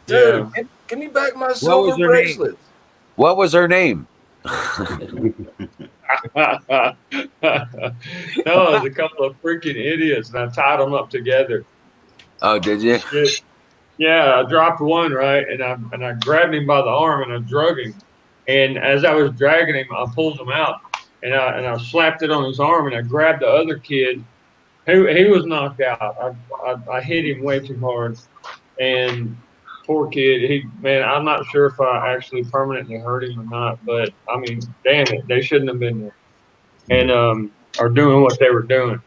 Dude, Yeah. give me back my was silver her name? bracelets. What was her name? No, it was a couple of freaking idiots, and I tied them up together. Oh, did you? Yeah, I dropped one right, and I grabbed him by the arm and I drug him. And as I was dragging him, I pulled him out and I slapped it on his arm and I grabbed the other kid. He was knocked out. I hit him way too hard, and poor kid. I'm not sure if I actually permanently hurt him or not, but I mean, damn it, they shouldn't have been there and are doing what they were doing.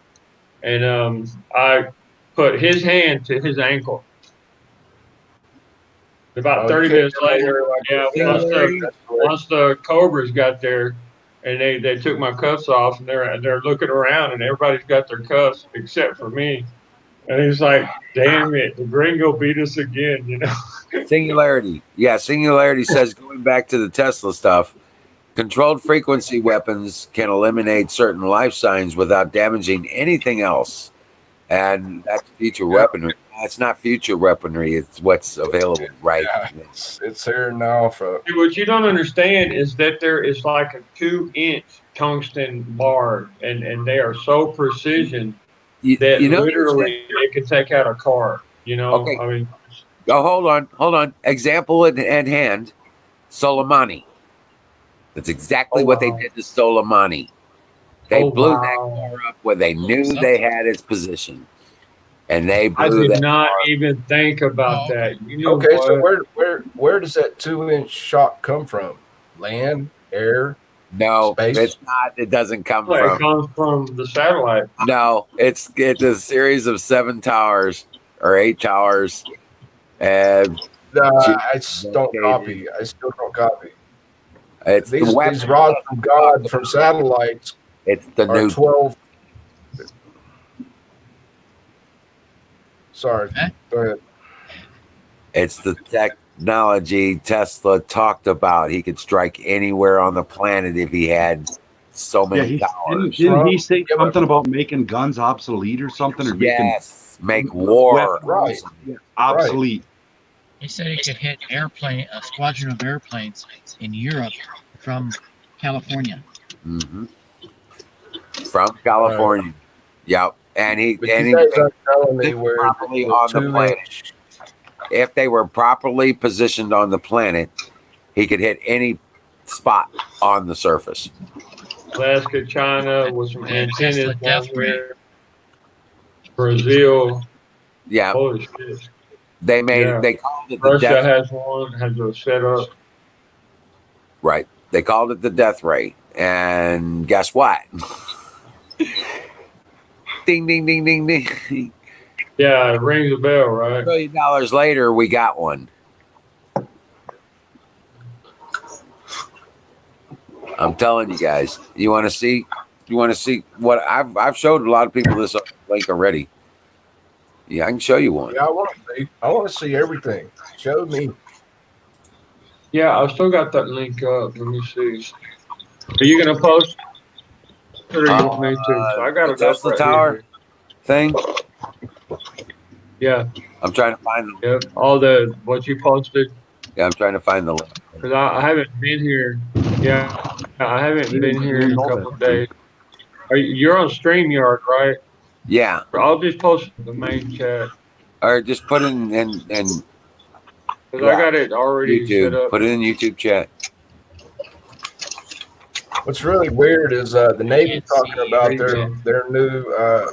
And I put his hand to his ankle. About 30 minutes later, once the Cobras got there, and they took my cuffs off, and they're looking around, and everybody's got their cuffs except for me. And he's like, "Damn it, the Gringo beat us again," you know. Singularity. Yeah, Singularity says, going back to the Tesla stuff, controlled frequency weapons can eliminate certain life signs without damaging anything else. And that's future weaponry. It's not future weaponry. It's what's available right. Yeah, it's here now. What you don't understand is that there is like a 2-inch tungsten bar, and they are so precision that literally it can take out a car. You know, okay. I mean. Oh, hold on. Example at hand, Soleimani. That's exactly what they did to Soleimani. They blew that car up where they knew they had its position. And they blew I did that not car. even think about that. You know Okay, what? so where does that 2-inch shock come from? Land, air, No, space? it's not. It doesn't come It from. comes from the satellite. No, it's a series of 7 towers or 8 towers. And I still don't copy. It's these the weapon. These rods from God from satellites. It's the are new 12. Sorry, go ahead. It's the technology Tesla talked about. He could strike anywhere on the planet if he had so many towers. Didn't he say something about making guns obsolete or something? Or make war obsolete. He said he could hit a squadron of airplanes in Europe from California. Mm-hmm. From California. Yep. And he properly on the planet. If they were properly positioned on the planet, he could hit any spot on the surface. Alaska, China, with some antennas down here. Brazil. Yeah. Holy shit. They made it. They called it the Russia death. has one. Has a setup. Right. They called it the death ray. And guess what? Ding, ding, ding, ding, ding. Yeah, it rings a bell, right? $1 billion later, we got one. I'm telling you guys. You want to see? You want to see what I've showed a lot of people this link already. Yeah, I can show you one. Yeah, I want to see. I want to see everything. Show me. Yeah, I still got that link up. Let me see. Are you gonna post it or you want me to? So I got The it up Tesla right Tower here. thing. Yeah. I'm trying to find the. Yep. All the what you posted. Yeah, I'm trying to find the link. Because I haven't been here. Yeah, I haven't been here in a couple of days. You're on StreamYard, right? Yeah. I'll just post the main chat. Or just put it in Because yeah, I got it already set YouTube. up. Put it in YouTube chat. What's really weird is the Navy talking about their new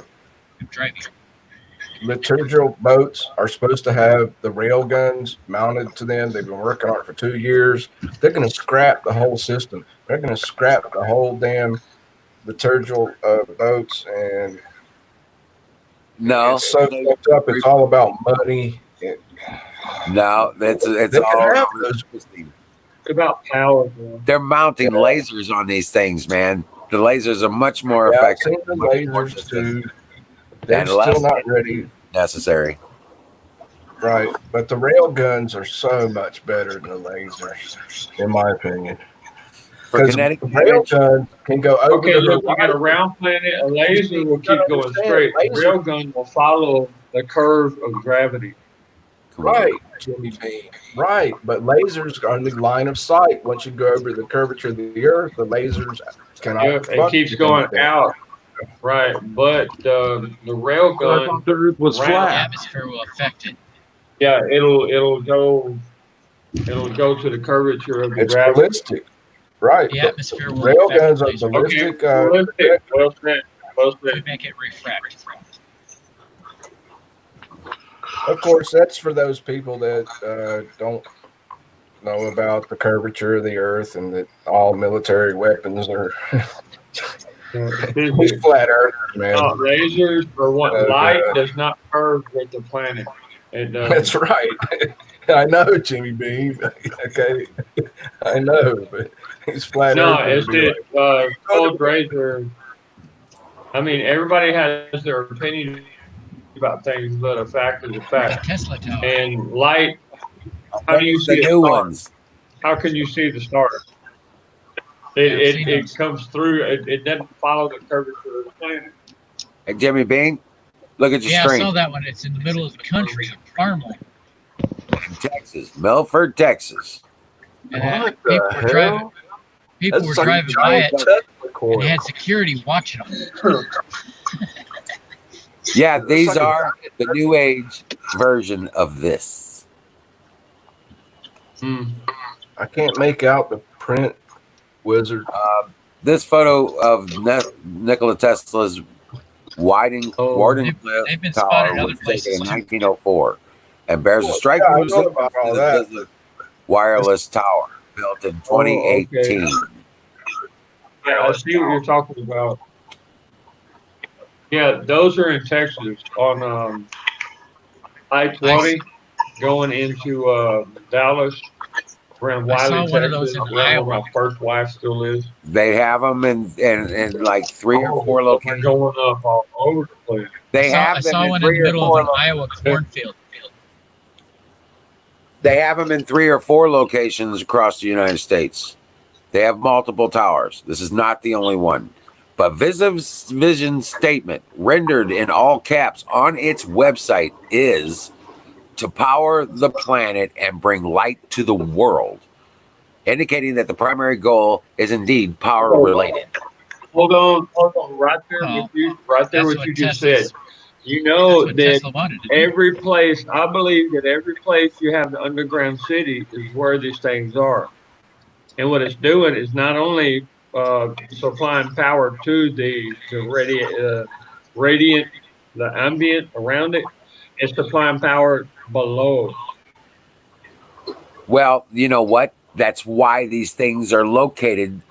liturgical boats are supposed to have the rail guns mounted to them. They've been working on it for 2 years. They're going to scrap the whole system. They're going to scrap the whole damn liturgical boats, and No, it's so fucked up. It's all about money. No, it's They can all have those. About power, man. They're mounting lasers on these things, man. The lasers are much more Yeah, I've effective. seen the much more lasers distant, too. They're and still less not ready. necessary. Right, but the rail guns are so much better than the lasers, in my opinion. For Because kinetic the rail damage, gun can go over Okay, the look, you got a horizon. round planet. A laser will keep going understand, straight. The laser- railgun will follow the curve of gravity. come on. Right, Jimmy Bean. Right, but lasers are only line of sight. Once you go over the curvature of the Earth, the lasers cannot. Yep, it fuck keeps with going anything. out. Right, but the rail I gun, thought the Earth was round. The flat. atmosphere will affect it. Yeah, it'll go to the curvature of the It's gravity. ballistic. Right. The The atmosphere will rail affect guns the are laser. ballistic. Ballistic. Well said. Well To said. make it refract. Of course, that's for those people that don't know about the curvature of the Earth and that all military weapons are Physics. flat earthers, man. Lasers or what? Oh, Light God. does not curve with the planet. It does. That's right. I know, Jimmy Beam. Okay, I know, but these flat No, earthers it's be like, the cold razor. I mean, everybody has their opinion about things, but a fact is a fact. Tesla Tower. And light, how do you the see a new star? ones. How can you see the stars? It comes through. It doesn't follow the curvature of the planet. Hey, Jimmy Bean, look at your Yeah, I screen. saw that one. It's in the middle of the country, farmland. In Texas, Milford, Texas. And what people the were hell? driving. People That's were like driving by giant it, Tesla and coil. they had security watching them. Yeah, It's these like a are the new age version of this. I can't make out the print, wizard. This photo of Nikola Tesla's Warden They've Tower been spotted was other places taken in too. 1904 and bears a Yeah, striking I know resemblance about all to the that. Tesla wireless tower built in 2018. Yeah, I see what you're talking about. Yeah, those are in Texas on I-20 going into Dallas, around I saw Wiley, one of those Texas, in around Iowa. where my first wife still is. They have them in like 3 or 4 They're locations. going up all over the place. They I have them saw in one in 3 the or middle 4 of an Iowa cornfield. They have them in 3 or 4 locations across the United States. They have multiple towers. This is not the only one. But Visiv's vision statement, rendered in all caps on its website, is to power the planet and bring light to the world, indicating that the primary goal is indeed power related. Hold on, right there Oh, with you, right there that's what what you just Tesla's- said. You know That's what that Tesla wanted to do. every place, I believe that every place you have the underground city is where these things are. And what it's doing is not only supplying power to the radiant, the ambient around it, it's supplying power below. Well, you know what? That's why these things are located.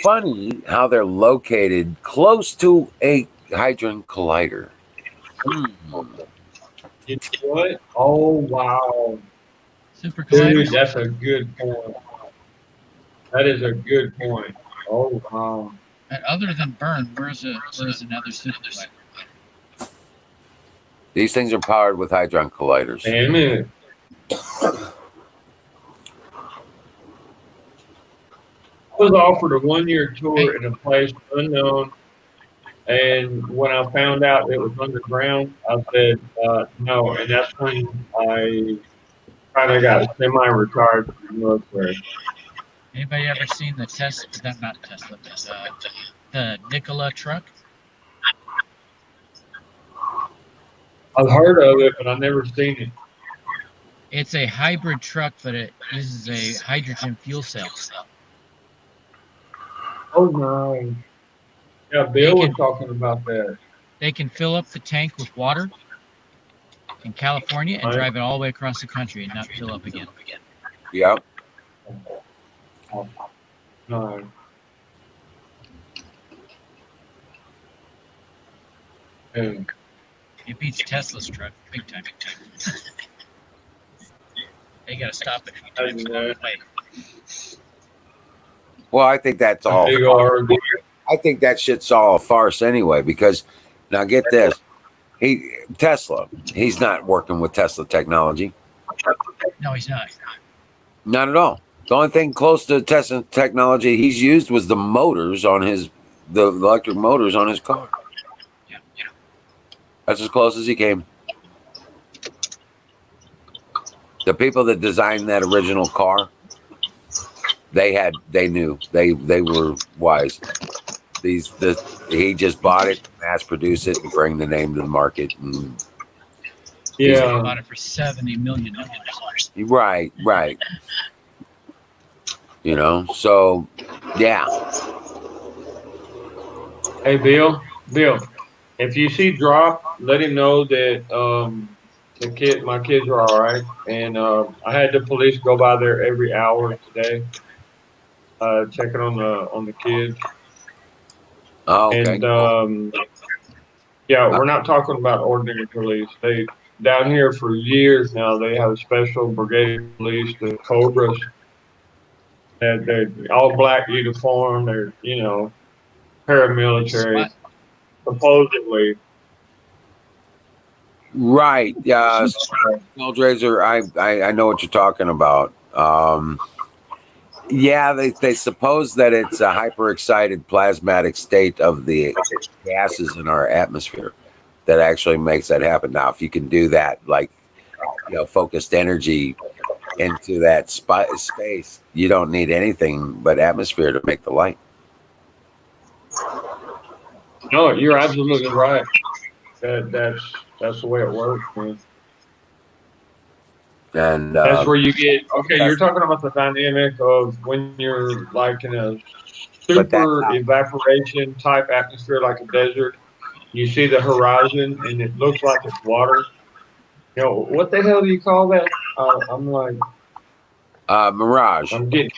Funny how they're located close to a Hadron Collider. You know what? Oh wow, Super dude, colliders. that's a good point. That is a good point. Oh wow. And other than burn, where's another super collider? These things are powered with Hadron Colliders. Damn it. I was offered a 1-year tour in a place unknown, and when I found out it was underground, I said no, and that's when I kind of got semi-retired from the military. Anybody ever seen the Tesla? Not Tesla, but the Nikola truck? I've heard of it, but I've never seen it. It's a hybrid truck, but it uses a hydrogen fuel cell. Oh no. Yeah, Bill was talking about that. They can fill up the tank with water in California and drive it all the way across the country and not fill up again. Yep. No. And It beats Tesla's truck big time. They gotta stop it a few times. Well, I think that's all. I think that shit's all a farce anyway. Because now get this, Tesla. He's not working with Tesla technology. No, he's not. Not at all. The only thing close to Tesla technology he's used was the electric motors on his car. Yeah. That's as close as he came. The people that designed that original car, they knew, they were wise. He just bought it, mass produce it, and bring the name to the market. And He bought it for $70 million. Right. You know, so yeah. hey, Bill, if you see Drop, let him know that my kids are all right. And I had the police go by there every hour today, checking on the kids. Oh, okay. And yeah, we're not talking about ordinary police. They down here for years now. They have special brigade police, the Cobras. They're all black uniform. They're paramilitary, supposedly. Right. Yeah. Razor, I know what you're talking about. Yeah, they suppose that it's a hyperexcited plasmatic state of the gases in our atmosphere that actually makes that happen. Now, if you can do that, like, focused energy into that space, you don't need anything but atmosphere to make the light. No, you're absolutely right. That's the way it works, man. And that's where you get you're talking about the dynamic of when you're like in a super evaporation type atmosphere, like a desert. You see the horizon and it looks like it's water. What the hell do you call that? I'm like mirage. I'm getting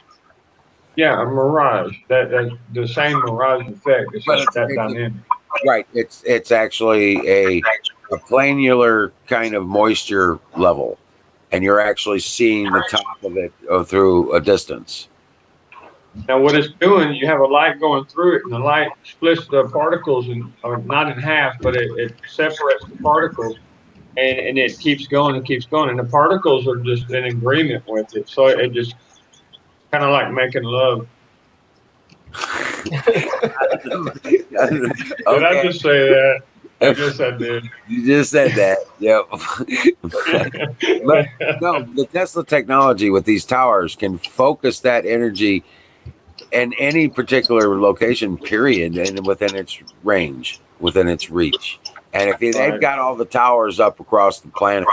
a mirage. That's the same mirage effect. It's like that dynamic. Right. It's actually a planular kind of moisture level, and you're actually seeing the top of it through a distance. Now, what it's doing, you have a light going through it, and the light splits the particles, not in half, but it separates the particles, and it keeps going and keeps going, and the particles are just in agreement with it. So it just kind of like making love. Okay. Did I just say that? I guess I did. You just said that. Yep. But no, the Tesla technology with these towers can focus that energy in any particular location, period, and within its range, within its reach. And if they've got all the towers up across the planet,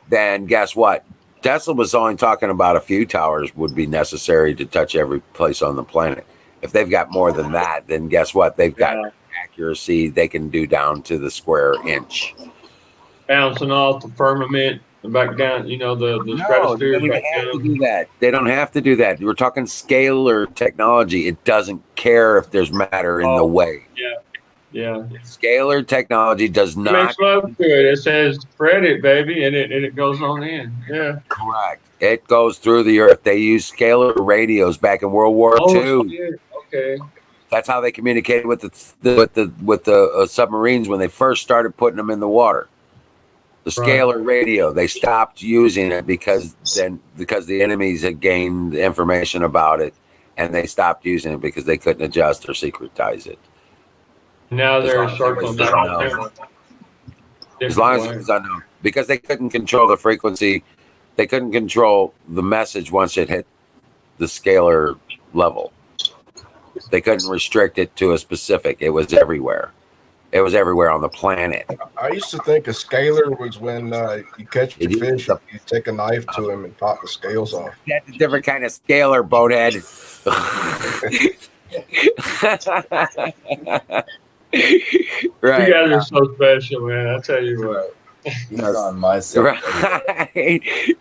then guess what? Tesla was only talking about a few towers would be necessary to touch every place on the planet. If they've got more than that, then guess what? They've got accuracy they can do down to the square inch. Bouncing off the firmament and back down, the stratosphere. They don't have to do that. They don't have to do that. We're talking scalar technology. It doesn't care if there's matter in the way. Yeah. Yeah. Scalar technology does It not. makes love to it. It says spread it, baby, and it goes on in. Yeah. Correct. It goes through the earth. They used scalar radios back in World War Oh II. shit. Okay. That's how they communicated with the submarines when they first started putting them in the water. The Right. scalar radio. They stopped using it because the enemies had gained information about it, and they stopped using it because they couldn't adjust or secretize it. Now As they're long as it was circling back unknown. in a As different long as way. it was unknown, because they couldn't control the frequency, they couldn't control the message once it hit the scalar level. They couldn't restrict it to a specific. It was everywhere. It was everywhere on the planet. I used to think a scaler was when you catch a It used fish, the- you take a knife to him and pop the scales off. That's a different kind of scalar, bonehead. Right. You guys are so special, man. I tell you what. He's on my side. Right.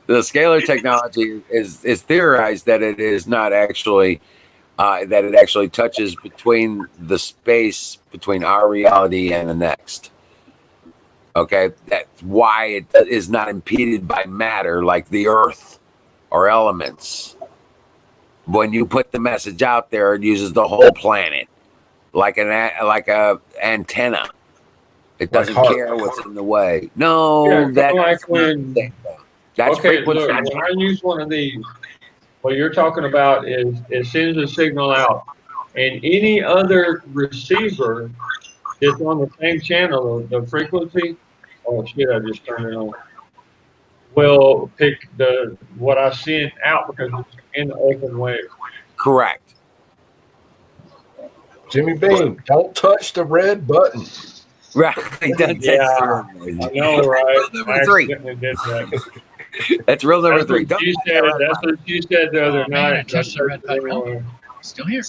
The scalar technology is theorized that it is not actually that it actually touches between the space between our reality and the next. Okay, that's why it is not impeded by matter like the Earth or elements. When you put the message out there, it uses the whole planet like a antenna. It Like doesn't heart. care what's in the way. No, Yeah, that's like not when- the same thing. That's Okay, frequency. look, when I use one of these, what you're talking about is it sends a signal out, and any other receiver that's on the same channel, the frequency. Oh shit! I just turned it on. Will pick what I send out because it's in the open wave. Correct. Jimmy Beam, don't touch the red button. Right. That's Yeah, it. I know, right? Number I three. accidentally did that. That's rule number That's three. what Don't she touch said. that red That's button. what she said the other Oh, man, I night. touched the red button. Anyway. Still here.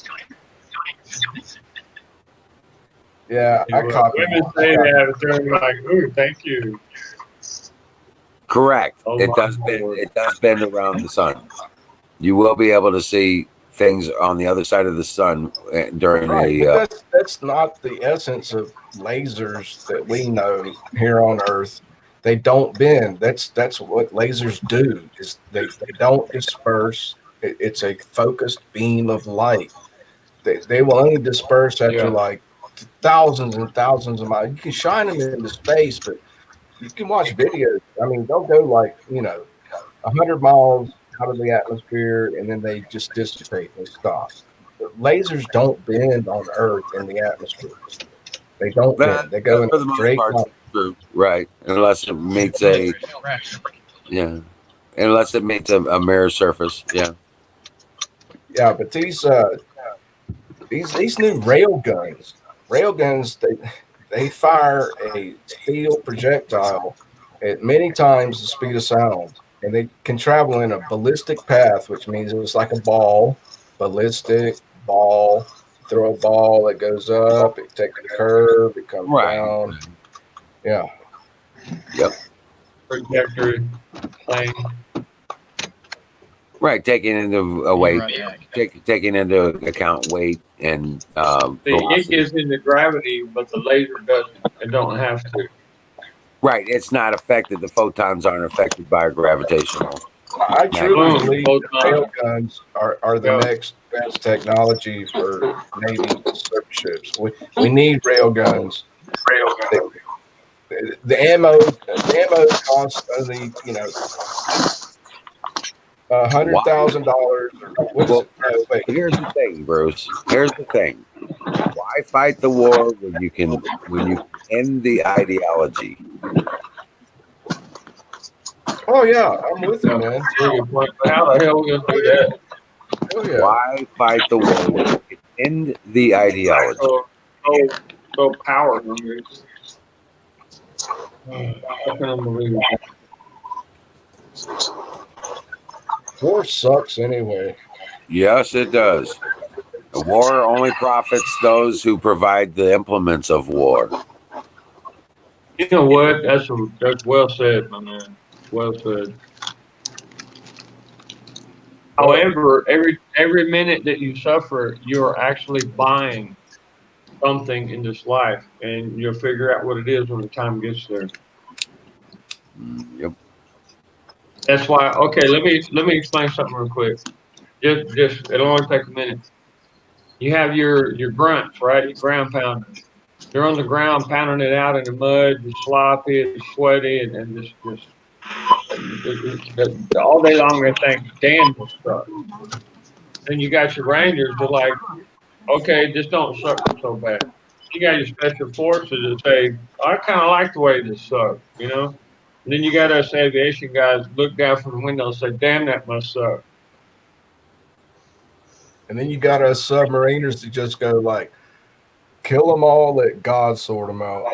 Yeah, I copied Women it. say that, but they're like, "Ooh, thank you." Correct. Oh, It my does bend. Lord. It does bend around the sun. You will be able to see things on the other side of the sun during Right, a. but that's not the essence of lasers that we know here on Earth. They don't bend. That's what lasers do. Is they don't disperse. It's a focused beam of light. They will only disperse after Yeah. like thousands and thousands of miles. You can shine them into space, but you can watch videos. I mean, they'll go like 100 miles out of the atmosphere, and then they just dissipate and stop. But lasers don't bend on Earth in the atmosphere. They don't bend. They go in for the a most straight part, line. true. Right, unless it meets a mirror surface. Yeah. Yeah, but these new railguns, they fire a steel projectile at many times the speed of sound, and they can travel in a ballistic path, which means it's like a ball, ballistic ball. Throw a ball, it goes up, it takes a curve, it comes down. Yeah. Yep. Trajectory plane. Right, taking into a weight, Right, yeah. taking into account weight and See, it velocity. gets into gravity, but the laser doesn't. It don't have to. Right, it's not affected. The photons aren't affected by gravitational. I truly Boom, believe both that railguns are the Yeah. next best technology for Navy surface ships. We need railguns. The ammo costs only $100,000. What is it? No, wait. Here's the thing, Bruce. Here's the thing. Why fight the war when you can end the ideology? Oh yeah, I'm with you, man. Really good point. But how the hell are we gonna do that? Oh yeah. Why fight the war when you can end the ideology? So power hungry. I can't believe it. War sucks anyway. Yes, it does. The war only profits those who provide the implements of war. You know what? That's well said, my man. Well said. However, every minute that you suffer, you're actually buying something in this life, and you'll figure out what it is when the time gets there. Yep. That's why. Okay, let me explain something real quick. Just it'll only take a minute. You have your grunts, right? Your ground pounders. They're on the ground pounding it out in the mud, just sloppy and sweaty, and just all day long they think, damn, this sucks. Then you got your Rangers, they're like, okay, this don't suck so bad. You got your special forces that say, I kind of like the way this sucks, you know? And then you got us aviation guys look down from the window and say, damn, that must suck. And then you got us submariners to just go like, kill them all, let God sort them out.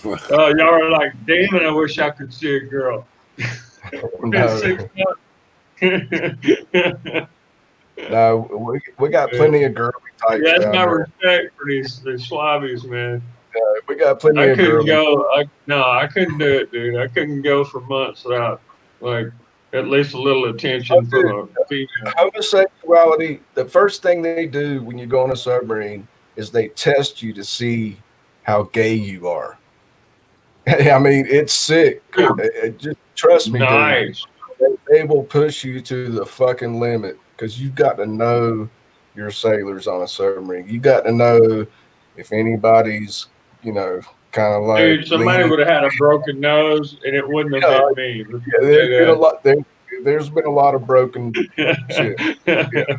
Oh, y'all are like, damn it, I wish I could see a girl. No. 6 months. No, we got plenty of girly types Yeah, that's down my there. respect for these Slavies, man. We got plenty I of couldn't girly. go. I couldn't do it, dude. I couldn't go for months without like at least a little attention from a female. Homosexuality, the first thing they do when you go on a submarine is they test you to see how gay you are. I mean, it's sick. Just trust me, Nice. dude. They will push you to the fucking limit because you've got to know your sailors on a submarine. You got to know if anybody's, kind of like. Dude, somebody would have had a broken nose and it wouldn't have been me. There's been a lot. There's been a lot of broken shit. Yeah.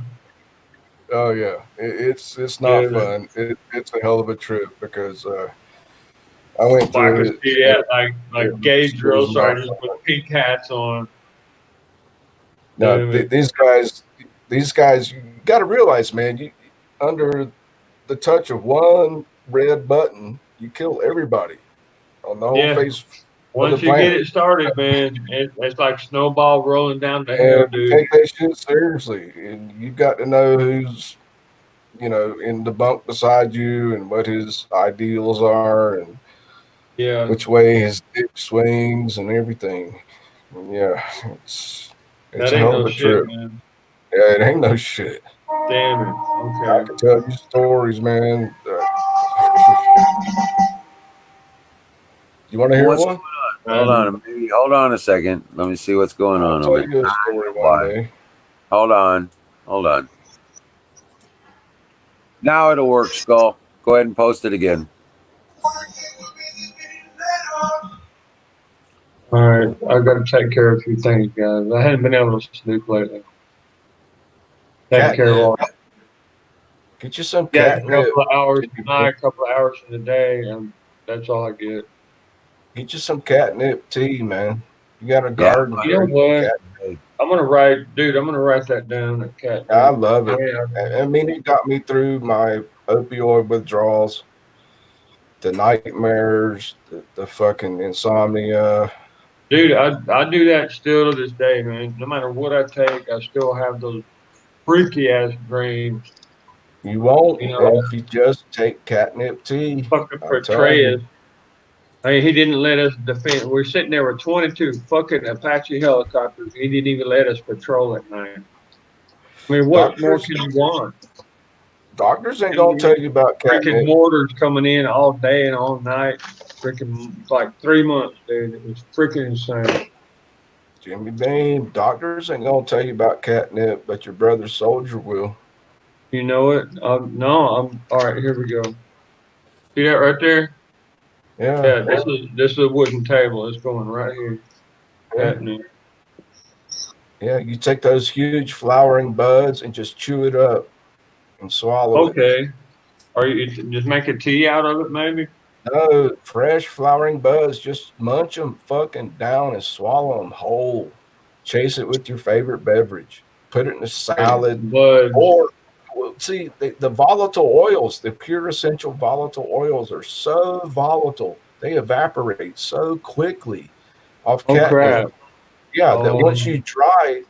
Oh yeah, it's not fun. It's a hell of a trip because I went I could through see that, like gay drill sergeants with pink hats on. No, these guys, you got to realize, man, you under the touch of one red button, you kill everybody on the whole face. Once you get it started, man, it's like snowball rolling down the hill, dude. Take that shit seriously, and you got to know who's, in the bunk beside you and what his ideals are and which way his dick swings and everything. And it's that a ain't hell of no a shit, trip. man. Yeah, it ain't no shit. Damn it. Okay. I can tell you stories, man. You want to hear one? Hold on, maybe. Hold on a second. Let me see what's going on. I'll tell you a story one day. Hold on. Now it'll work, Skull. Go ahead and post it again. All right, I've got to take care of a few things, guys. I haven't been able to sleep lately. Taking care of all. Get you some catnip. A couple of hours tonight, a couple of hours in the day, and that's all I get. Get you some catnip tea, man. You got a garden. You know what? I'm gonna write that down. Catnip. I love it. I mean, it got me through my opioid withdrawals, the nightmares, the fucking insomnia. Dude, I do that still to this day, man. No matter what I take, I still have those freaky ass dreams. You won't if you just take catnip tea. Fucking Petraeus. I mean, he didn't let us defend. We're sitting there with 22 fucking Apache helicopters. He didn't even let us patrol at night. I mean, what more can you want? Doctors ain't gonna tell you about catnip. Freaking mortars coming in all day and all night. Freaking like 3 months, dude. It was freaking insane. Jimmy Beam, doctors ain't gonna tell you about catnip, but your brother soldier will. You know it? No, I'm all right. Here we go. See that right there? Yeah. This is a wooden table. It's going right here. Yeah. Yeah, you take those huge flowering buds and just chew it up and swallow it. Okay. Are you just make a tea out of it, maybe? No, fresh flowering buds. Just munch them fucking down and swallow them whole. Chase it with your favorite beverage. Put it in a salad. Or, see, the volatile oils, the pure essential volatile oils are so volatile. They evaporate so quickly off catnip. Crap. Yeah, that once you dry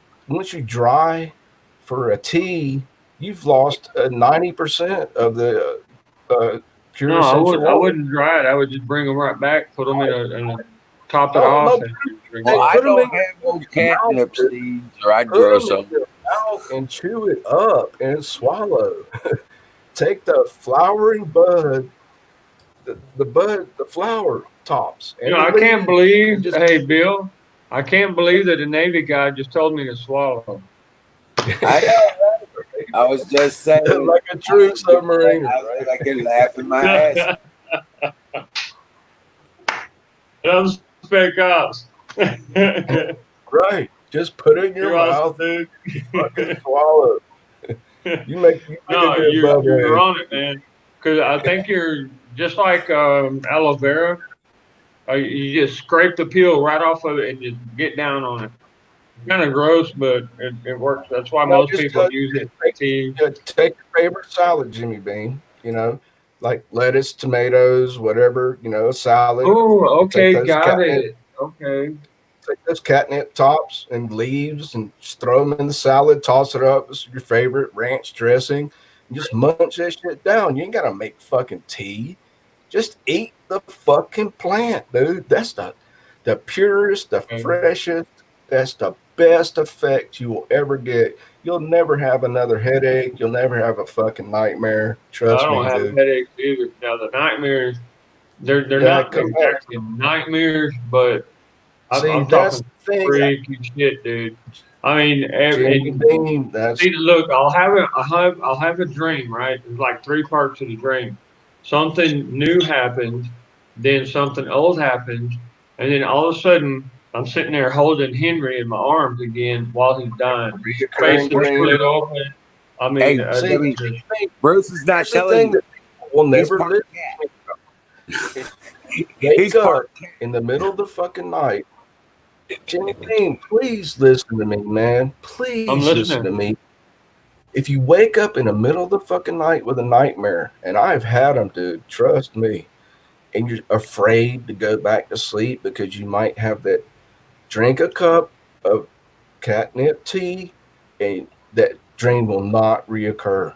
for a tea, you've lost 90% of the pure essential oil. I wouldn't dry it. I would just bring them right back, put them in a top it off. Well, I don't have no catnip seeds, or I'd grow some. And chew it up and swallow. take the flowering bud, the flower tops, You and know, the I can't leaves, believe, and just hey, Bill, I can't believe that a Navy guy just told me to swallow. I know. I was just saying, like a true submariner, I right? could laugh in my ass. Those fake ops. Right. Just put it in your You're awesome, mouth, dude. fucking swallow. You make a No, good bubble you're head. on it, man. Because I think you're just like aloe vera. You just scrape the peel right off of it and just get down on it. Kind of gross, but it works. That's why No, most just people use it in tea. take your favorite salad, Jimmy Bean. Like lettuce, tomatoes, whatever. A salad. Oh, You take okay, those got catnip, it. Okay. take those catnip tops and leaves, and just throw them in the salad. Toss it up. It's your favorite ranch dressing. And just munch that shit down. You ain't gotta make fucking tea. Just eat the fucking plant, dude. That's the purest, the Okay. freshest. That's the best effect you will ever get. You'll never have another headache. You'll never have a fucking nightmare. I Trust don't me, have dude. headaches either. Now the nightmares, they're Yeah, not come on. exactly nightmares, but See, I'm that's talking the thing, freaky shit, dude. I mean, Jimmy and Bean. That's see, look, I'll have a dream, right? There's like three parts of the dream. Something new happens, then something old happens, and then all of a sudden I'm sitting there holding Henry in my arms again while he's dying. His face reoccurring is dream. split open. I mean, Hey, See, Jimmy, just Bruce is not here's the telling thing you. that people will He's never part listen. cat. Wake He's up part cat. in the middle of the fucking night. Jimmy Bean, please listen to me, man. I'm Please listen to listening. me. If you wake up in the middle of the fucking night with a nightmare, and I've had them, dude, trust me, and you're afraid to go back to sleep because you might have that, drink a cup of catnip tea, and that dream will not reoccur.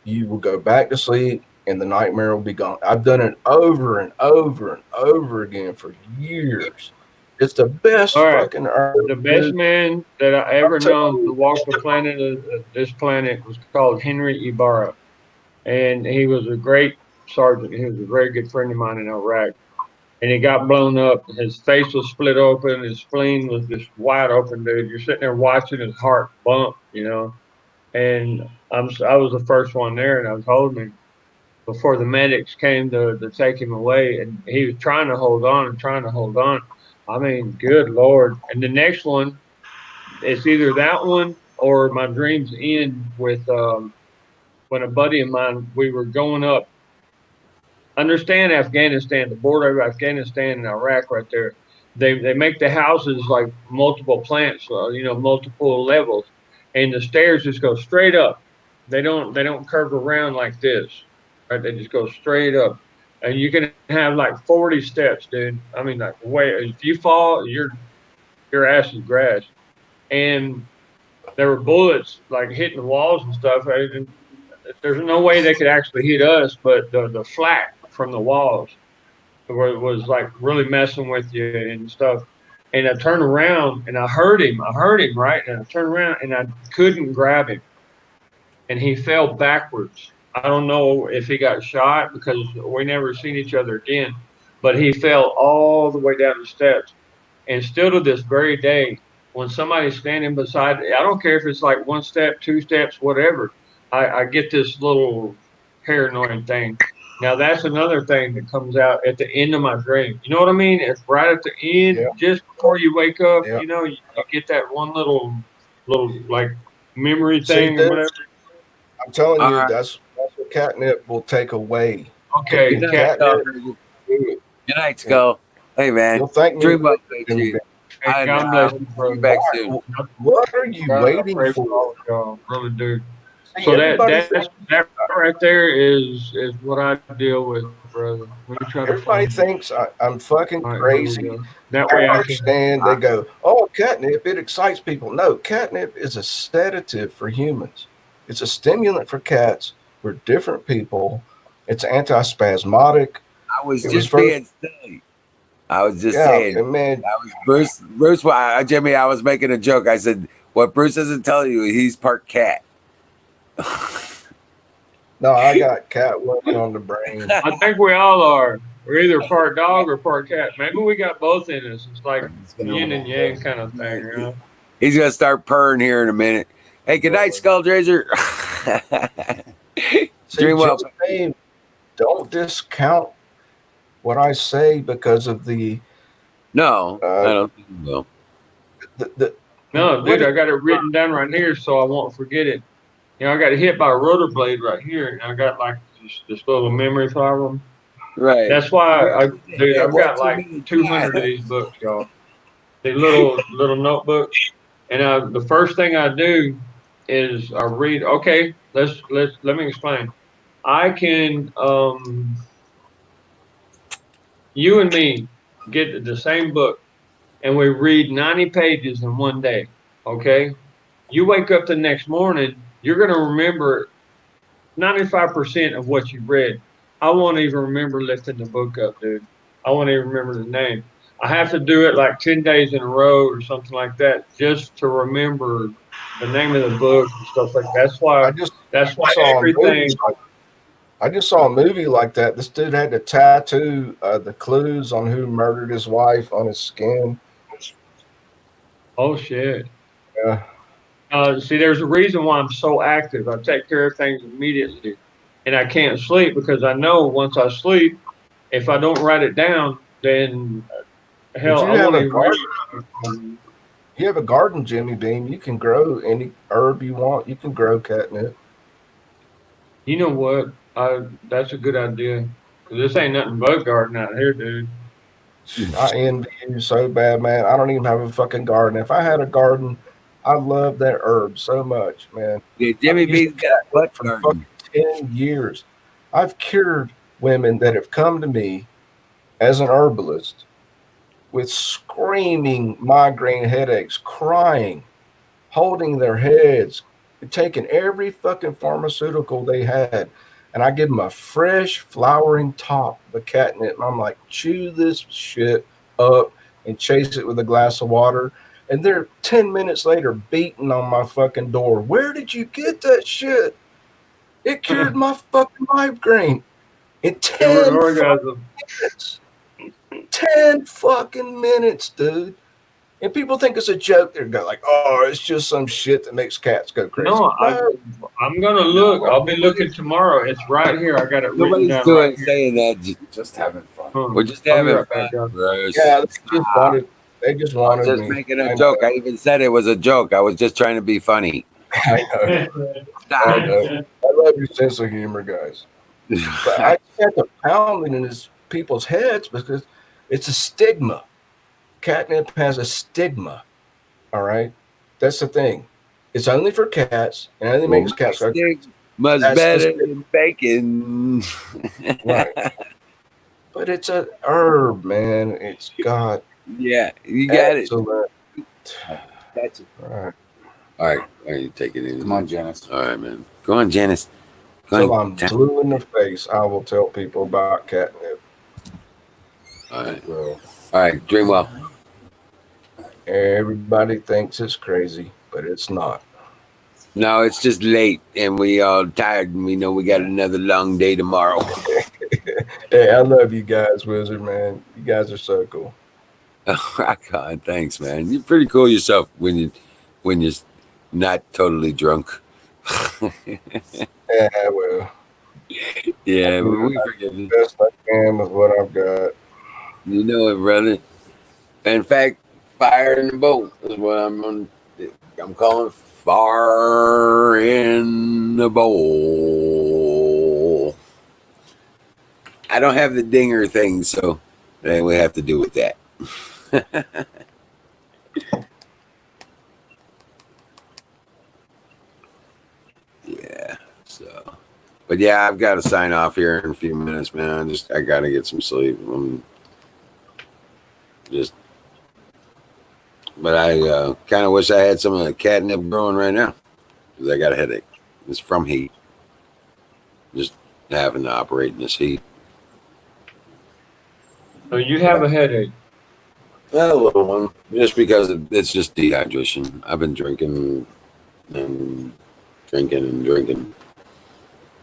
You will go back to sleep, and the nightmare will be gone. I've done it over and over and over again for years. It's the best All right. fucking herb, The best dude. man that I I'm ever telling known to you. walk the planet, this planet, was called Henry Ibarra, and he was a great sergeant. He was a very good friend of mine in Iraq, and he got blown up. His face was split open. His spleen was just wide open, dude. You're sitting there watching his heart bump, And I was the first one there, and I was holding him before the medics came to take him away, and he was trying to hold on and trying to hold on. I mean, good Lord. And the next one, it's either that one or my dreams end with when a buddy of mine, we were going up. Understand Afghanistan, the border of Afghanistan and Iraq right there. They make the houses like multiple plants, multiple levels, and the stairs just go straight up. They don't curve around like this, right? They just go straight up, and you can have like 40 steps, dude. I mean, like way if you fall, your ass is grass. And there were bullets like hitting the walls and stuff. And there's no way they could actually hit us, but the flak from the walls was like really messing with you and stuff. And I turned around and I heard him. I heard him, right? And I turned around and I couldn't grab him. And he fell backwards. I don't know if he got shot because we never seen each other again, but he fell all the way down the steps. And still to this very day, when somebody's standing beside, I don't care if it's like one step, two steps, whatever, I get this little paranoid thing. Now that's another thing that comes out at the end of my dream. You know what I mean? It's right at the end, Yeah, just before you wake up. yeah. You get that one little like memory See, thing or dude, whatever. I'm telling All you, right. that's what catnip will take away. Good Okay, And night, cat. Skull. catnip, dude, Good night, and Skull. Hey, man. you'll thank me Dream later, up, thank Jimmy you. Bean. Hey, I God bless hope you, to see you brother. back soon. What are you God, I waiting pray for for? all of y'all, really do. See, So everybody thinks that right there is what I deal with, brother. Let me try to everybody find it. thinks I'm fucking All right, here we crazy. go. That I way I can. understand. They go, "Oh, catnip, it excites people." No, catnip is a sedative for humans. It's a stimulant for cats. We're different people. It's antispasmodic. I was It was just first, being silly. I was just yeah, saying. and man, I was Bruce, Jimmy, I was making a joke. I said, what Bruce doesn't tell you, he's part cat. No, I got Catwoman on the brain. I think we all are. We're either part dog or part cat. Maybe we got both in us. It's like yin and yang kind of thing, you know? He's gonna start purring here in a minute. Hey, good night, Skulldrazer. See, Dream well. Jimmy, don't discount what I say because of the No, I don't think you will. No, dude, I got it written down right here so I won't forget it. You know, I got hit by a rotor blade right here, and I got like this little memory problem. Right. That's why dude, I've got like 200 of these books, y'all. These little notebooks, and the first thing I do is I read. Okay, let me explain. I can you and me get the same book, and we read 90 pages in one day. Okay, you wake up the next morning, you're gonna remember 95% of what you read. I won't even remember lifting the book up, dude. I won't even remember the name. I have to do it like 10 days in a row or something like that just to remember the name of the book and stuff like that. That's why everything. I just saw a movie like that. This dude had to tattoo the clues on who murdered his wife on his skin. Oh, shit. Yeah. See, there's a reason why I'm so active. I take care of things immediately. And I can't sleep because I know once I sleep, if I don't write it down, then hell, you I have won't a garden. You have a garden, Jimmy Beam. You can grow any herb you want. You can grow catnip. You know what? That's a good idea. 'Cause this ain't nothing but garden out here, dude. I envy you so bad, man. I don't even have a fucking garden. If I had a garden, I love that herb so much, man. Yeah, Jimmy B's got a butt for fucking 10 years. I've cured women that have come to me as an herbalist with screaming migraine headaches, crying, holding their heads, taking every fucking pharmaceutical they had. And I give them a fresh flowering top of catnip. I'm like, chew this shit up and chase it with a glass of water. And they're 10 minutes later beating on my fucking door. Where did you get that shit? It cured my fucking migraine in 10 minutes. 10 fucking minutes, dude. And people think it's a joke. They're like, oh, it's just some shit that makes cats go crazy. No, I'm gonna look. I'll be looking tomorrow. It's right here. I got it written down right here. Saying that. Just having fun. We're just having fun. Yeah, they just wanted just me. making a joke. I even said it was a joke. I was just trying to be funny. I know. I love your sense of humor, guys. But I had to pound it in people's heads because it's a stigma. Catnip has a stigma. All right, that's the thing. It's only for cats, and only makes cats go crazy. Much better than bacon. Right. But it's a herb, man. It's got you got it. That's it. All right, you take it in. Come on, Janice. All right, man. Go on, Janice. Till I'm blue in the face, I will tell people about catnip. All right. All right, dream well. Everybody thinks it's crazy, but it's not. No, it's just late, and we all tired, and we know we got another long day tomorrow. Hey, I love you guys, Wizard, man. You guys are so cool. Rock on. Thanks, man. You're pretty cool yourself when you're not totally drunk. Yeah, well. Yeah, but we forget the best I can with what I've got. You know it, brother. In fact, fire in the boat is what I'm calling fire in the bowl. I don't have the dinger thing, so we have to do with that. Yeah, so. But yeah, I've got to sign off here in a few minutes, man. I got to get some sleep. But I kind of wish I had some of the catnip growing right now because I got a headache. It's from heat. Just having to operate in this heat. So you have a headache? A little one. Just because it's just dehydration. I've been drinking and drinking and drinking.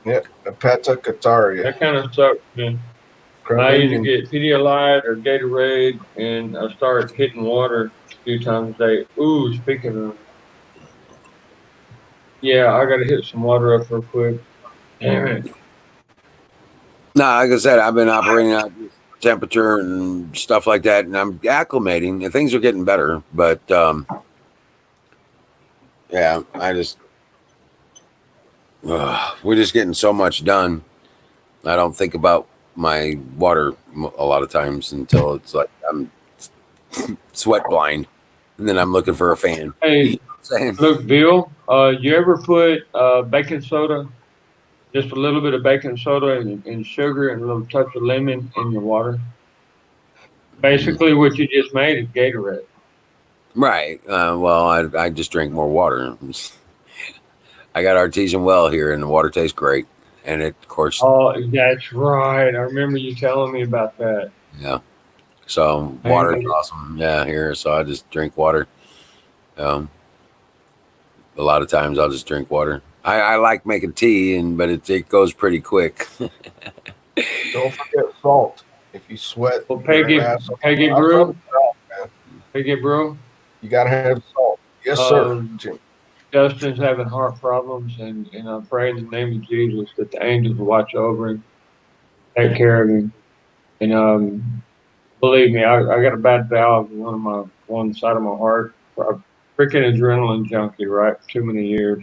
Yeah, Hepatocataria. That kind of sucks, man. I either Chromium. get Pedialyte or Gatorade, and I start hitting water a few times a day. Ooh, speaking of, yeah, I got to hit some water up real quick. Damn it. No, like I said, I've been operating at temperature and stuff like that, and I'm acclimating, and things are getting better. But yeah, we're just getting so much done. I don't think about my water a lot of times until it's like I'm sweat blind, and then I'm looking for a fan. Hey, Saying, look, Bill, you ever put baking soda, just a little bit of baking soda and sugar and a little touch of lemon in your water? Basically, what you just made is Gatorade. right. Well, I just drink more water. I got artesian well here, and the water tastes great. And it, of course, Oh, that's right. I remember you telling me about that. yeah. So water is awesome. Yeah, here. So I just drink water. Um, a lot of times I'll just drink water. I like making tea, but it goes pretty quick. Don't forget salt. If you sweat, Well, you're gonna have some. Peggy I'm Brew, from the South, man. Peggy Brew. You gotta have salt. Yes, sir. Jim. Dustin's having heart problems, and I pray in the name of Jesus that the angels will watch over him, take care of him. And believe me, I got a bad valve in one side of my heart. A freaking adrenaline junkie, right? For too many years.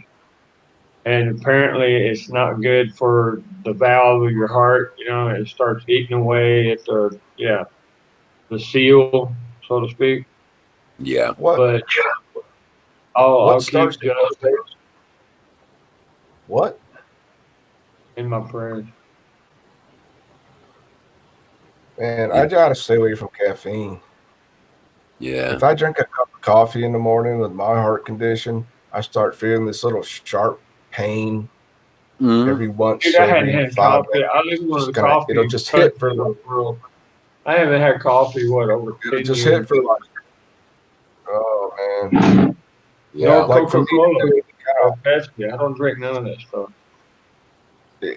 And apparently, it's not good for the valve of your heart. You know, it starts eating away at the seal, so to speak. Yeah. What? But I'll What keep starts? Justin What? in my prayers. Man, Yeah. I gotta stay away from caffeine. Yeah. If I drink a cup of coffee in the morning with my heart condition, I start feeling this little sharp pain every once Dude, I hadn't every had 5 coffee. I live in one of the minutes. coffee It'll just hit for countries of the world. I haven't had coffee over 10 just years. hit for like, oh man. Yeah. No Like for me, Coca-Cola or Pepsi. I don't drink none of that stuff.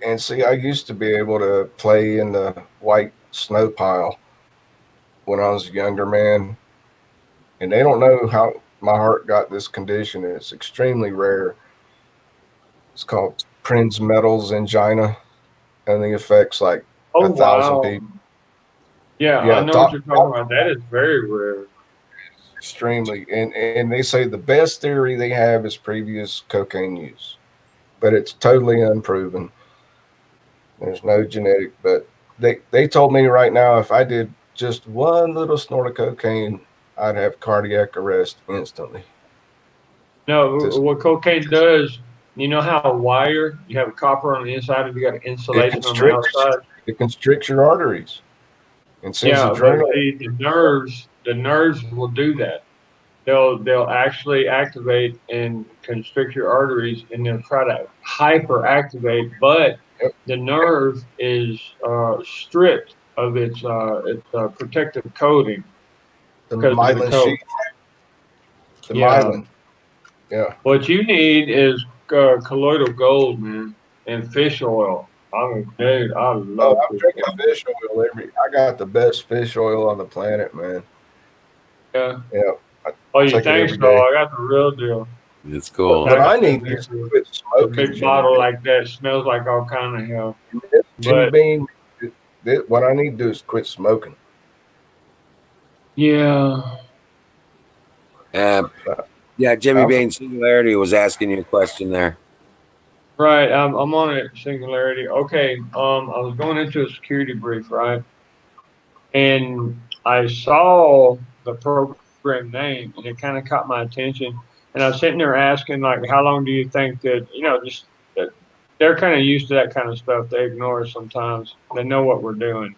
and see, I used to be able to play in the white snow pile when I was a younger man, and they don't know how my heart got this condition. It's extremely rare. It's called Prinzmetal's angina, and the affects like Oh, 1,000 wow. people. Yeah, I know what you're talking about. That is very rare. Extremely, and they say the best theory they have is previous cocaine use, but it's totally unproven. There's no genetic, but they told me right now if I did just one little snort of cocaine, I'd have cardiac arrest instantly. No, what cocaine does, you know how a wire, you have copper on the inside and you got insulation on the outside? It constricts your arteries. And since Yeah, but adrenaline, see, the nerves will do that. They'll actually activate and constrict your arteries, and they'll try to hyperactivate, but the nerve is stripped of its protective coating. the Because of the myelin coat. sheath, the Yeah. myelin. Yeah. What you need is colloidal gold, man, and fish oil. I mean, dude, I love I'm fish drinking oil. fish oil I got the best fish oil on the planet, man. Yeah. Yeah. Oh, you take it think every so? day. I got the real deal. It's cool. What I need Actually, is to quit a smoking. big bottle like that smells like all kind of hell. Jimmy But Bean, what I need to do is quit smoking. yeah, Yeah, Jimmy Bain Singularity was asking you a question there. right. I'm on it. Singularity. Okay. I was going into a security brief, right? And I saw the program name, and it kind of caught my attention. And I was sitting there asking, like, how long do you think that, just that they're kind of used to that kind of stuff. They ignore us sometimes. They know what we're doing.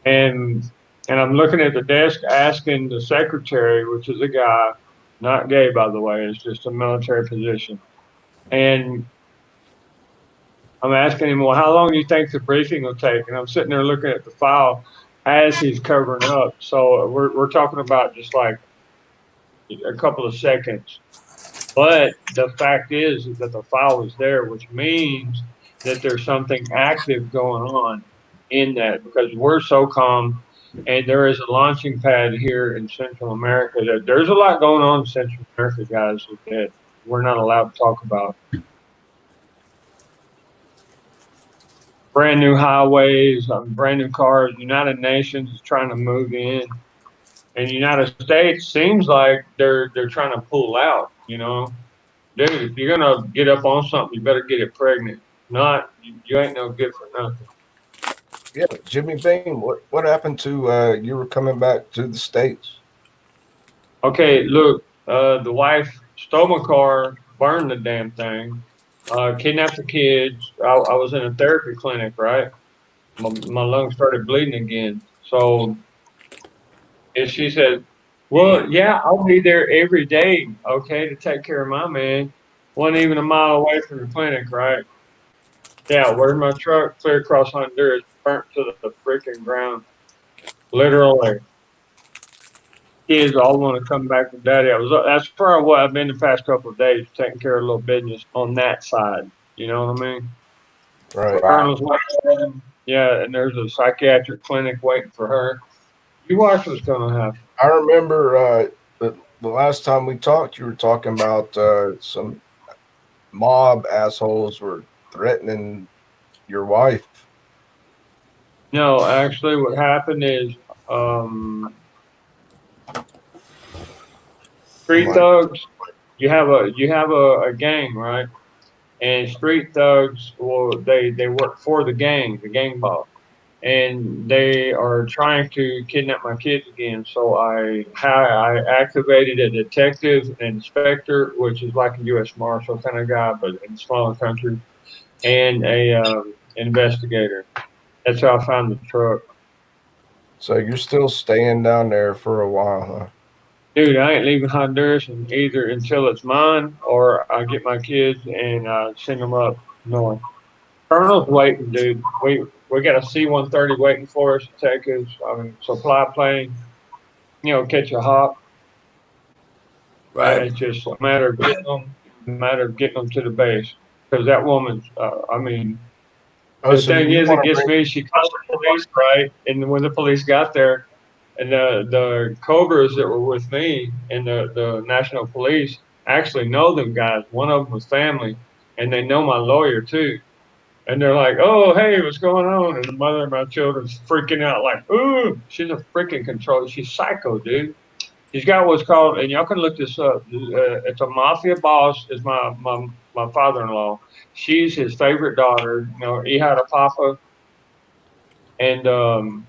And I'm looking at the desk asking the secretary, which is a guy, not gay, by the way, it's just a military position. And I'm asking him, well, how long do you think the briefing will take? And I'm sitting there looking at the file as he's covering up. So we're talking about just like a couple of seconds. But the fact is that the file was there, which means that there's something active going on in that, because we're so calm, and there is a launching pad here in Central America. That there's a lot going on in Central America, guys, that we're not allowed to talk about. Brand new highways, brand new cars. United Nations is trying to move in, and the United States seems like they're trying to pull out. Dude, if you're gonna get up on something, you better get it pregnant. Not you ain't no good for nothing. Yeah, Jimmy Beam, what happened to you were coming back to the States? Okay, look, the wife stole my car, burned the damn thing, kidnapped the kids. I was in a therapy clinic, right? My lungs started bleeding again. So, and she said, "Well, yeah, I'll be there every day, okay, to take care of my man." Wasn't even a mile away from the clinic, right? Yeah, where's my truck? Clear across Honduras, burnt to the freaking ground. Literally. Kids all want to come back to daddy. That's probably what I've been the past couple of days, taking care of a little business on that side. You know what I mean? Right. Colonel's waiting. Yeah, and there's a psychiatric clinic waiting for her. You watch what's going to happen. I remember the last time we talked, you were talking about some mob assholes were threatening your wife. No, actually, what happened is street thugs. You have a gang, right? And street thugs, well, they work for the gang boss, and they are trying to kidnap my kids again. So I activated a detective and inspector, which is like a U.S. Marshal kind of guy, but in smaller countries, and a investigator. That's how I found the truck. So you're still staying down there for a while, huh? Dude, I ain't leaving Honduras and either until it's mine or I get my kids and send them up north. Colonel's waiting, dude. We got a C-130 waiting for us to take us. I mean, supply plane. Catch a hop. Right. It's just a matter of getting them to the base. Because that woman's, I mean, the So thing you is, it want to gets me. She called the police, right? And when the police got there, and the Cobras that were with me and the National Police actually know them guys. One of them was family, and they know my lawyer too. And they're like, "Oh, hey, what's going on?" And the mother of my children's freaking out, like, "Ooh, she's a freaking control. She's psycho, dude. She's got what's called, and y'all can look this up. It's a mafia boss. Is my father-in-law. She's his favorite daughter. He had a papa, and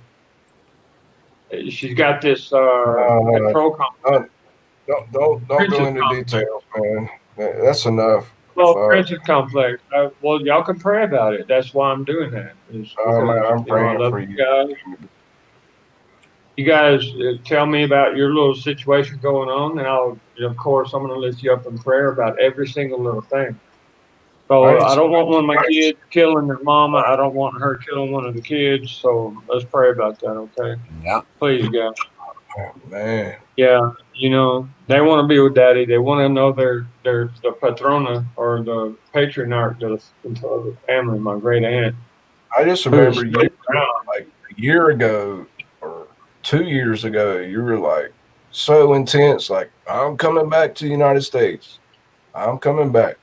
she's got this control complex. don't go into details, man. That's enough. Well, Princess complex. Well, y'all can pray about it. That's why I'm doing that. Is because I'm I praying love for you you. guys. You guys tell me about your little situation going on, and of course, I'm going to lift you up in prayer about every single little thing. So I don't want one of my kids killing their mama. I don't want her killing one of the kids. So let's pray about that, okay? Yeah. Please, guys. Oh, man. Yeah, they want to be with daddy. They want to know they're the patrona or the patriarch of the family, my great aunt. I just remember you, like a year ago or 2 years ago, you were like so intense, like, I'm coming back to the United States. I'm coming back.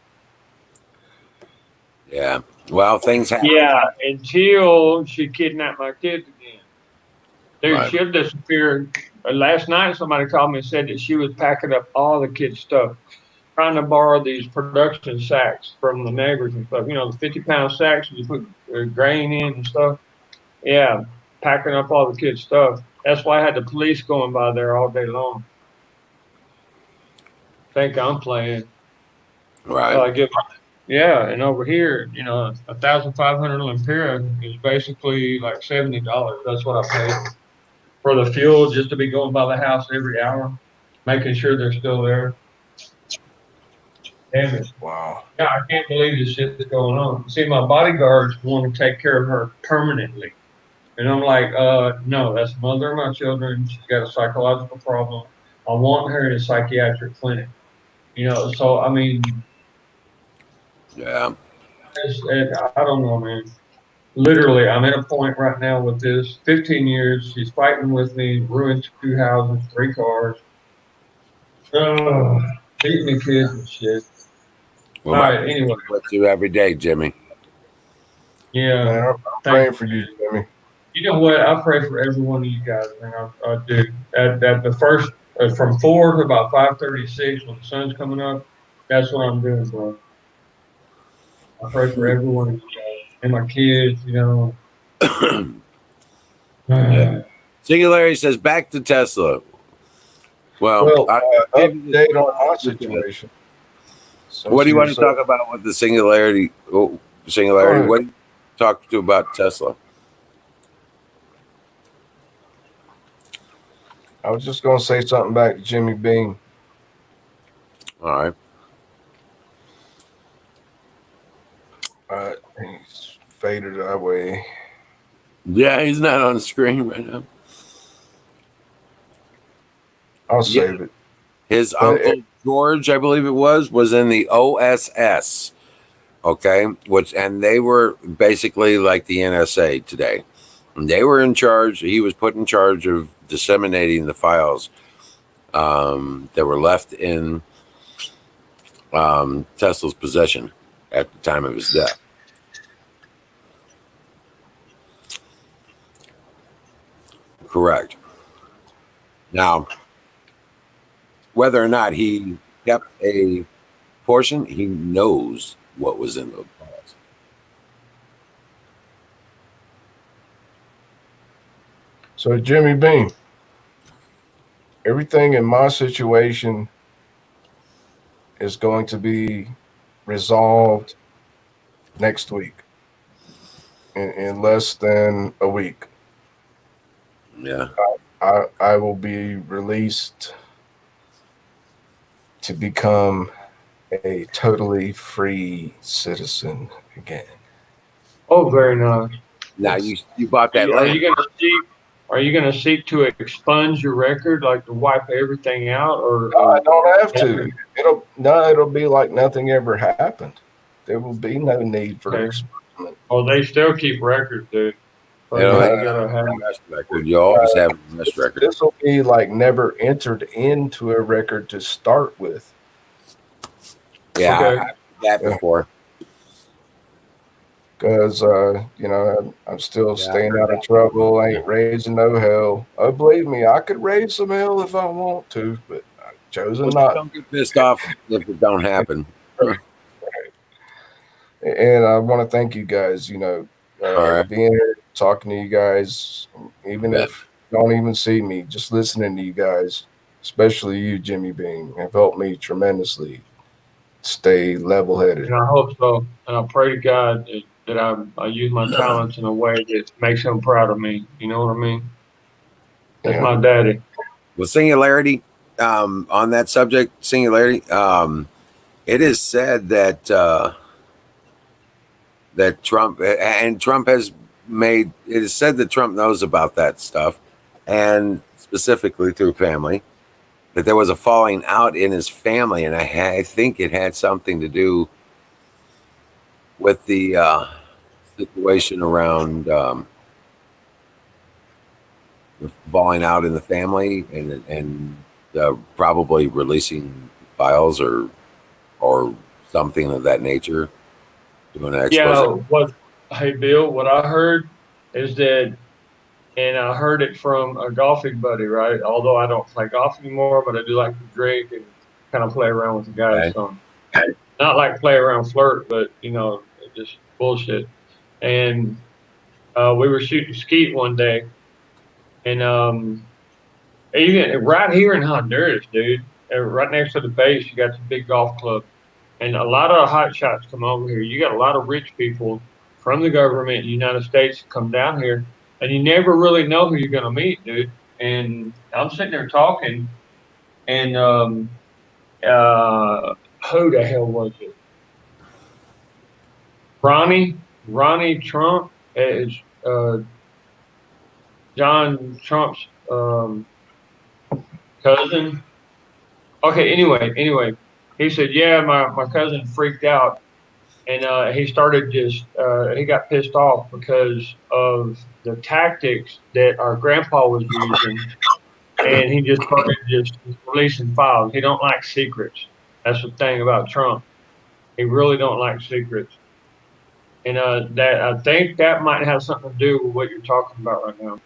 Yeah. Well, things happen. Yeah, until she kidnapped my kids again. Dude, Right. she'll disappear. Last night, somebody called me and said that she was packing up all the kids' stuff, trying to borrow these production sacks from the neighbors and stuff. The 50-pound sacks you put grain in and stuff. Yeah, packing up all the kids' stuff. That's why I had the police going by there all day long. Think I'm playing. Right. Yeah, and over here, 1,500 Lempira is basically like $70. That's what I paid for the fuel just to be going by the house every hour, making sure they're still there. Damn it. Wow. Yeah, I can't believe this shit's going on. See, my bodyguards want to take care of her permanently. And I'm like, no, that's the mother of my children. She's got a psychological problem. I want her in a psychiatric clinic. So, I mean. Yeah. I don't know, man. Literally, I'm at a point right now with this. 15 years, she's fighting with me, ruined 2 houses, 3 cars, beating the kids and shit. Well, All my right, anyway, with you every day, Jimmy. yeah. Man, I'm Thank praying you. for you, Jimmy. You know what? I pray for every one of you guys, man. I do. At the first, from 4 to about 5:36 when the sun's coming up, that's what I'm doing, bro. I pray for every one of you guys and my kids. Yeah. Singularity says back to Tesla. Well, Well, update on my okay. situation. What do you want to So, talk about with the singularity? Oh, singularity. Alright. What do you talk to about Tesla? I was just going to say something back to Jimmy Bean. All right. He's faded away. Yeah, he's not on the screen right now. I'll save it. His But uncle George, I believe it was in the OSS. Okay, and they were basically like the NSA today. And they were in charge. He was put in charge of disseminating the files that were left in Tesla's possession at the time of his death. Correct. Now, whether or not he kept a portion, he knows what was in those files. So, Jimmy Bean, everything in my situation is going to be resolved next week in less than a week. Yeah. I will be released to become a totally free citizen again. Oh, very nice. Now you bought that Are land. you gonna seek? Are you gonna seek to expunge your record, like to wipe everything out, or? I don't have to. It'll be like nothing ever happened. There will be no need for expungement. Oh, they still keep records, dude. They don't You have gotta have. a arrest record. You always have a arrest record. This will be like never entered into a record to start with. Yeah, Okay. I've that before. Because I'm still staying out of trouble. I ain't raising no hell. Oh, believe me, I could raise some hell if I want to, but I've chosen not. Don't get pissed off if it don't happen. And I want to thank you guys. All right. Being here, talking to you guys, even if you don't even see me, just listening to you guys, especially you, Jimmy Bean, have helped me tremendously stay level-headed. And I hope so. And I pray to God that I use my talents in a way that makes him proud of me. You know what I mean? That's my daddy. Well, singularity. On that subject, singularity. It is said that that Trump has made. It is said that Trump knows about that stuff, and specifically through family, that there was a falling out in his family, and I think it had something to do with the situation around the falling out in the family, and probably releasing files or something of that nature. Doing an expose. Hey Bill, what I heard is that, and I heard it from a golfing buddy, right? Although I don't play golf anymore, but I do like to drink and kind of play around with the guys. So not like play around flirt, but just bullshit. And we were shooting skeet one day, and even right here in Honduras, dude, right next to the base, you got the big golf club. And a lot of hot shots come over here. You got a lot of rich people from the government in the United States come down here, and you never really know who you're going to meet, dude. And I'm sitting there talking, and who the hell was it? Ronnie Trump is John Trump's cousin. Okay, anyway, he said, yeah, my cousin freaked out and he started just he got pissed off because of the tactics that our grandpa was using, and he just started just releasing files. He don't like secrets. That's the thing about Trump. He really don't like secrets, and that I think that might have something to do with what you're talking about right now.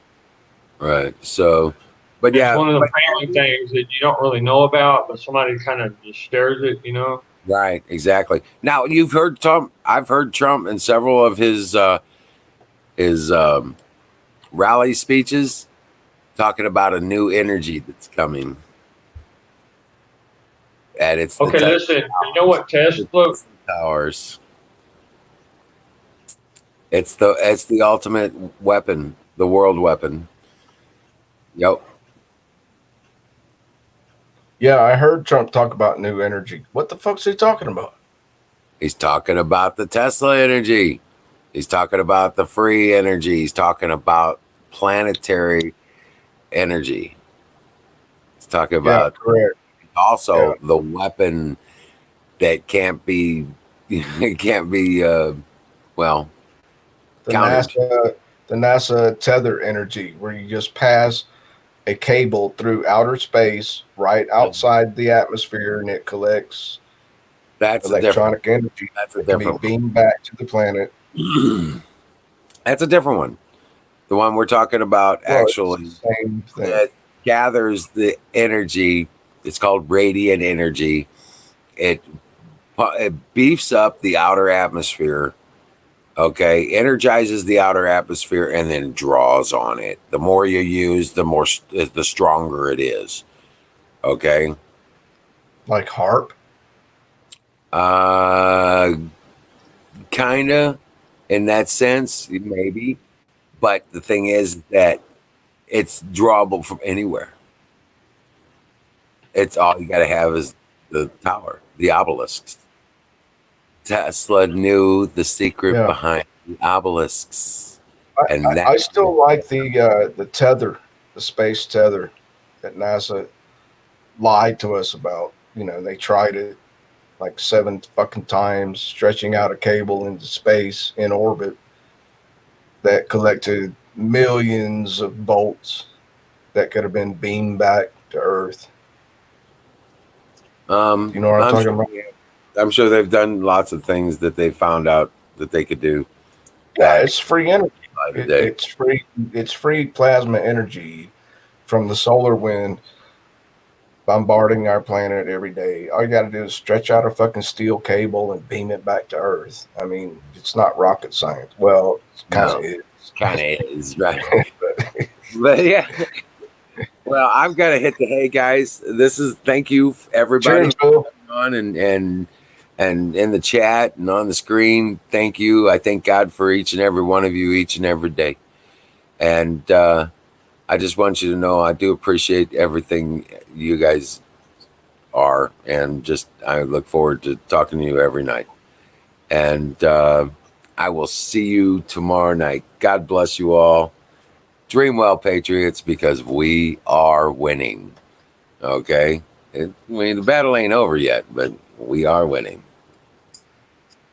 Right. So, but It's yeah, one of the family things that you don't really know about, but somebody kind of just shares it, you know. right, exactly. Now you've heard Trump. I've heard Trump in several of his rally speeches talking about a new energy that's coming, and it's the Okay, listen. You know what Tesla? Tesla towers. It's the ultimate weapon, the world weapon. Yep. Yeah, I heard Trump talk about new energy. What the fuck's he talking about? He's talking about the Tesla energy. He's talking about the free energy. He's talking about planetary energy. He's talking about correct. also the weapon that can't be it can't be well The countered. NASA tether energy, where you just pass a cable through outer space right outside the atmosphere, and it collects That's electronic energy that's a that can be different beamed back to the planet. that's a different one. The one we're talking about Well, actually it's the same thing. that gathers the energy. It's called radiant energy. It beefs up the outer atmosphere. Okay, energizes the outer atmosphere and then draws on it. The more you use, the stronger it is. Okay. Like HARP. Kinda in that sense, maybe. But the thing is that it's drawable from anywhere. It's all you got to have is the tower, the obelisks. Tesla knew the secret behind the obelisks, and I still like the tether, the space tether that NASA lied to us about. You know, they tried it like 7 fucking times, stretching out a cable into space in orbit that collected millions of volts that could have been beamed back to Earth. You know what I'm talking about? I'm sure they've done lots of things that they found out that they could do. Yeah, it's free energy. It's free. It's free plasma energy from the solar wind bombarding our planet every day. All you got to do is stretch out a fucking steel cable and beam it back to Earth. I mean, it's not rocket science. Well, it kind of is. Kind of is, right? But yeah. Well, I've got to hit the hay, guys. Thank you everybody on and in the chat and on the screen. Thank you. I thank God for each and every one of you each and every day. And I just want you to know I do appreciate everything you guys are, and I look forward to talking to you every night. And I will see you tomorrow night. God bless you all. Dream well, Patriots, because we are winning. Okay? The battle ain't over yet, but we are winning.